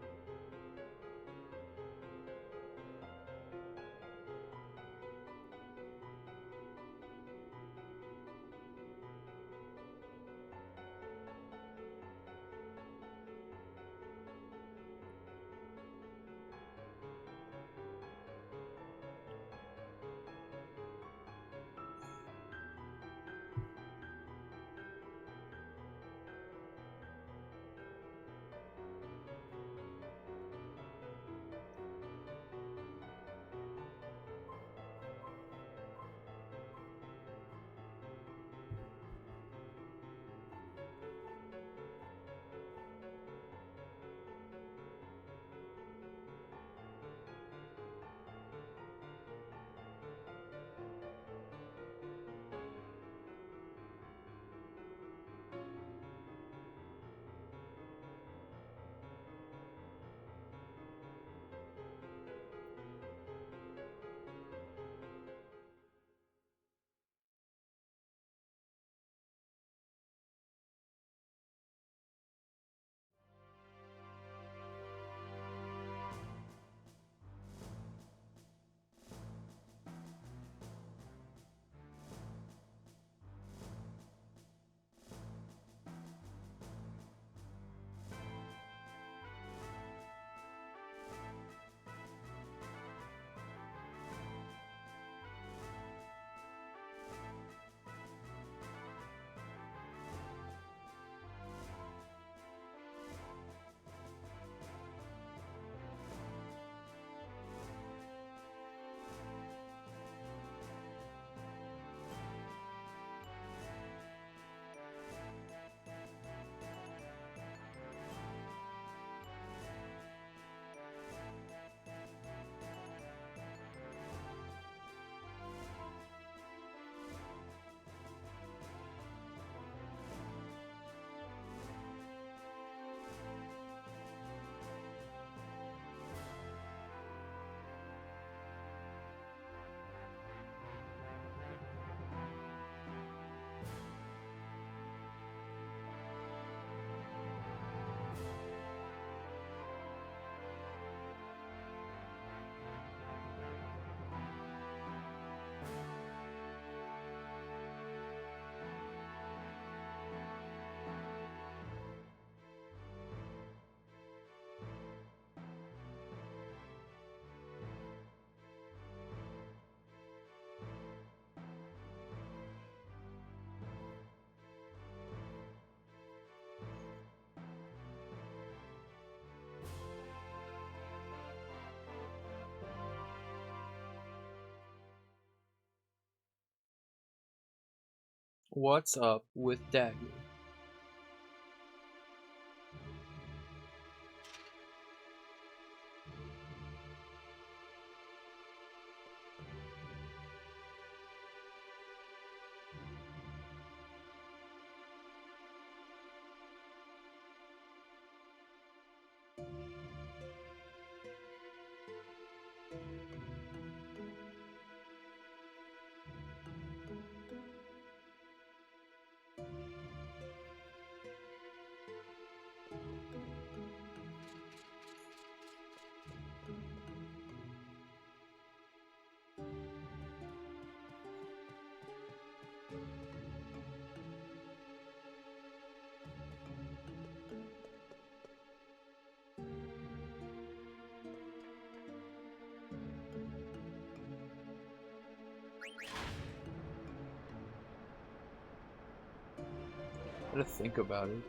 What's up with Dagger? I gotta think about it.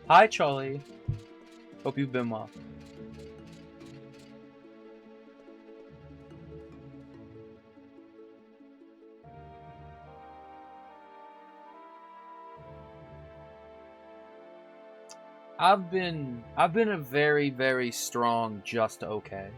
Hi, Charlie. Hope you've been well. I've been a very, very strong just okay.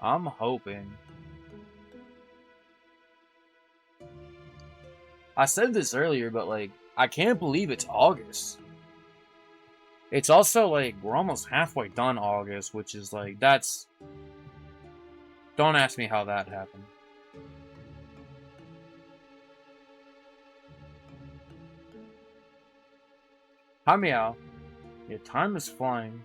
I'm hoping. I said this earlier, but like, I can't believe it's August. It's also like, we're almost halfway done August, which is like, that's... Don't ask me how that happened. Hi, Meow. Yeah, time is flying.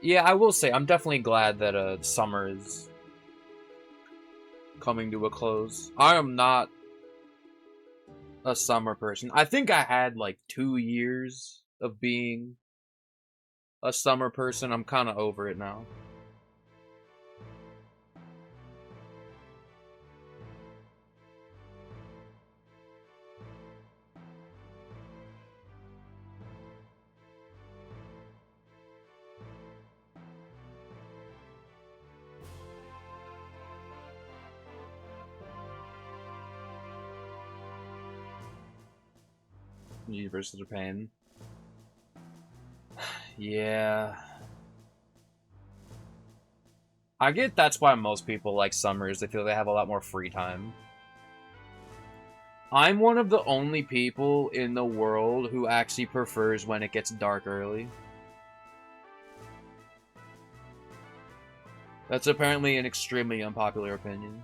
Yeah, I will say, I'm definitely glad that summer is coming to a close. I am not a summer person. I think I had like 2 years of being a summer person. I'm kind of over it now. Universes are pain. Yeah. I get that's why most people like summers. They feel they have a lot more free time. I'm one of the only people in the world who actually prefers when it gets dark early. That's apparently an extremely unpopular opinion.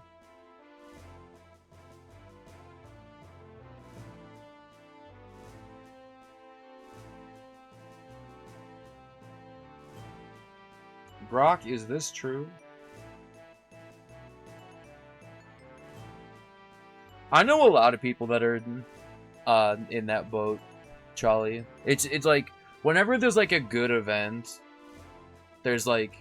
Brock, is this true? I know a lot of people that are in that boat, Charlie. It's like whenever there's like a good event, there's like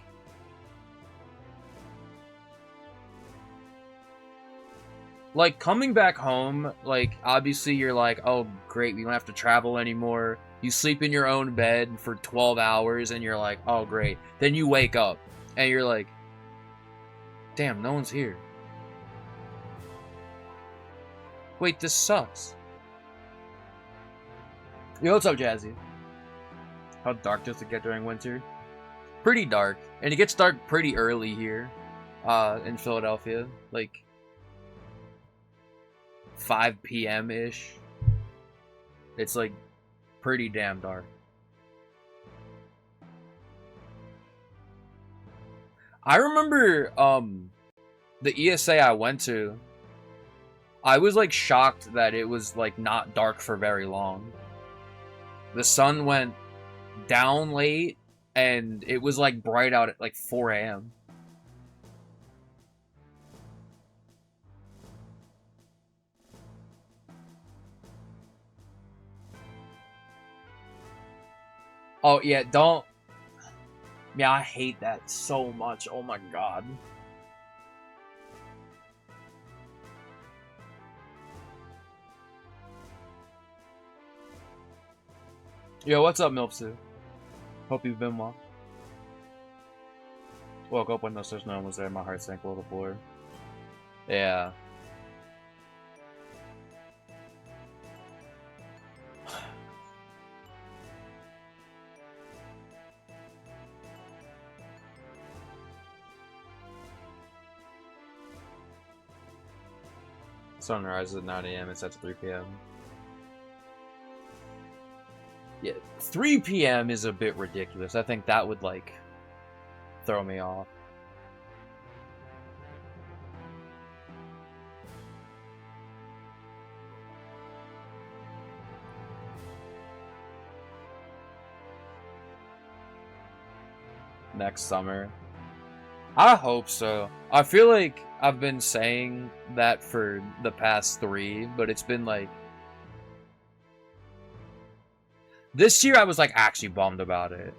coming back home, like obviously you're like, oh great, we don't have to travel anymore. You sleep in your own bed for 12 hours and you're like, oh great. Then you wake up and you're like, damn, no one's here. Wait, this sucks. Yo, what's up, Jazzy? How dark does it get during winter? Pretty dark. And it gets dark pretty early here in Philadelphia. Like 5 p.m.-ish. It's like pretty damn dark. I remember the ESA I went to, I was like shocked that it was like not dark for very long. The sun went down late and it was like bright out at like 4 a.m. Oh yeah, don't. Yeah, I hate that so much. Oh my god. Yo, what's up, Milpsu? Hope you've been well. Woke up when no such no one was there. My heart sank a little forward. Yeah. Sunrise at 9 a.m. It sets at 3 p.m. Yeah, 3 p.m. is a bit ridiculous. I think that would, like, throw me off. Next summer. I hope so. I feel like I've been saying that for the past 3, but it's been like... This year I was like actually bummed about it.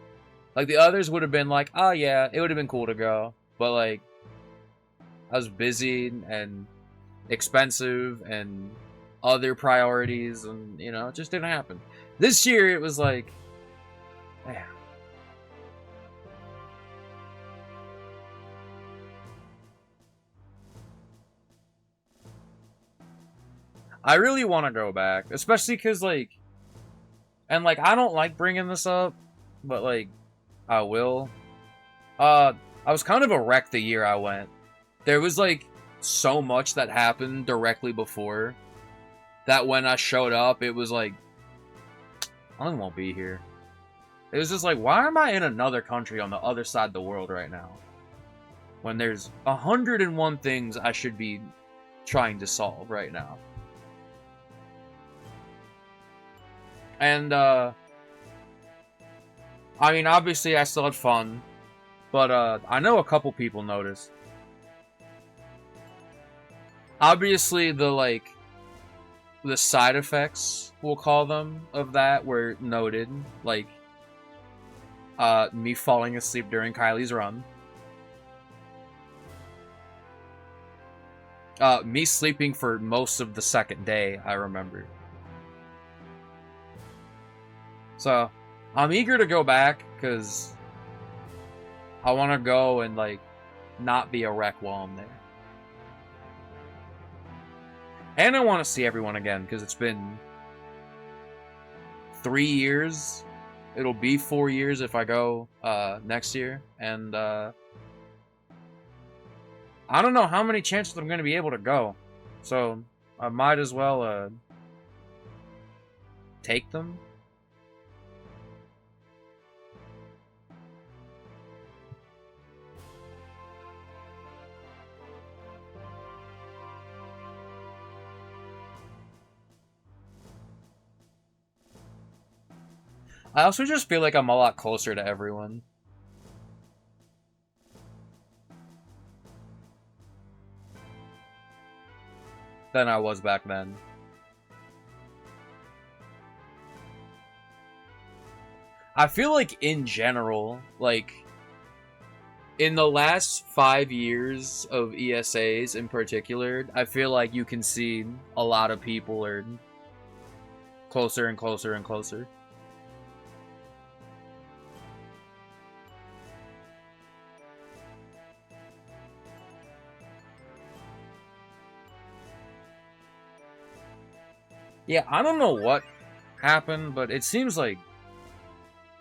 Like the others would have been like, oh yeah, it would have been cool to go. But like, I was busy and expensive and other priorities and, you know, it just didn't happen. This year it was like, man. I really want to go back, especially because, like, and, like, I don't like bringing this up, but, like, I will. I was kind of a wreck the year I went. There was, like, so much that happened directly before that when I showed up, it was like, I won't be here. It was just like, why am I in another country on the other side of the world right now? When there's 101 things I should be trying to solve right now. And, I mean, obviously I still had fun, but, I know a couple people noticed. Obviously, the side effects, we'll call them, of that were noted. Like, me falling asleep during Kylie's run. Me sleeping for most of the second day, I remember. So, I'm eager to go back, because I want to go and, like, not be a wreck while I'm there. And I want to see everyone again, because it's been 3 years. It'll be 4 years if I go next year. And I don't know how many chances I'm going to be able to go. So I might as well take them. I also just feel like I'm a lot closer to everyone. than I was back then. I feel like in general, like, in the last 5 years of ESAs in particular, I feel like you can see a lot of people are closer and closer and closer. Yeah, I don't know what happened, but it seems like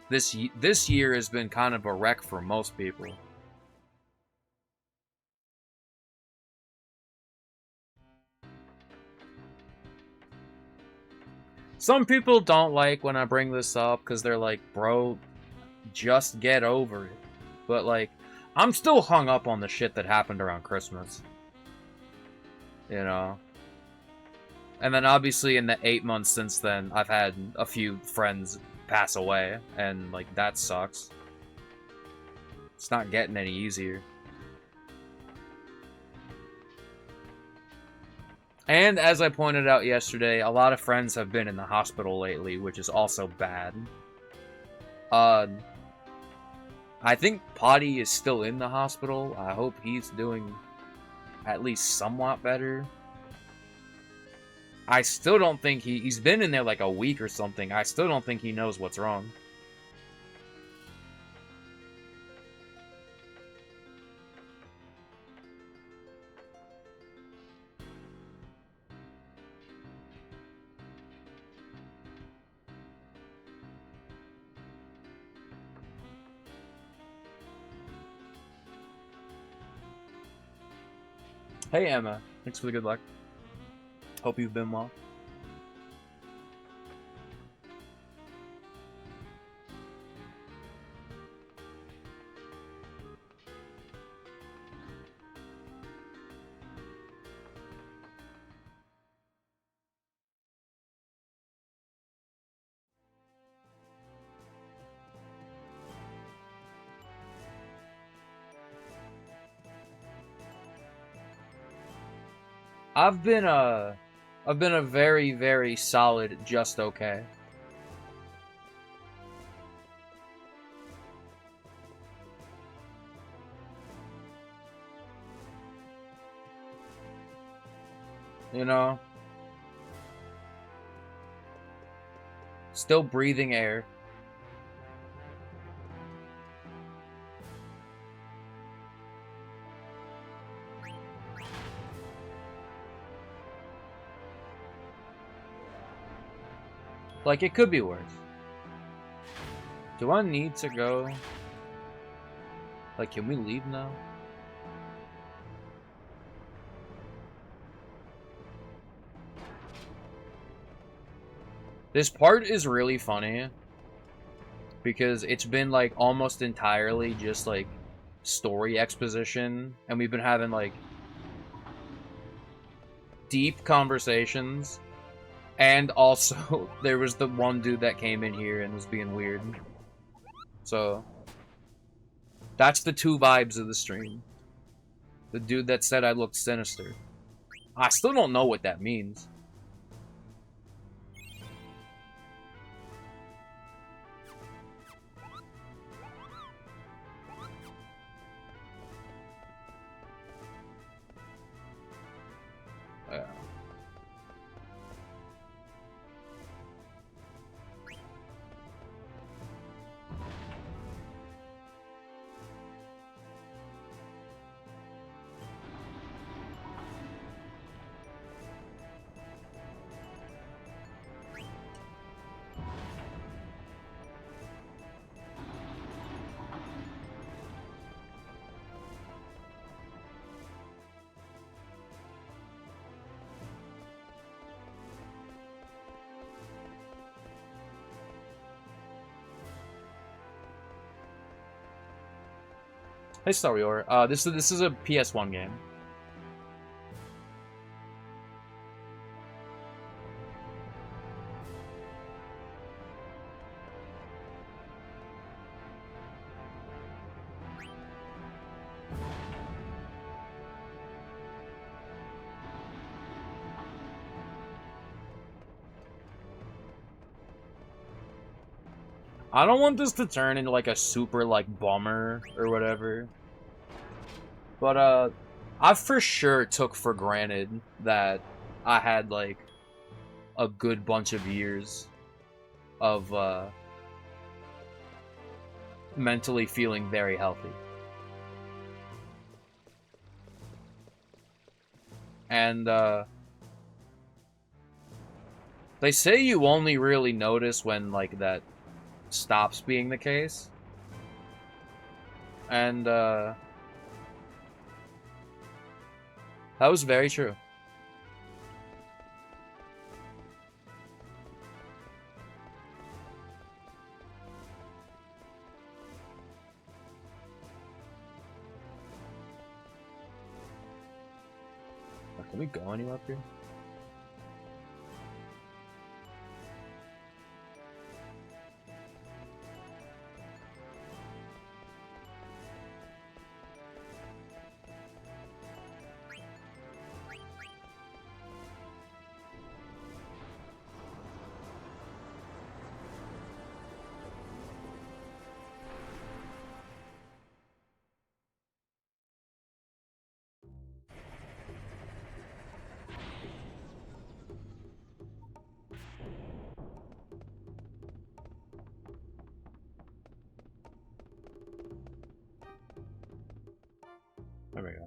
this year has been kind of a wreck for most people. Some people don't like when I bring this up because they're like, bro, just get over it. But, like, I'm still hung up on the shit that happened around Christmas. You know? And then, obviously, in the 8 months since then, I've had a few friends pass away. And, like, that sucks. It's not getting any easier. And as I pointed out yesterday, a lot of friends have been in the hospital lately, which is also bad. I think Potty is still in the hospital. I hope he's doing at least somewhat better. I still don't think he's been in there like a week or something. I still don't think he knows what's wrong. Hey, Emma. Thanks for the good luck. Hope you've been well. I've been a very, very solid just okay. You know? Still breathing air. Like, it could be worse. Do I need to go? Like, can we leave now? This part is really funny because it's been like almost entirely just like story exposition, and we've been having like deep conversations, and also there was the one dude that came in here and was being weird. So that's the two vibes of the stream. The dude that said I looked sinister. I still don't know what that means. Hey, Starior. This is a PS1 game. I don't want this to turn into, like, a super, like, bummer or whatever. But, I for sure took for granted that I had, like, a good bunch of years of, mentally feeling very healthy. And, they say you only really notice when, like, that stops being the case. And, that was very true. Can we go anywhere up here? There we go.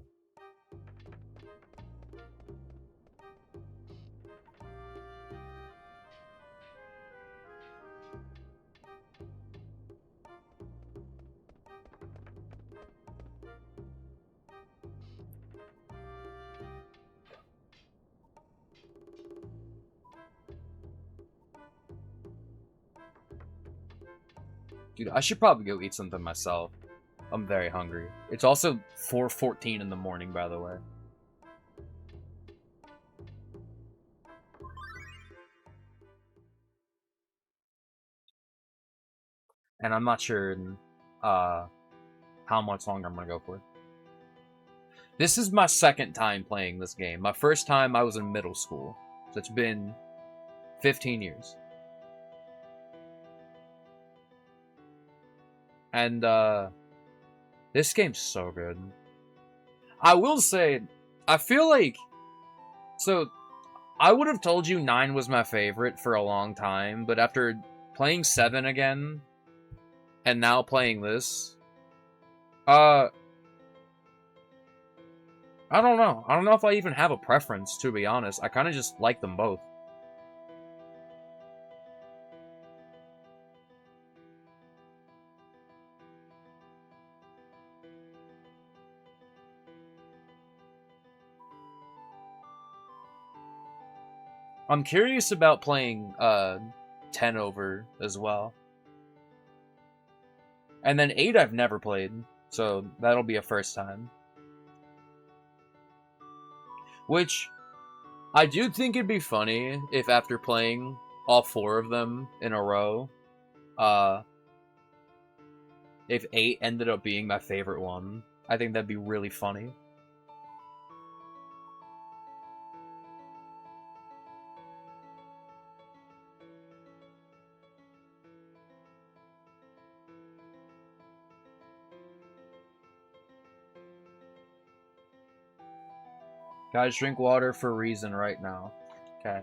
Dude, I should probably go eat something myself. I'm very hungry. It's also 4:14 in the morning, by the way. And I'm not sure how much longer I'm gonna go for. This is my second time playing this game. My first time I was in middle school. So it's been 15 years. And this game's so good. I will say, I feel like, so I would have told you 9 was my favorite for a long time, but after playing 7 again, and now playing this, I don't know. I don't know if I even have a preference, to be honest. I kind of just like them both. I'm curious about playing 10 over as well. And then 8 I've never played, so that'll be a first time. Which, I do think it'd be funny if after playing all 4 of them in a row, if 8 ended up being my favorite one. I think that'd be really funny. Guys, drink water for a reason right now. Okay.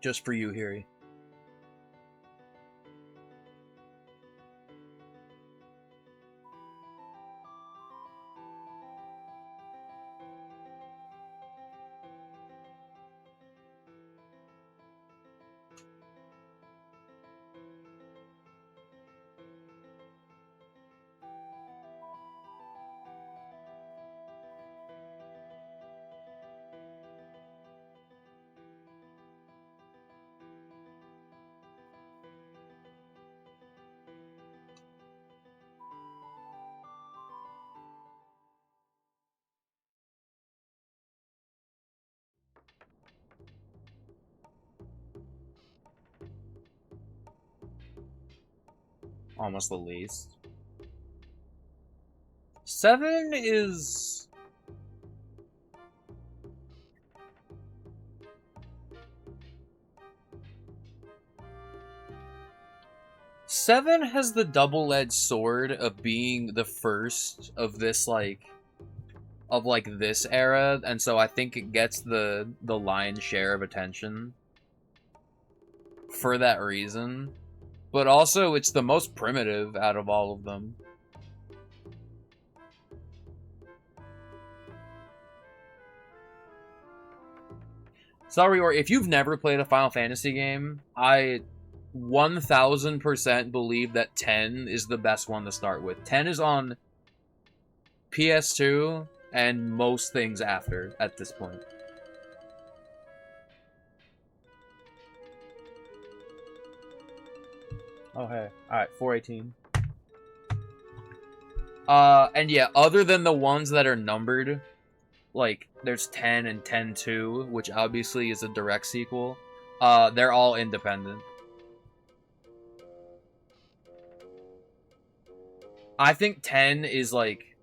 Just for you, Hiri. Almost the least. 7 is... 7 has the double-edged sword of being the first of this, this era, and so I think it gets the lion's share of attention for that reason. But also, it's the most primitive out of all of them. Sorry, or if you've never played a Final Fantasy game, I 1000% believe that 10 is the best one to start with. 10 is on PS2 and most things after at this point. Oh, hey. Alright, 418. And yeah, other than the ones that are numbered, like, there's 10 and 10-2, which obviously is a direct sequel, they're all independent. I think 10 is, like,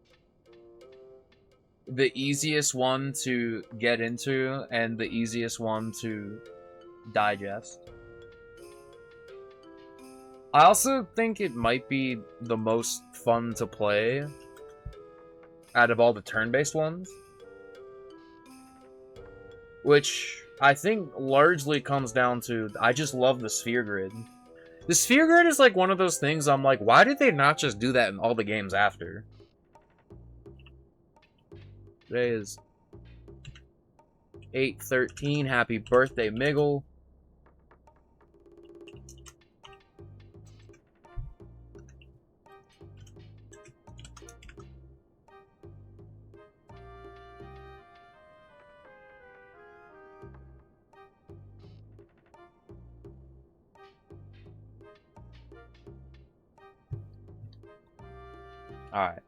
the easiest one to get into and the easiest one to digest. I also think it might be the most fun to play out of all the turn-based ones. Which I think largely comes down to, I just love the sphere grid. The sphere grid is like one of those things I'm like, why did they not just do that in all the games after? Today is 8/13. Happy birthday, Miggle. Alright.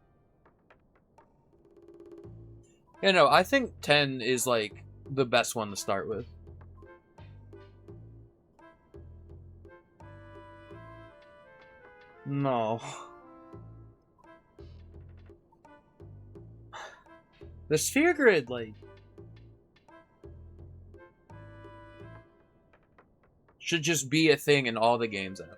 Yeah, no, I think 10 is, like, the best one to start with. No. The sphere grid, like, should just be a thing in all the games after.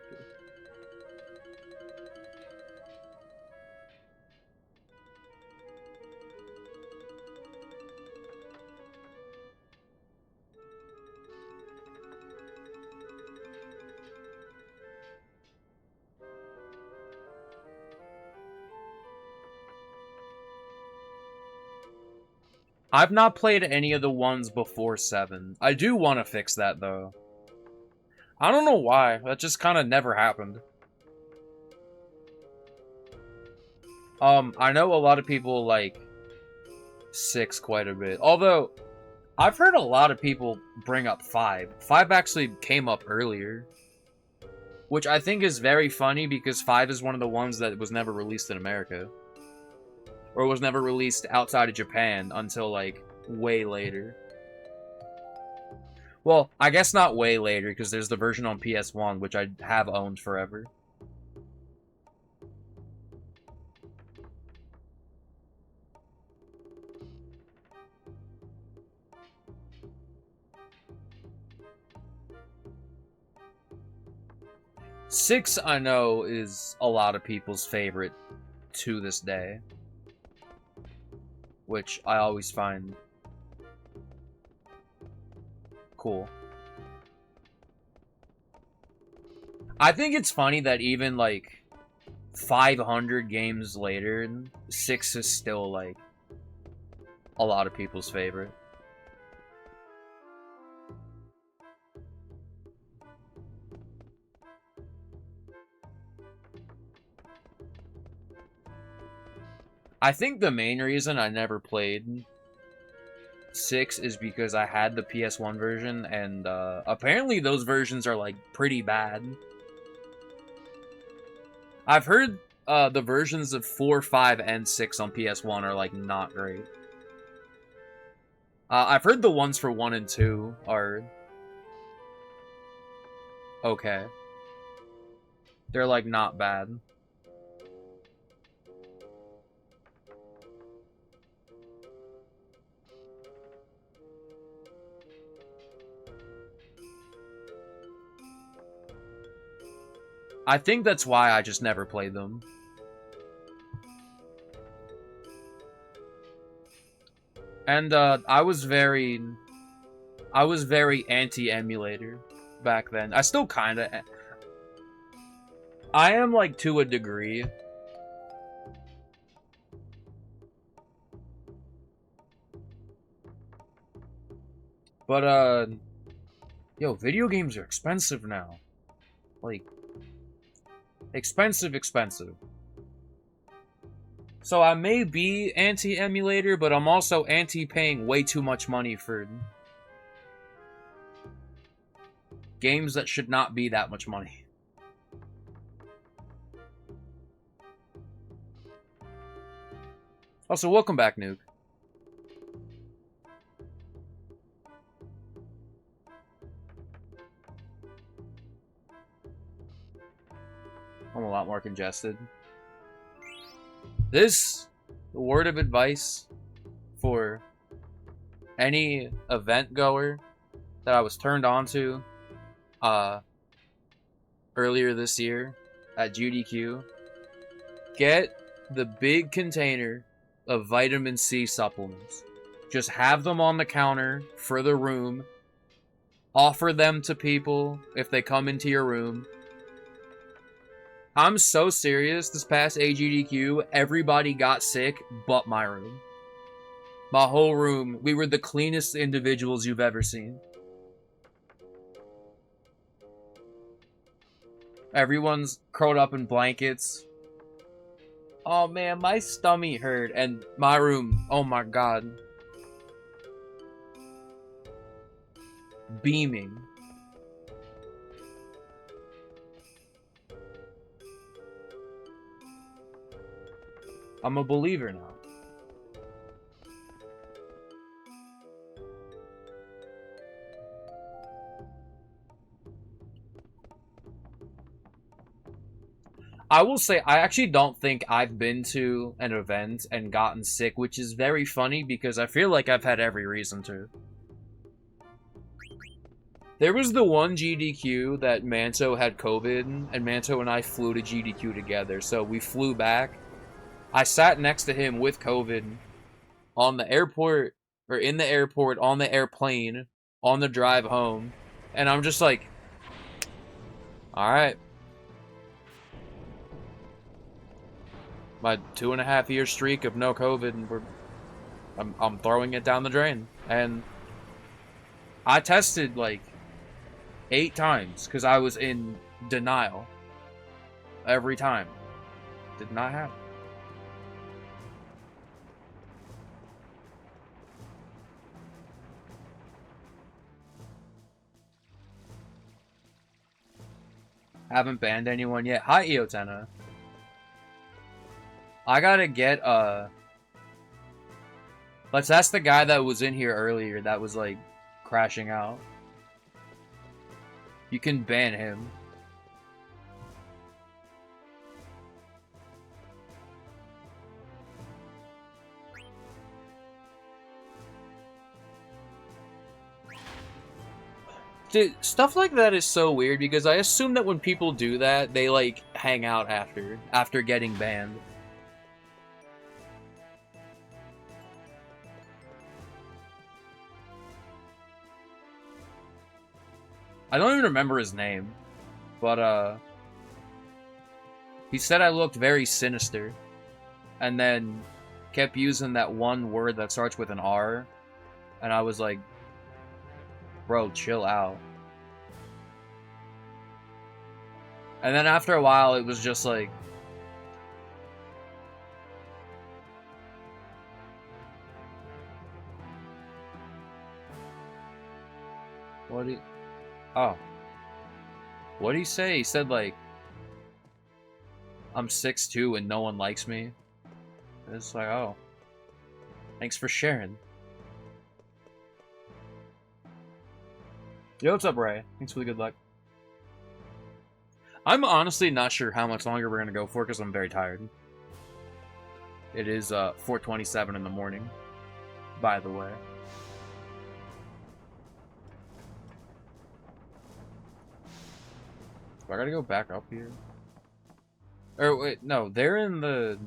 I've not played any of the ones before 7. I do want to fix that, though. I don't know why. That just kind of never happened. I know a lot of people like 6 quite a bit. Although, I've heard a lot of people bring up 5. 5 actually came up earlier. Which I think is very funny because 5 is one of the ones that was never released in America. Or was never released outside of Japan until, like, way later. Well, I guess not way later, because there's the version on PS1, which I have owned forever. Six, I know, is a lot of people's favorite to this day. Which I always find cool. I think it's funny that even, like, 500 games later, 6 is still, like, a lot of people's favorite. I think the main reason I never played 6 is because I had the PS1 version, and apparently those versions are, like, pretty bad. I've heard the versions of 4, 5, and 6 on PS1 are, like, not great. I've heard the ones for 1 and 2 are okay. They're, like, not bad. I think that's why I just never played them. And I was very anti-emulator back then. I still kind of... I am, like, to a degree. But, yo, video games are expensive now. Like, expensive. So I may be anti-emulator, but I'm also anti-paying way too much money for games that should not be that much money. Also, welcome back, Nuke. I'm a lot more congested. This word of advice for any event goer that I was turned on to earlier this year at GDQ, get the big container of vitamin C supplements. Just have them on the counter for the room. Offer them to people if they come into your room. I'm so serious, this past AGDQ, everybody got sick but my room. My whole room, we were the cleanest individuals you've ever seen. Everyone's curled up in blankets. Oh man, my stomach hurt, and my room, oh my god. Beaming. I'm a believer now. I will say, I actually don't think I've been to an event and gotten sick, which is very funny because I feel like I've had every reason to. There was the one GDQ that Manto had COVID, and Manto and I flew to GDQ together, so we flew back. I sat next to him with COVID on the airport, or in the airport, on the airplane, on the drive home, and I'm just like, alright. My 2.5-year streak of no COVID, and I'm throwing it down the drain. And I tested like 8 times because I was in denial every time. Did not happen. Haven't banned anyone yet. Hi, Eotena. I gotta get, let's ask the guy that was in here earlier that was, like, crashing out. You can ban him. Dude, stuff like that is so weird because I assume that when people do that, they, like, hang out after getting banned. I don't even remember his name, but, he said I looked very sinister, and then kept using that one word that starts with an R, and I was like, bro, chill out. And then after a while, it was just like, what do you... Oh. What did he say? He said, like, I'm 6'2" and no one likes me. It's like, oh. Thanks for sharing. Yo, what's up, Ray? Thanks for the good luck. I'm honestly not sure how much longer we're gonna go for because I'm very tired. It is 4:27 in the morning, by the way. Do I gotta go back up here? Or wait, no, they're in the...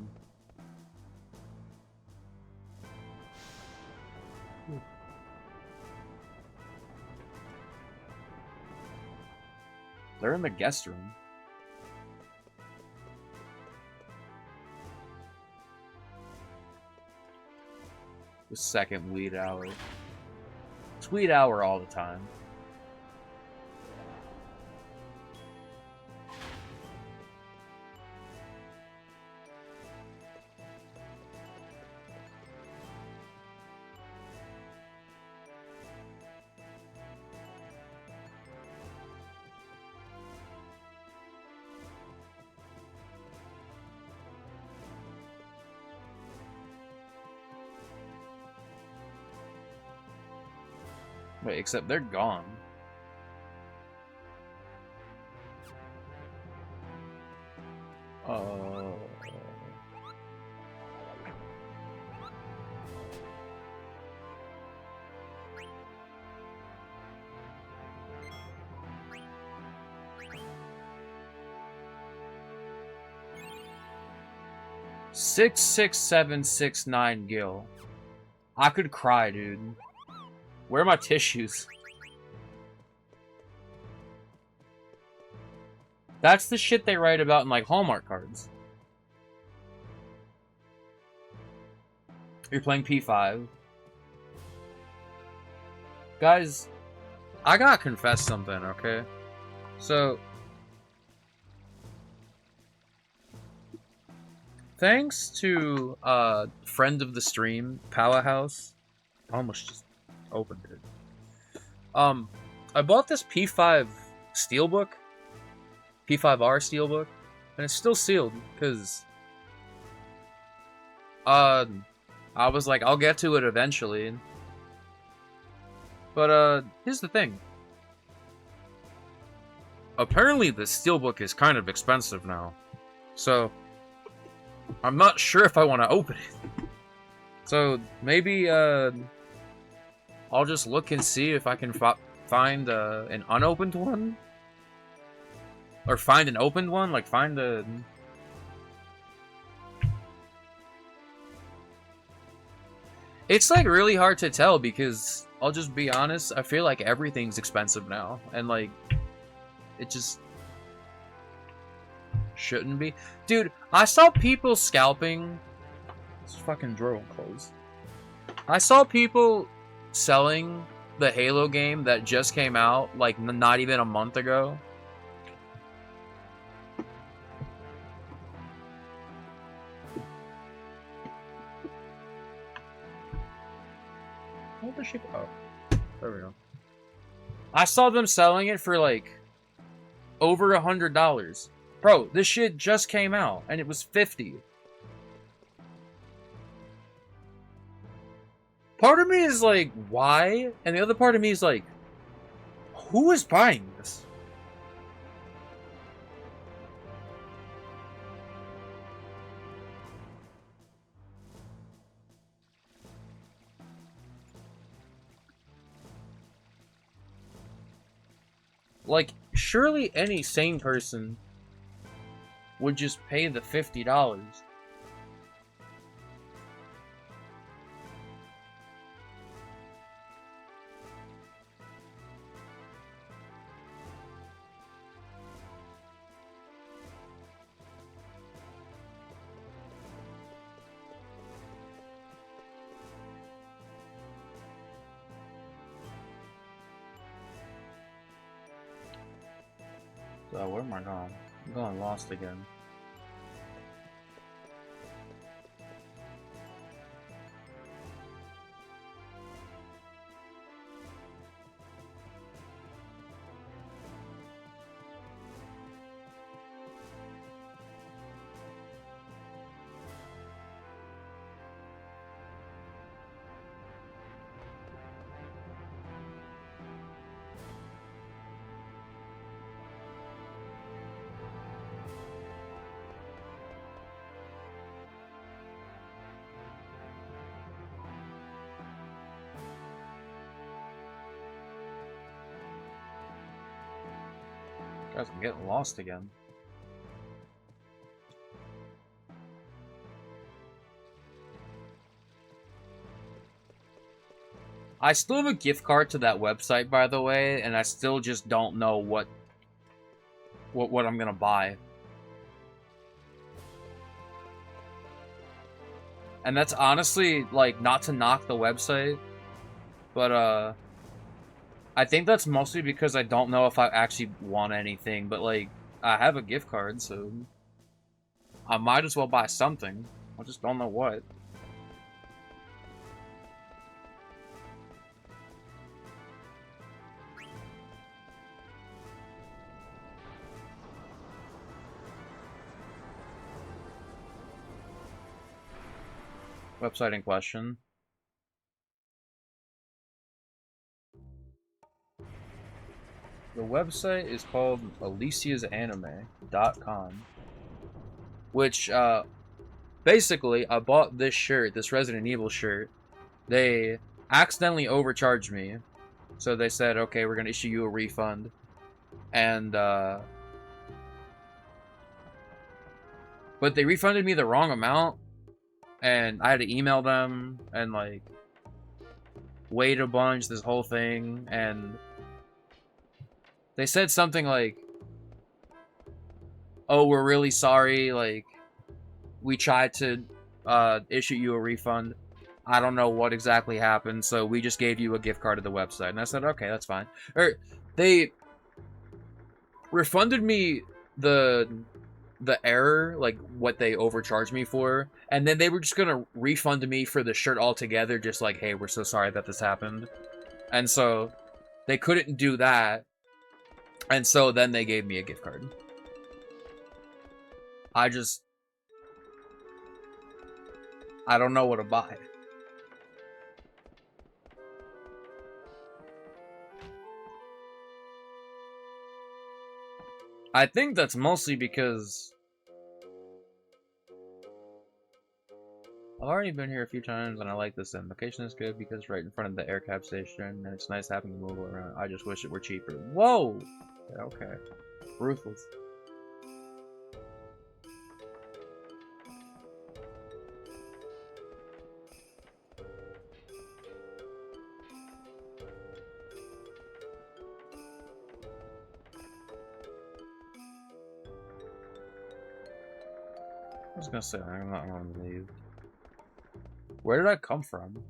They're in the guest room. The second weed hour. It's weed hour all the time. Wait, except they're gone. Uh... 66769 Gil. I could cry, dude. Where are my tissues? That's the shit they write about in, like, Hallmark cards. You're playing P5. Guys, I gotta confess something, okay? So... thanks to, friend of the stream, Powerhouse. I almost just opened it. I bought this P5 Steelbook. P5R Steelbook. And it's still sealed, because... I was like, I'll get to it eventually. But, here's the thing. Apparently the Steelbook is kind of expensive now. So... I'm not sure if I want to open it. So, maybe, I'll just look and see if I can find, an unopened one? Or find an opened one? Like, find a... It's, like, really hard to tell because, I'll just be honest, I feel like everything's expensive now. And, like, it just... shouldn't be. Dude, I saw people scalping... This fucking drawer won't close. I saw people selling the Halo game that just came out, like, not even a month ago. What the shit? Oh, there we go. I saw them selling it for, like, over $100. Bro, this shit just came out, and it was $50. Part of me is like, why? And the other part of me is like, who is buying this? Like, surely any sane person would just pay the $50. So, where am I going? I'm going lost again. Guys, I'm getting lost again. I still have a gift card to that website, by the way, and I still just don't know what I'm gonna buy. And that's honestly, like, not to knock the website, but, I think that's mostly because I don't know if I actually want anything, but, like, I have a gift card, so I might as well buy something. I just don't know what. Website in question. The website is called aliciasanime.com, which, basically, I bought this shirt, this Resident Evil shirt. They accidentally overcharged me, so they said, okay, we're gonna issue you a refund, and, but they refunded me the wrong amount, and I had to email them, and, like, wait a bunch, this whole thing, and they said something like, oh, we're really sorry, like, we tried to, issue you a refund. I don't know what exactly happened, so we just gave you a gift card to the website. And I said, okay, that's fine. Or, they refunded me the error, like, what they overcharged me for, and then they were just gonna refund me for the shirt altogether, just like, hey, we're so sorry that this happened. And so, they couldn't do that, and so then they gave me a gift card. I don't know what to buy. I think that's mostly because I've already been here a few times and I like this inn. Location is good because it's right in front of the air cab station and it's nice having to move around. I just wish it were cheaper. Whoa! Yeah, okay. Ruthless. I was gonna say, I'm not gonna leave. Where did I come from?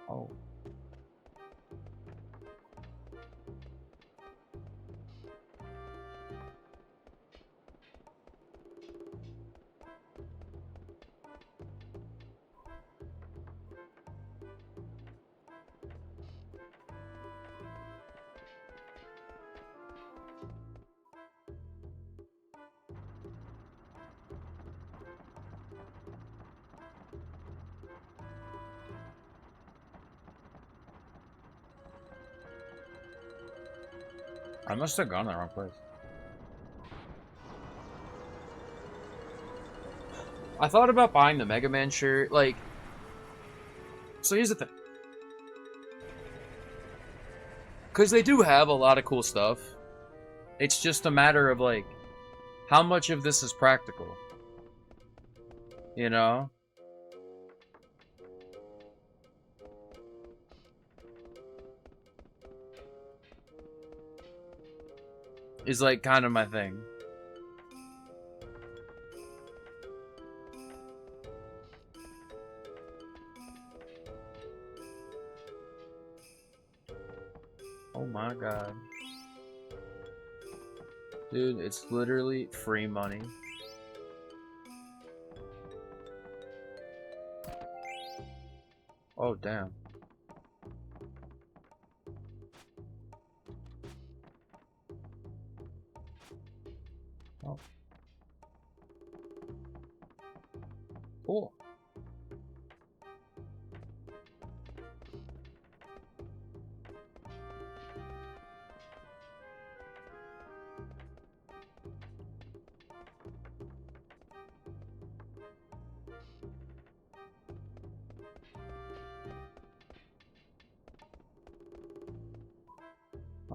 Oh. I must have gone the wrong place. I thought about buying the Mega Man shirt, like... So here's the thing. Because they do have a lot of cool stuff. It's just a matter of, like, how much of this is practical? You know? Is, like, kind of my thing. Oh my god. Dude, it's literally free money. Oh, damn. Oh. Cool.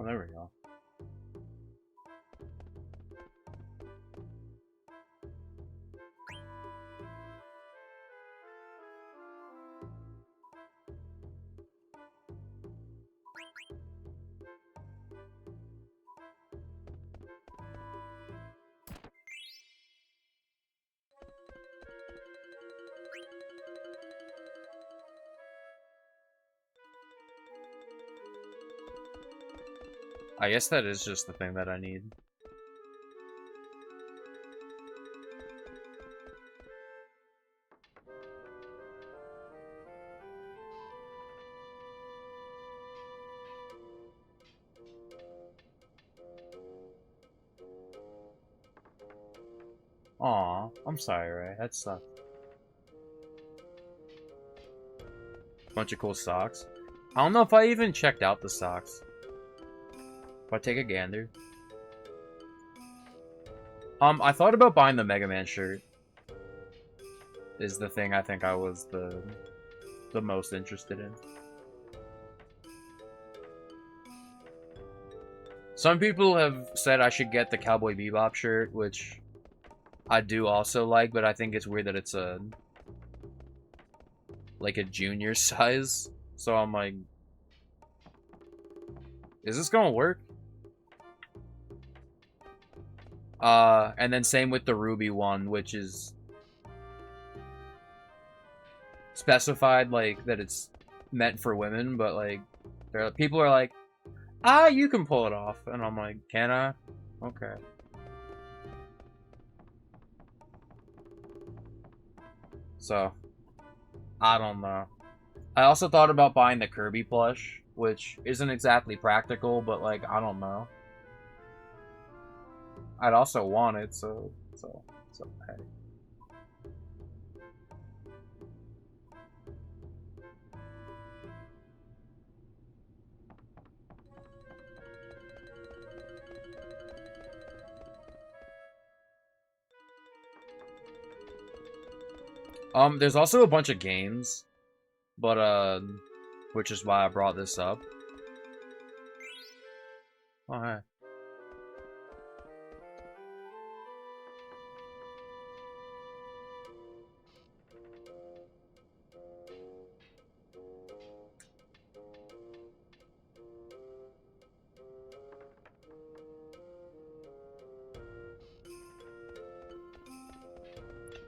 there we go. I guess that is just the thing that I need. Aw, I'm sorry, Ray. That sucks. Bunch of cool socks. I don't know if I even checked out the socks. If I take a gander. I thought about buying the Mega Man shirt. Is the thing I think I was the most interested in. Some people have said I should get the Cowboy Bebop shirt, which I do also like, but I think it's weird that it's like a junior size. So I'm like, is this gonna work? And then same with the Ruby one, which is specified like that it's meant for women, but like people are like, ah, you can pull it off, and I'm like, can I? Okay. So, I don't know. I also thought about buying the Kirby plush, which isn't exactly practical, but like, I don't know. I'd also want it, so hey. There's also a bunch of games, but which is why I brought this up. Oh, hey.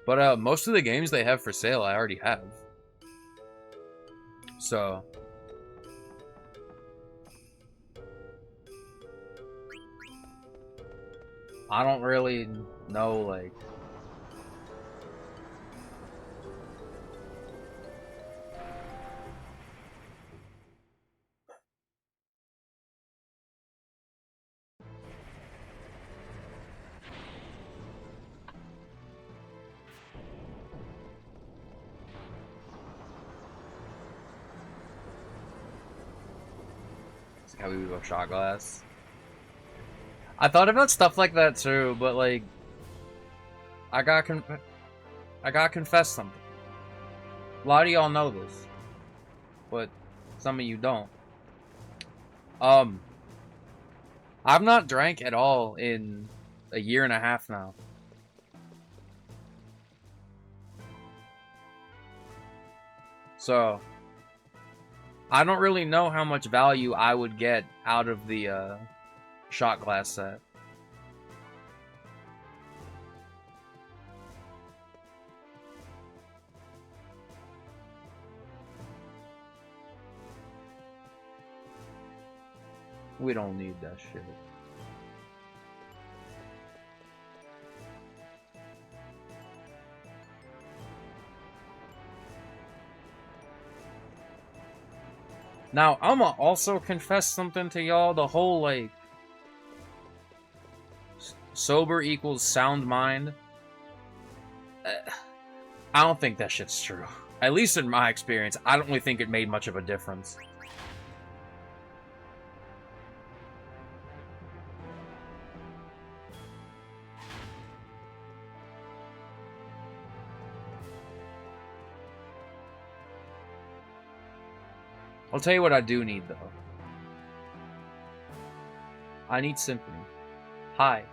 But most of the games they have for sale, I already have. So I don't really know, like... How we go shot glass. I thought about stuff like that too, but like, I gotta confess something. A lot of y'all know this, but some of you don't. I've not drank at all in a year and a half now. So, I don't really know how much value I would get out of the shot glass set. We don't need that shit. Now, I'ma also confess something to y'all. The whole, like, sober equals sound mind. I don't think that shit's true. At least in my experience, I don't really think it made much of a difference. I'll tell you what I do need, though. I need Symphony. Hi.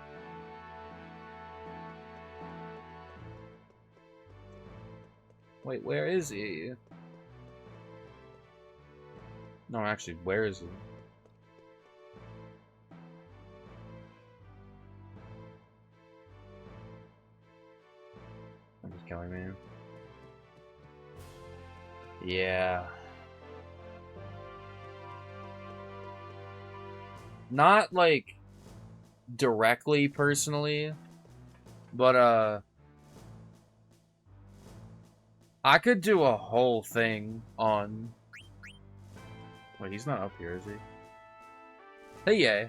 Wait, where is he? No, actually, where is he? I'm just killing me. Yeah. Not, like, directly, personally, but, I could do a whole thing on... Wait, he's not up here, is he? Hey, yeah.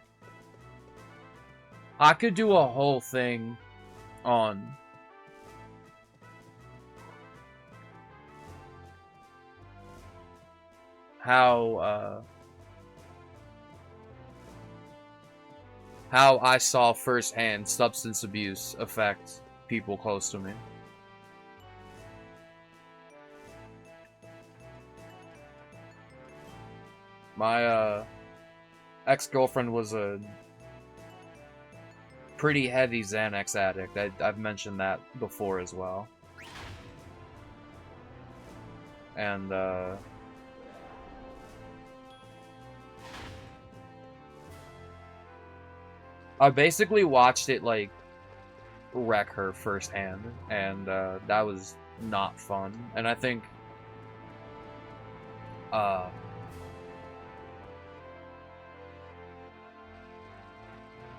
I could do a whole thing on... how I saw firsthand substance abuse affect people close to me. My, ex-girlfriend was a pretty heavy Xanax addict. I've mentioned that before as well. And, I basically watched it, like, wreck her firsthand, and, that was not fun. And I think,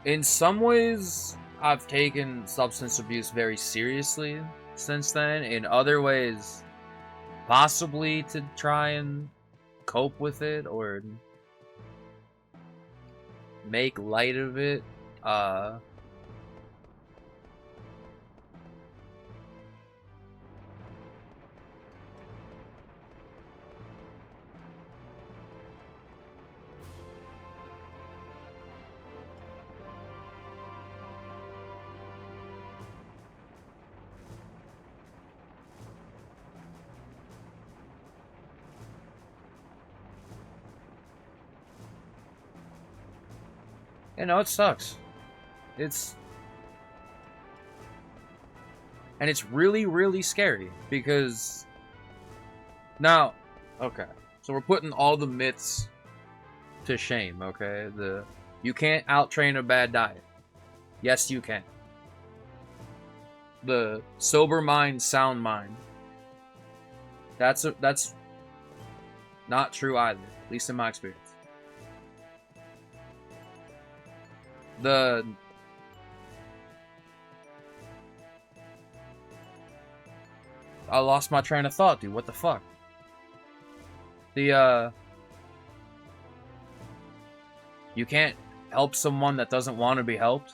in some ways, I've taken substance abuse very seriously since then. In other ways, possibly to try and cope with it or make light of it. You know, it sucks. And it's really, really scary, because... Now, okay, so we're putting all the myths to shame, okay? You can't out-train a bad diet. Yes, you can. The sober mind, sound mind. That's not true either, at least in my experience. I lost my train of thought, dude. What the fuck? You can't help someone that doesn't want to be helped.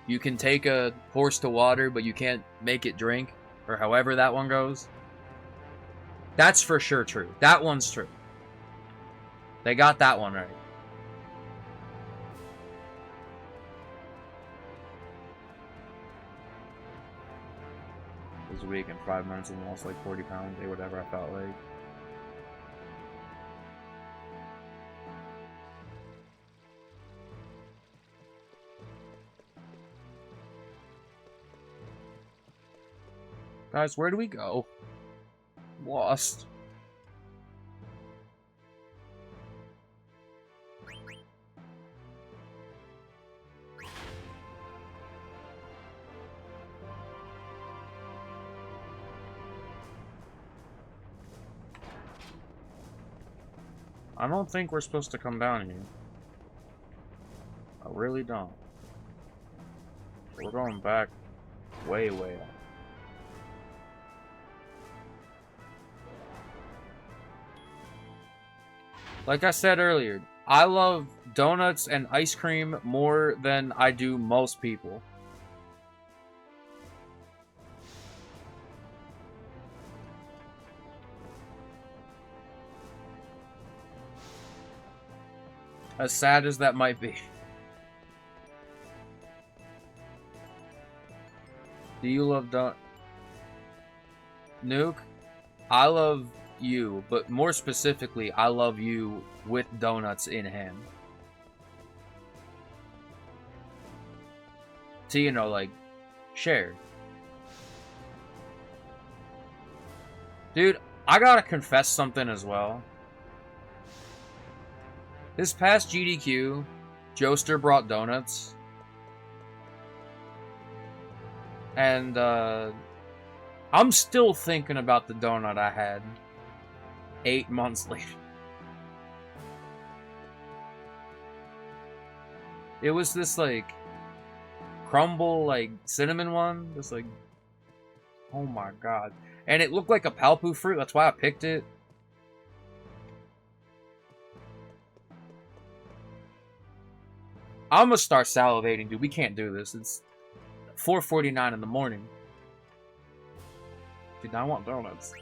You can take a horse to water, but you can't make it drink. Or however that one goes. That's for sure true. That one's true. They got that one right. This week in 5 months and lost like 40 pounds or whatever I felt like. Guys, where do we go? Lost. I don't think we're supposed to come down here. I really don't. We're going back way, way up. Like I said earlier, I love donuts and ice cream more than I do most people. As sad as that might be. Do you love Nuke? I love you, but more specifically, I love you with donuts in hand. to, you know, like, share. Dude, I gotta confess something as well. This past GDQ, Joester brought donuts. And, I'm still thinking about the donut I had 8 months later. It was this, like, crumble, like, cinnamon one. Just, like, oh my god. And it looked like a palpu fruit, that's why I picked it. I'm gonna start salivating, dude. We can't do this. It's 4:49 in the morning. Dude, I want donuts.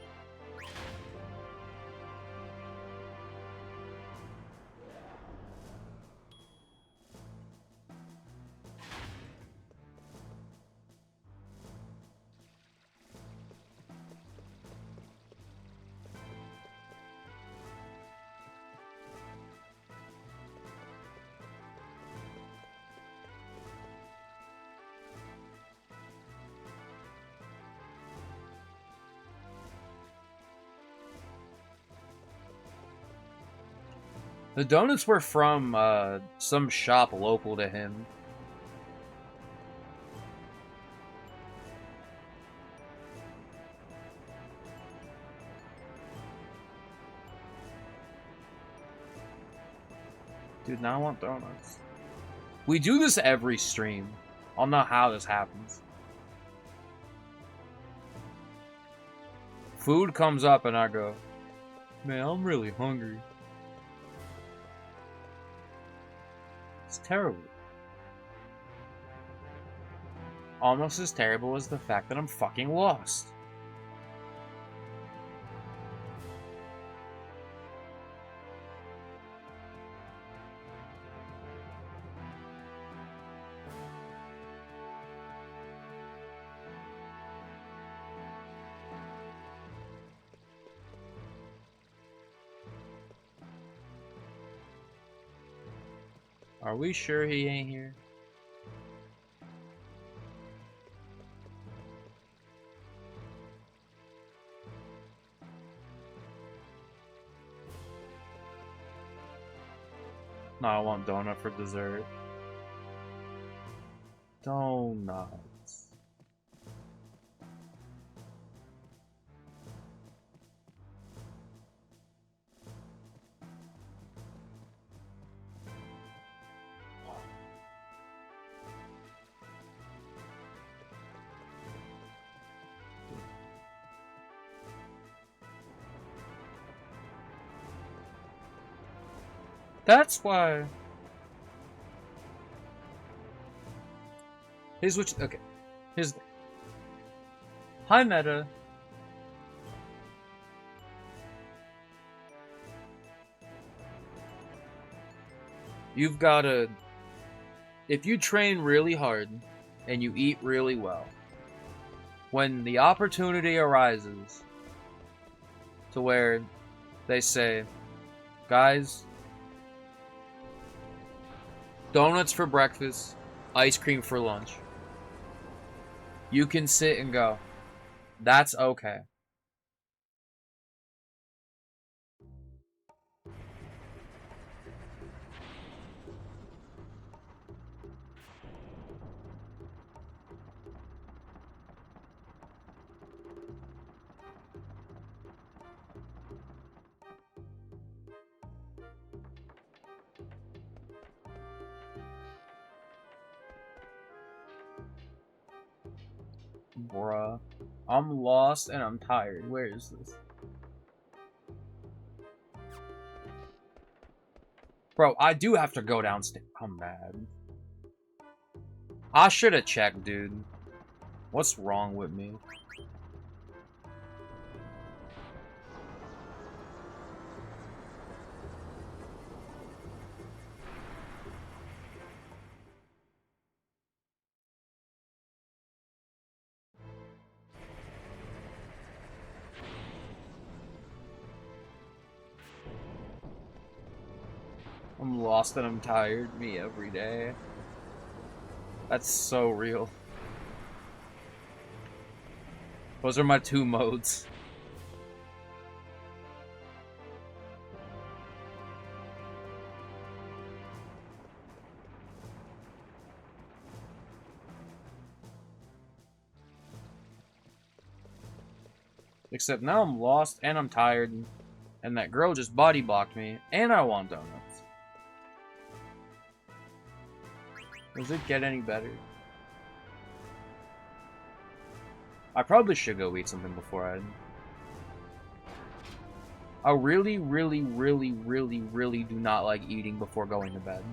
The donuts were from some shop local to him. Dude, now I want donuts. We do this every stream. I don't know how this happens. Food comes up and I go, man, I'm really hungry. It's terrible. Almost as terrible as the fact that I'm fucking lost. Are we sure he ain't here? No, I want donut for dessert. Donuts. That's why. Here's what. Okay. Here's. Hi, Meta. You've gotta. If you train really hard and you eat really well, when the opportunity arises to where they say, guys, donuts for breakfast, ice cream for lunch, you can sit and go, that's okay. Bruh. I'm lost and I'm tired. Where is this? Bro, I do have to go downstairs. I'm mad. I should have checked, dude. What's wrong with me? I'm lost and I'm tired. Me every day. That's so real. Those are my two modes. Except now I'm lost and I'm tired, and that girl just body blocked me, and I want donuts. Does it get any better? I probably should go eat something before I really, really, really, really, really do not like eating before going to bed.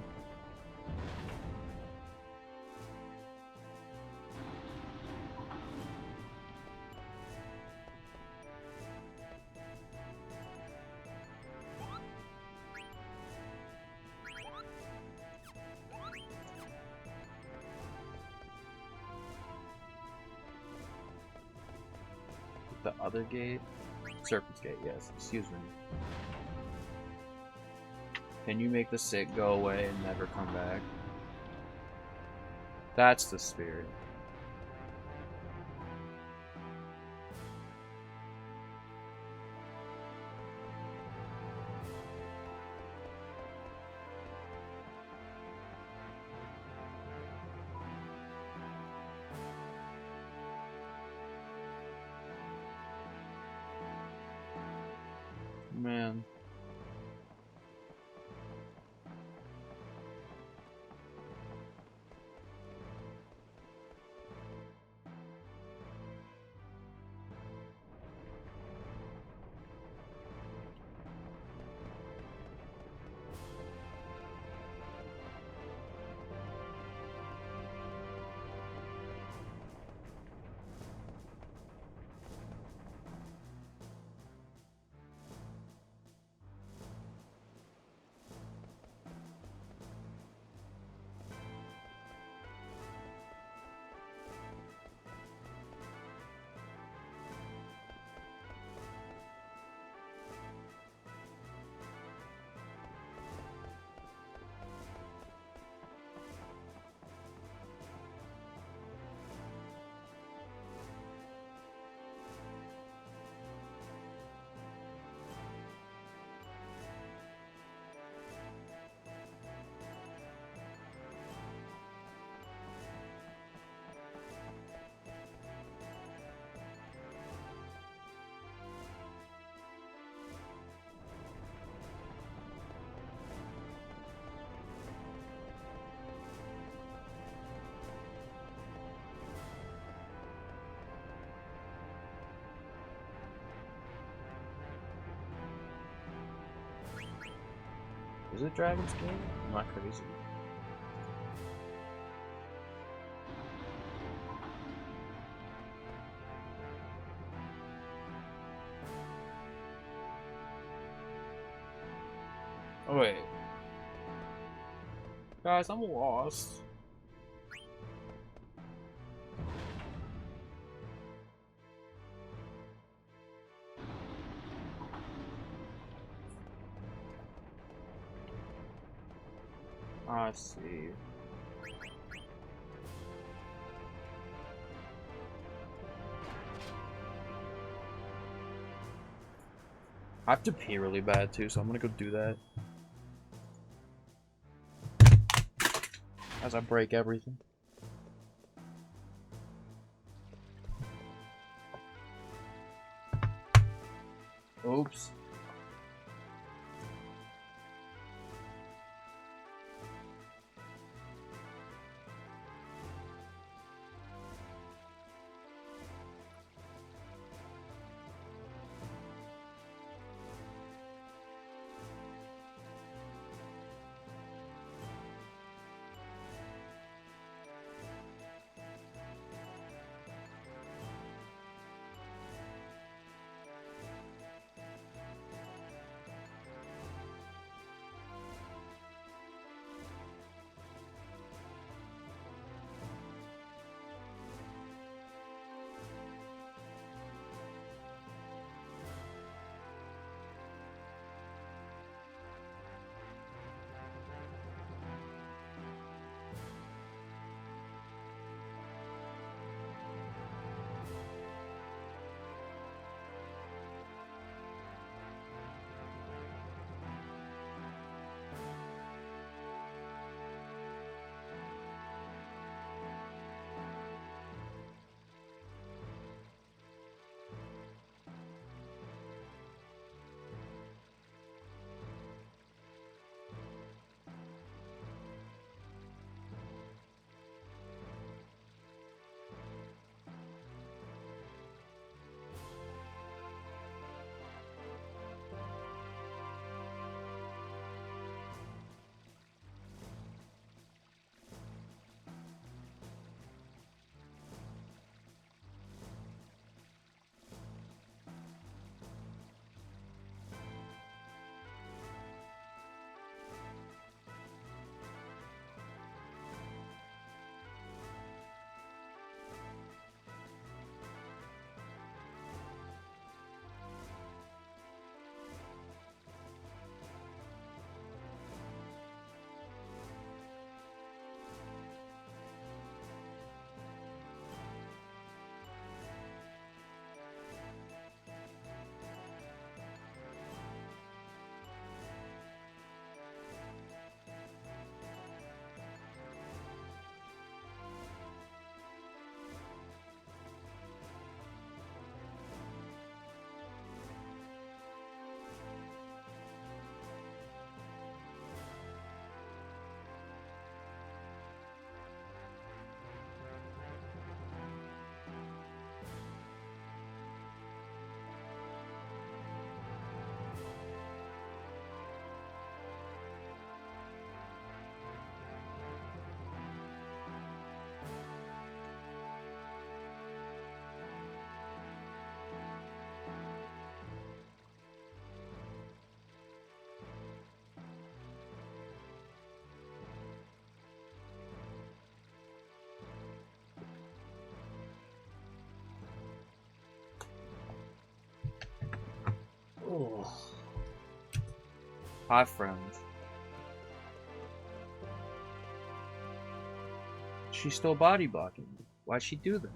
The other gate? Serpent's Gate, yes. Excuse me. Can you make the sick go away and never come back? That's the spirit. Man. Is it Dragon's Gate? I'm not crazy. Oh wait. Guys, I'm lost. I see. I have to pee really bad too, so I'm gonna go do that. As I break everything. Oops. Oh. Hi, friend. She's still body blocking. Why'd she do that?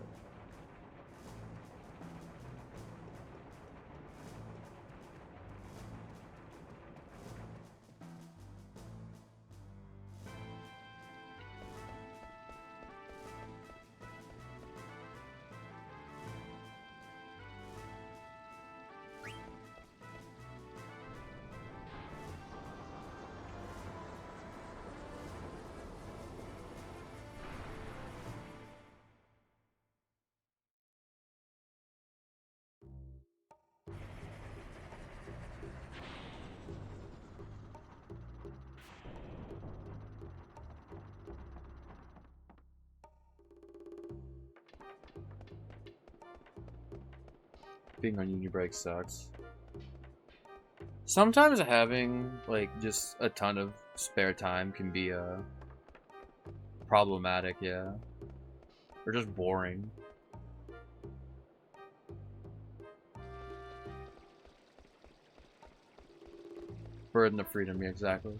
Being on uni break sucks. Sometimes having, like, just a ton of spare time can be, problematic, yeah. Or just boring. Burden of freedom, yeah, exactly.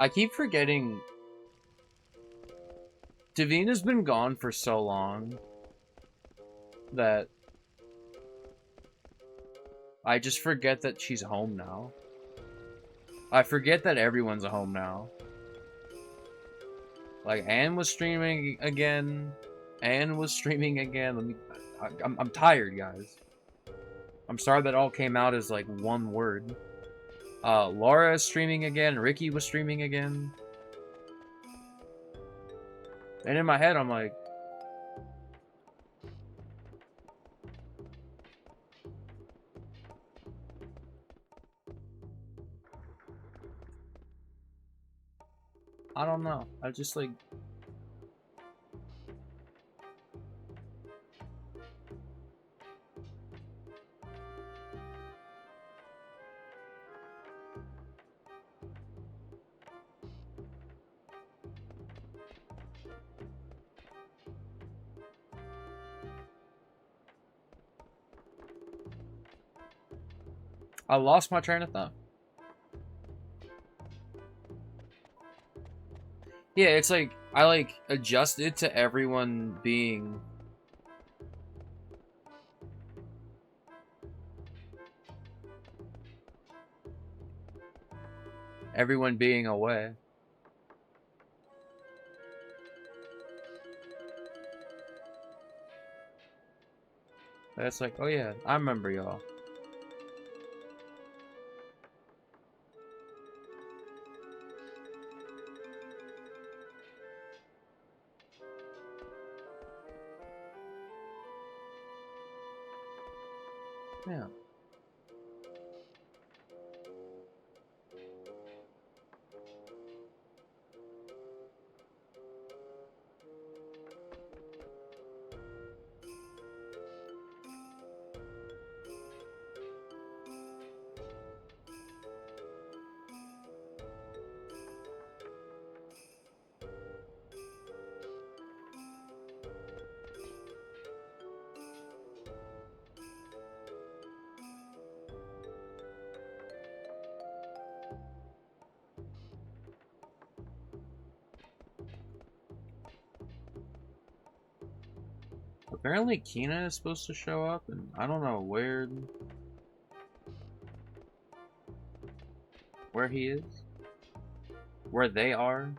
I keep forgetting Davina's been gone for so long that I just forget that she's home now. I forget that everyone's home now. Like, Anne was streaming again. Anne was streaming again. I'm tired, guys. I'm sorry that all came out as, like, one word. Laura is streaming again. Ricky was streaming again. And in my head, I'm like... I don't know. I just, like... I lost my train of thought. Yeah, it's like, I, like, adjusted to everyone being... Everyone being away. It's like, oh yeah, I remember y'all. Yeah. Apparently Kina is supposed to show up, and I don't know where he is, where they are.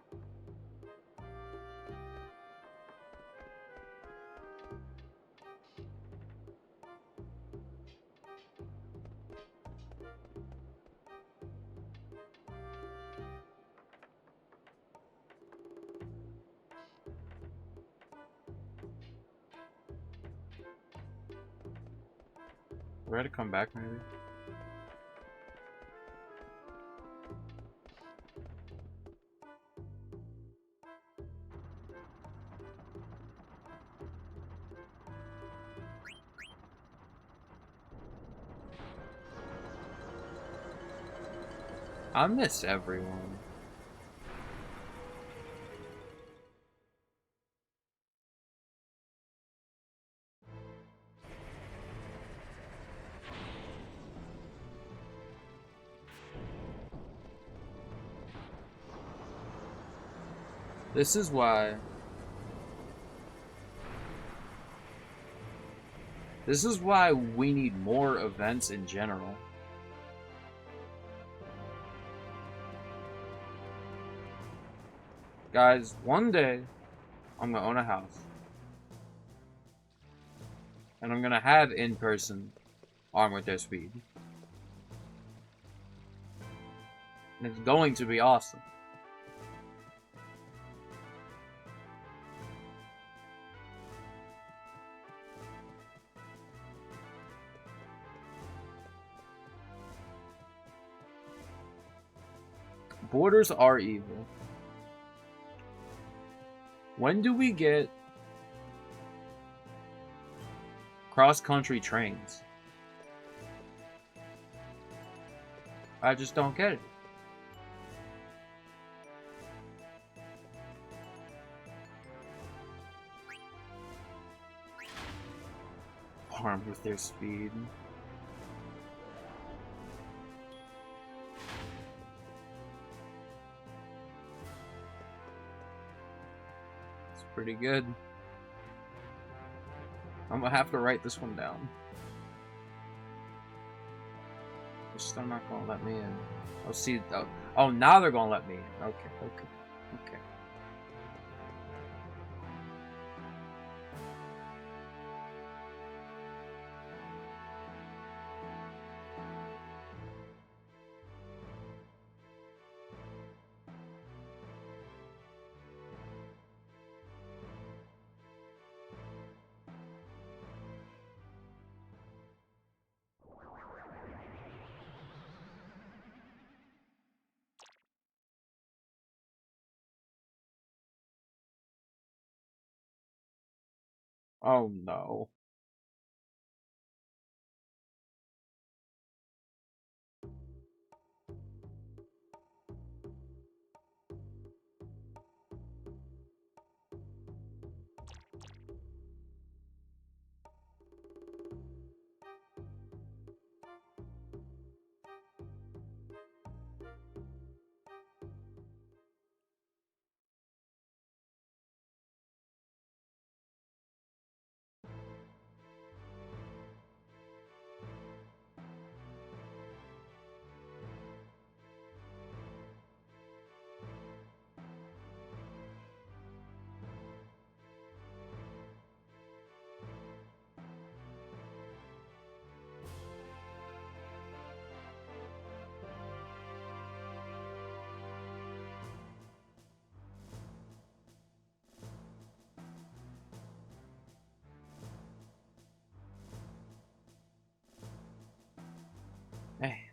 Do I have to come back maybe? I miss everyone. This is why we need more events in general. Guys, one day, I'm gonna own a house. And I'm gonna have in-person Arm with Their Speed. And it's going to be awesome. Borders are evil. When do we get cross-country trains? I just don't get it. Armed with Their Speed. It's pretty good. I'm gonna have to write this one down. They're still not gonna let me in. Oh, see. Oh, now they're gonna let me in. Okay, okay, okay. Oh no. Hey.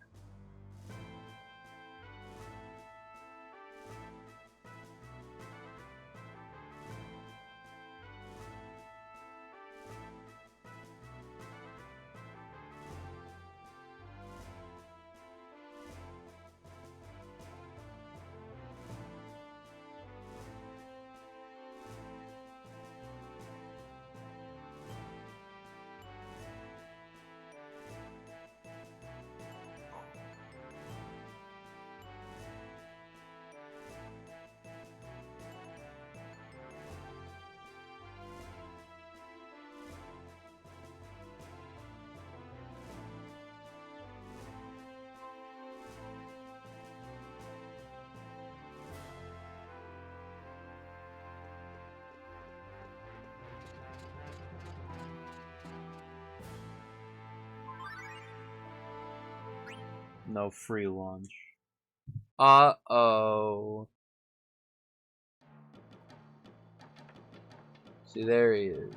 No free lunch. Uh-oh. See, there he is.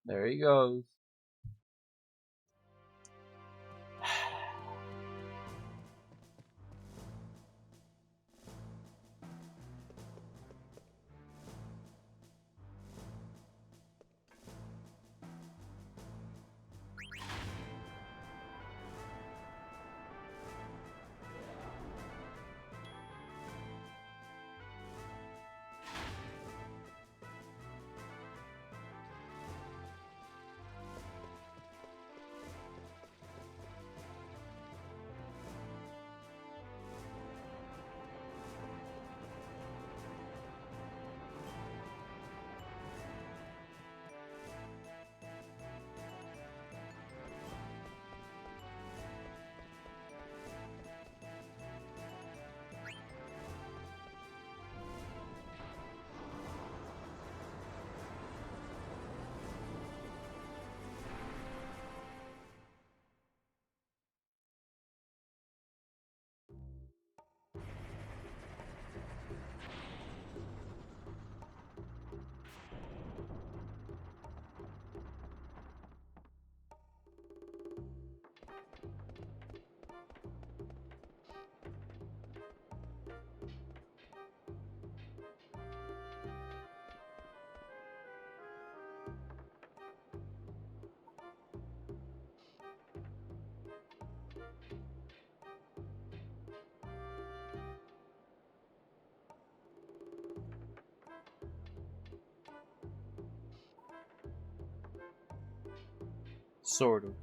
There he goes. Sort of.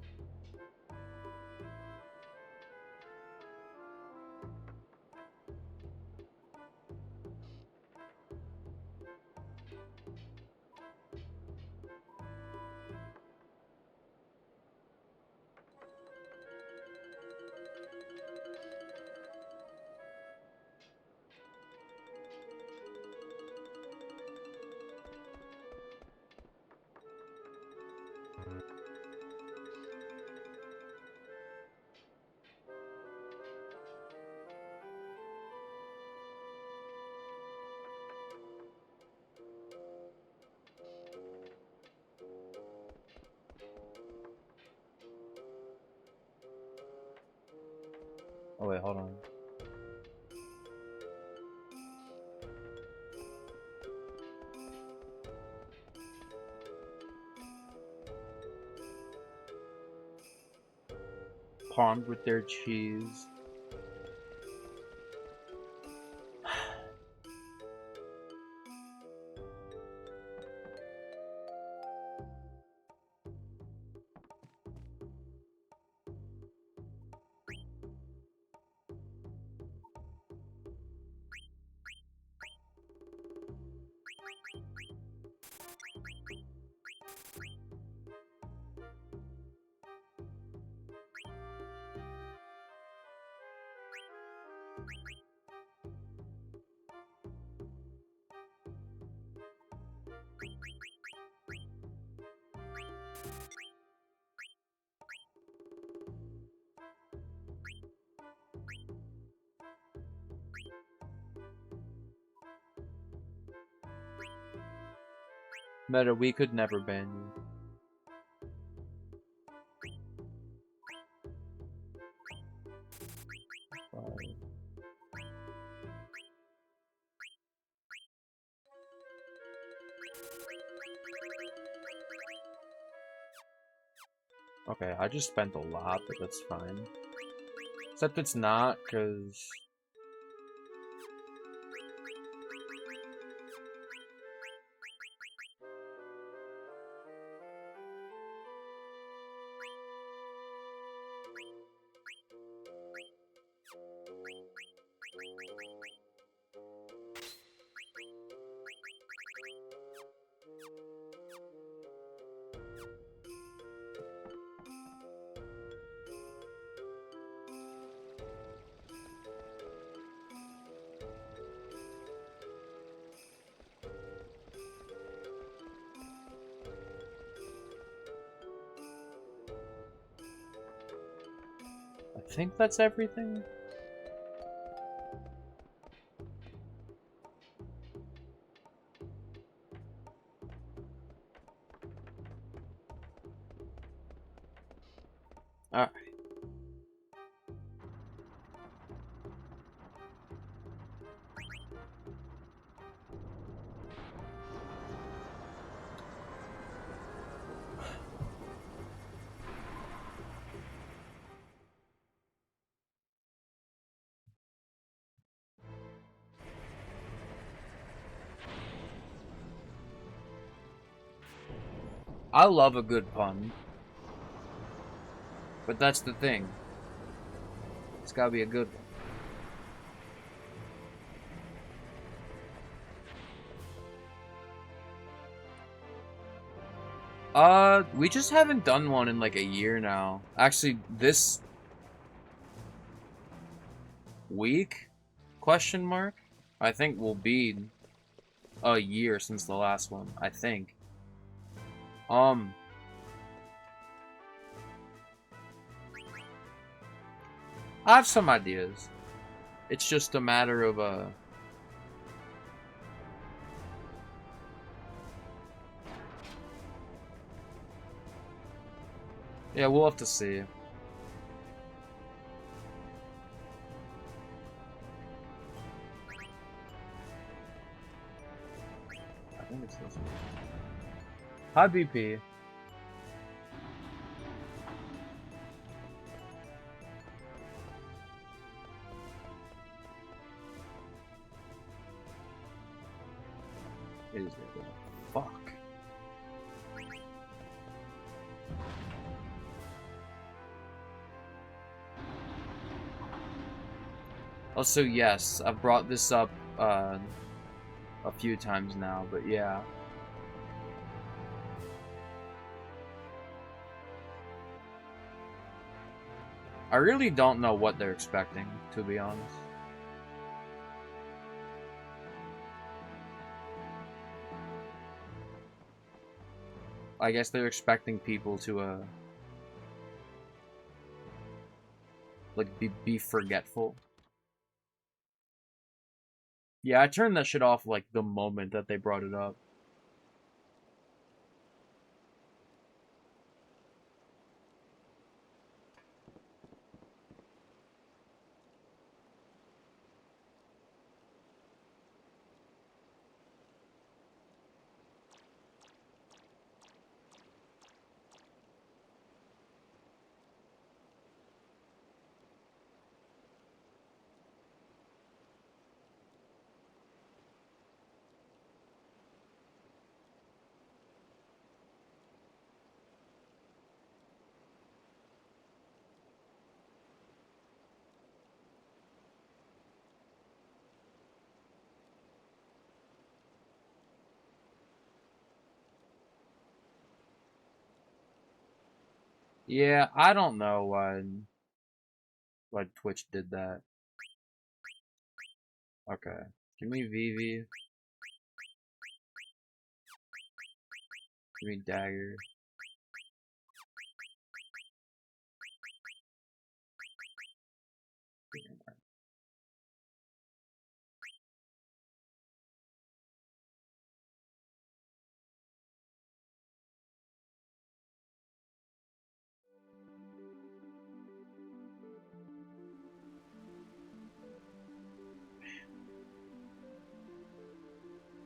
Oh wait, hold on. Palmed with their cheese. Meta, we could never ban you. Okay, I just spent a lot, but that's fine. Except it's not, because... I think that's everything. I love a good pun. But that's the thing. It's gotta be a good one. We just haven't done one in like a year now. Actually, this week? Question mark? I think will be a year since the last one, I think. I have some ideas. It's just a matter of, yeah, we'll have to see. I think it's this one. Hi, BP. It is there. Fuck. Also, yes, I've brought this up a few times now, but yeah. I really don't know what they're expecting, to be honest. I guess they're expecting people to, like, be forgetful. Yeah, I turned that shit off, like, the moment that they brought it up. Yeah, I don't know why Twitch did that. Okay. Give me Vivi. Give me Dagger.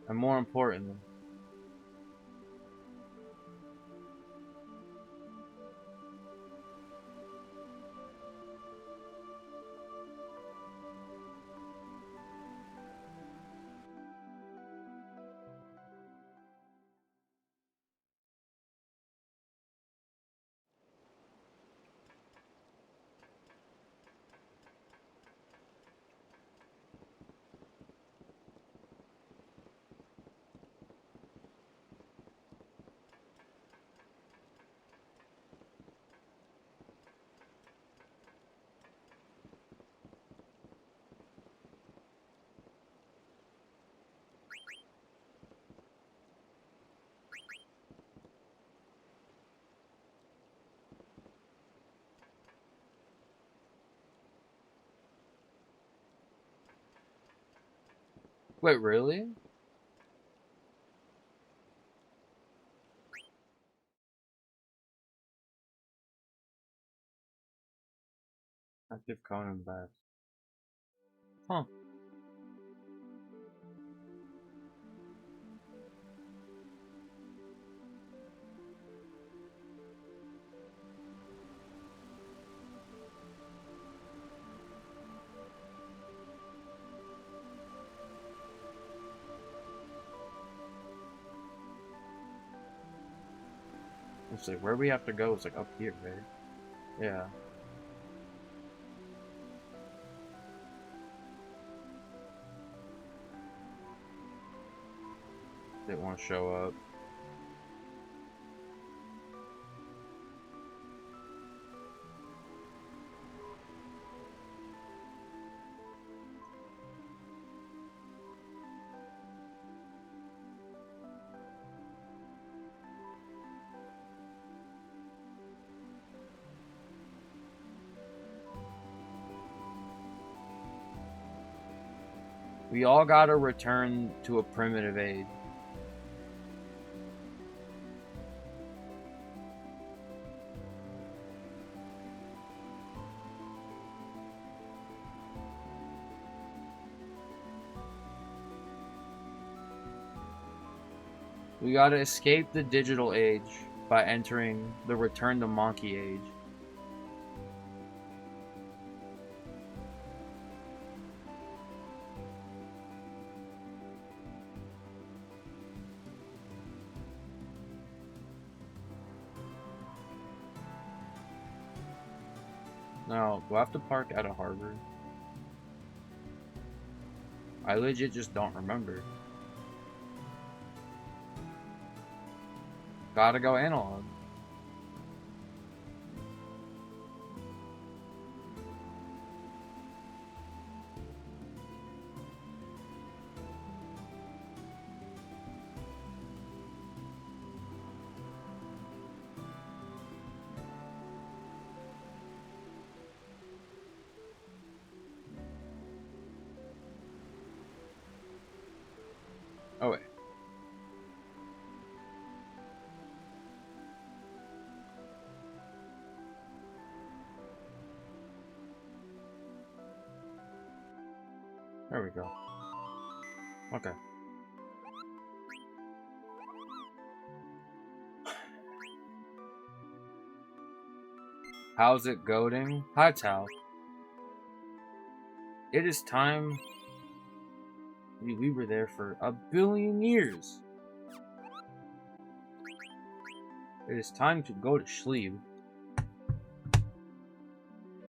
And more importantly, wait, really? Active Conan back. Huh. Let's see, where we have to go is like up here, right? Yeah. Didn't want to show up. We all gotta return to a primitive age. We gotta escape the digital age by entering the return to monkey age. No, do I have to park at a harbor? I legit just don't remember. Gotta go analog. Oh wait. There we go. Okay. How's it going? Hi, Tao. It is time. We were there for 1 billion years. It is time to go to sleep.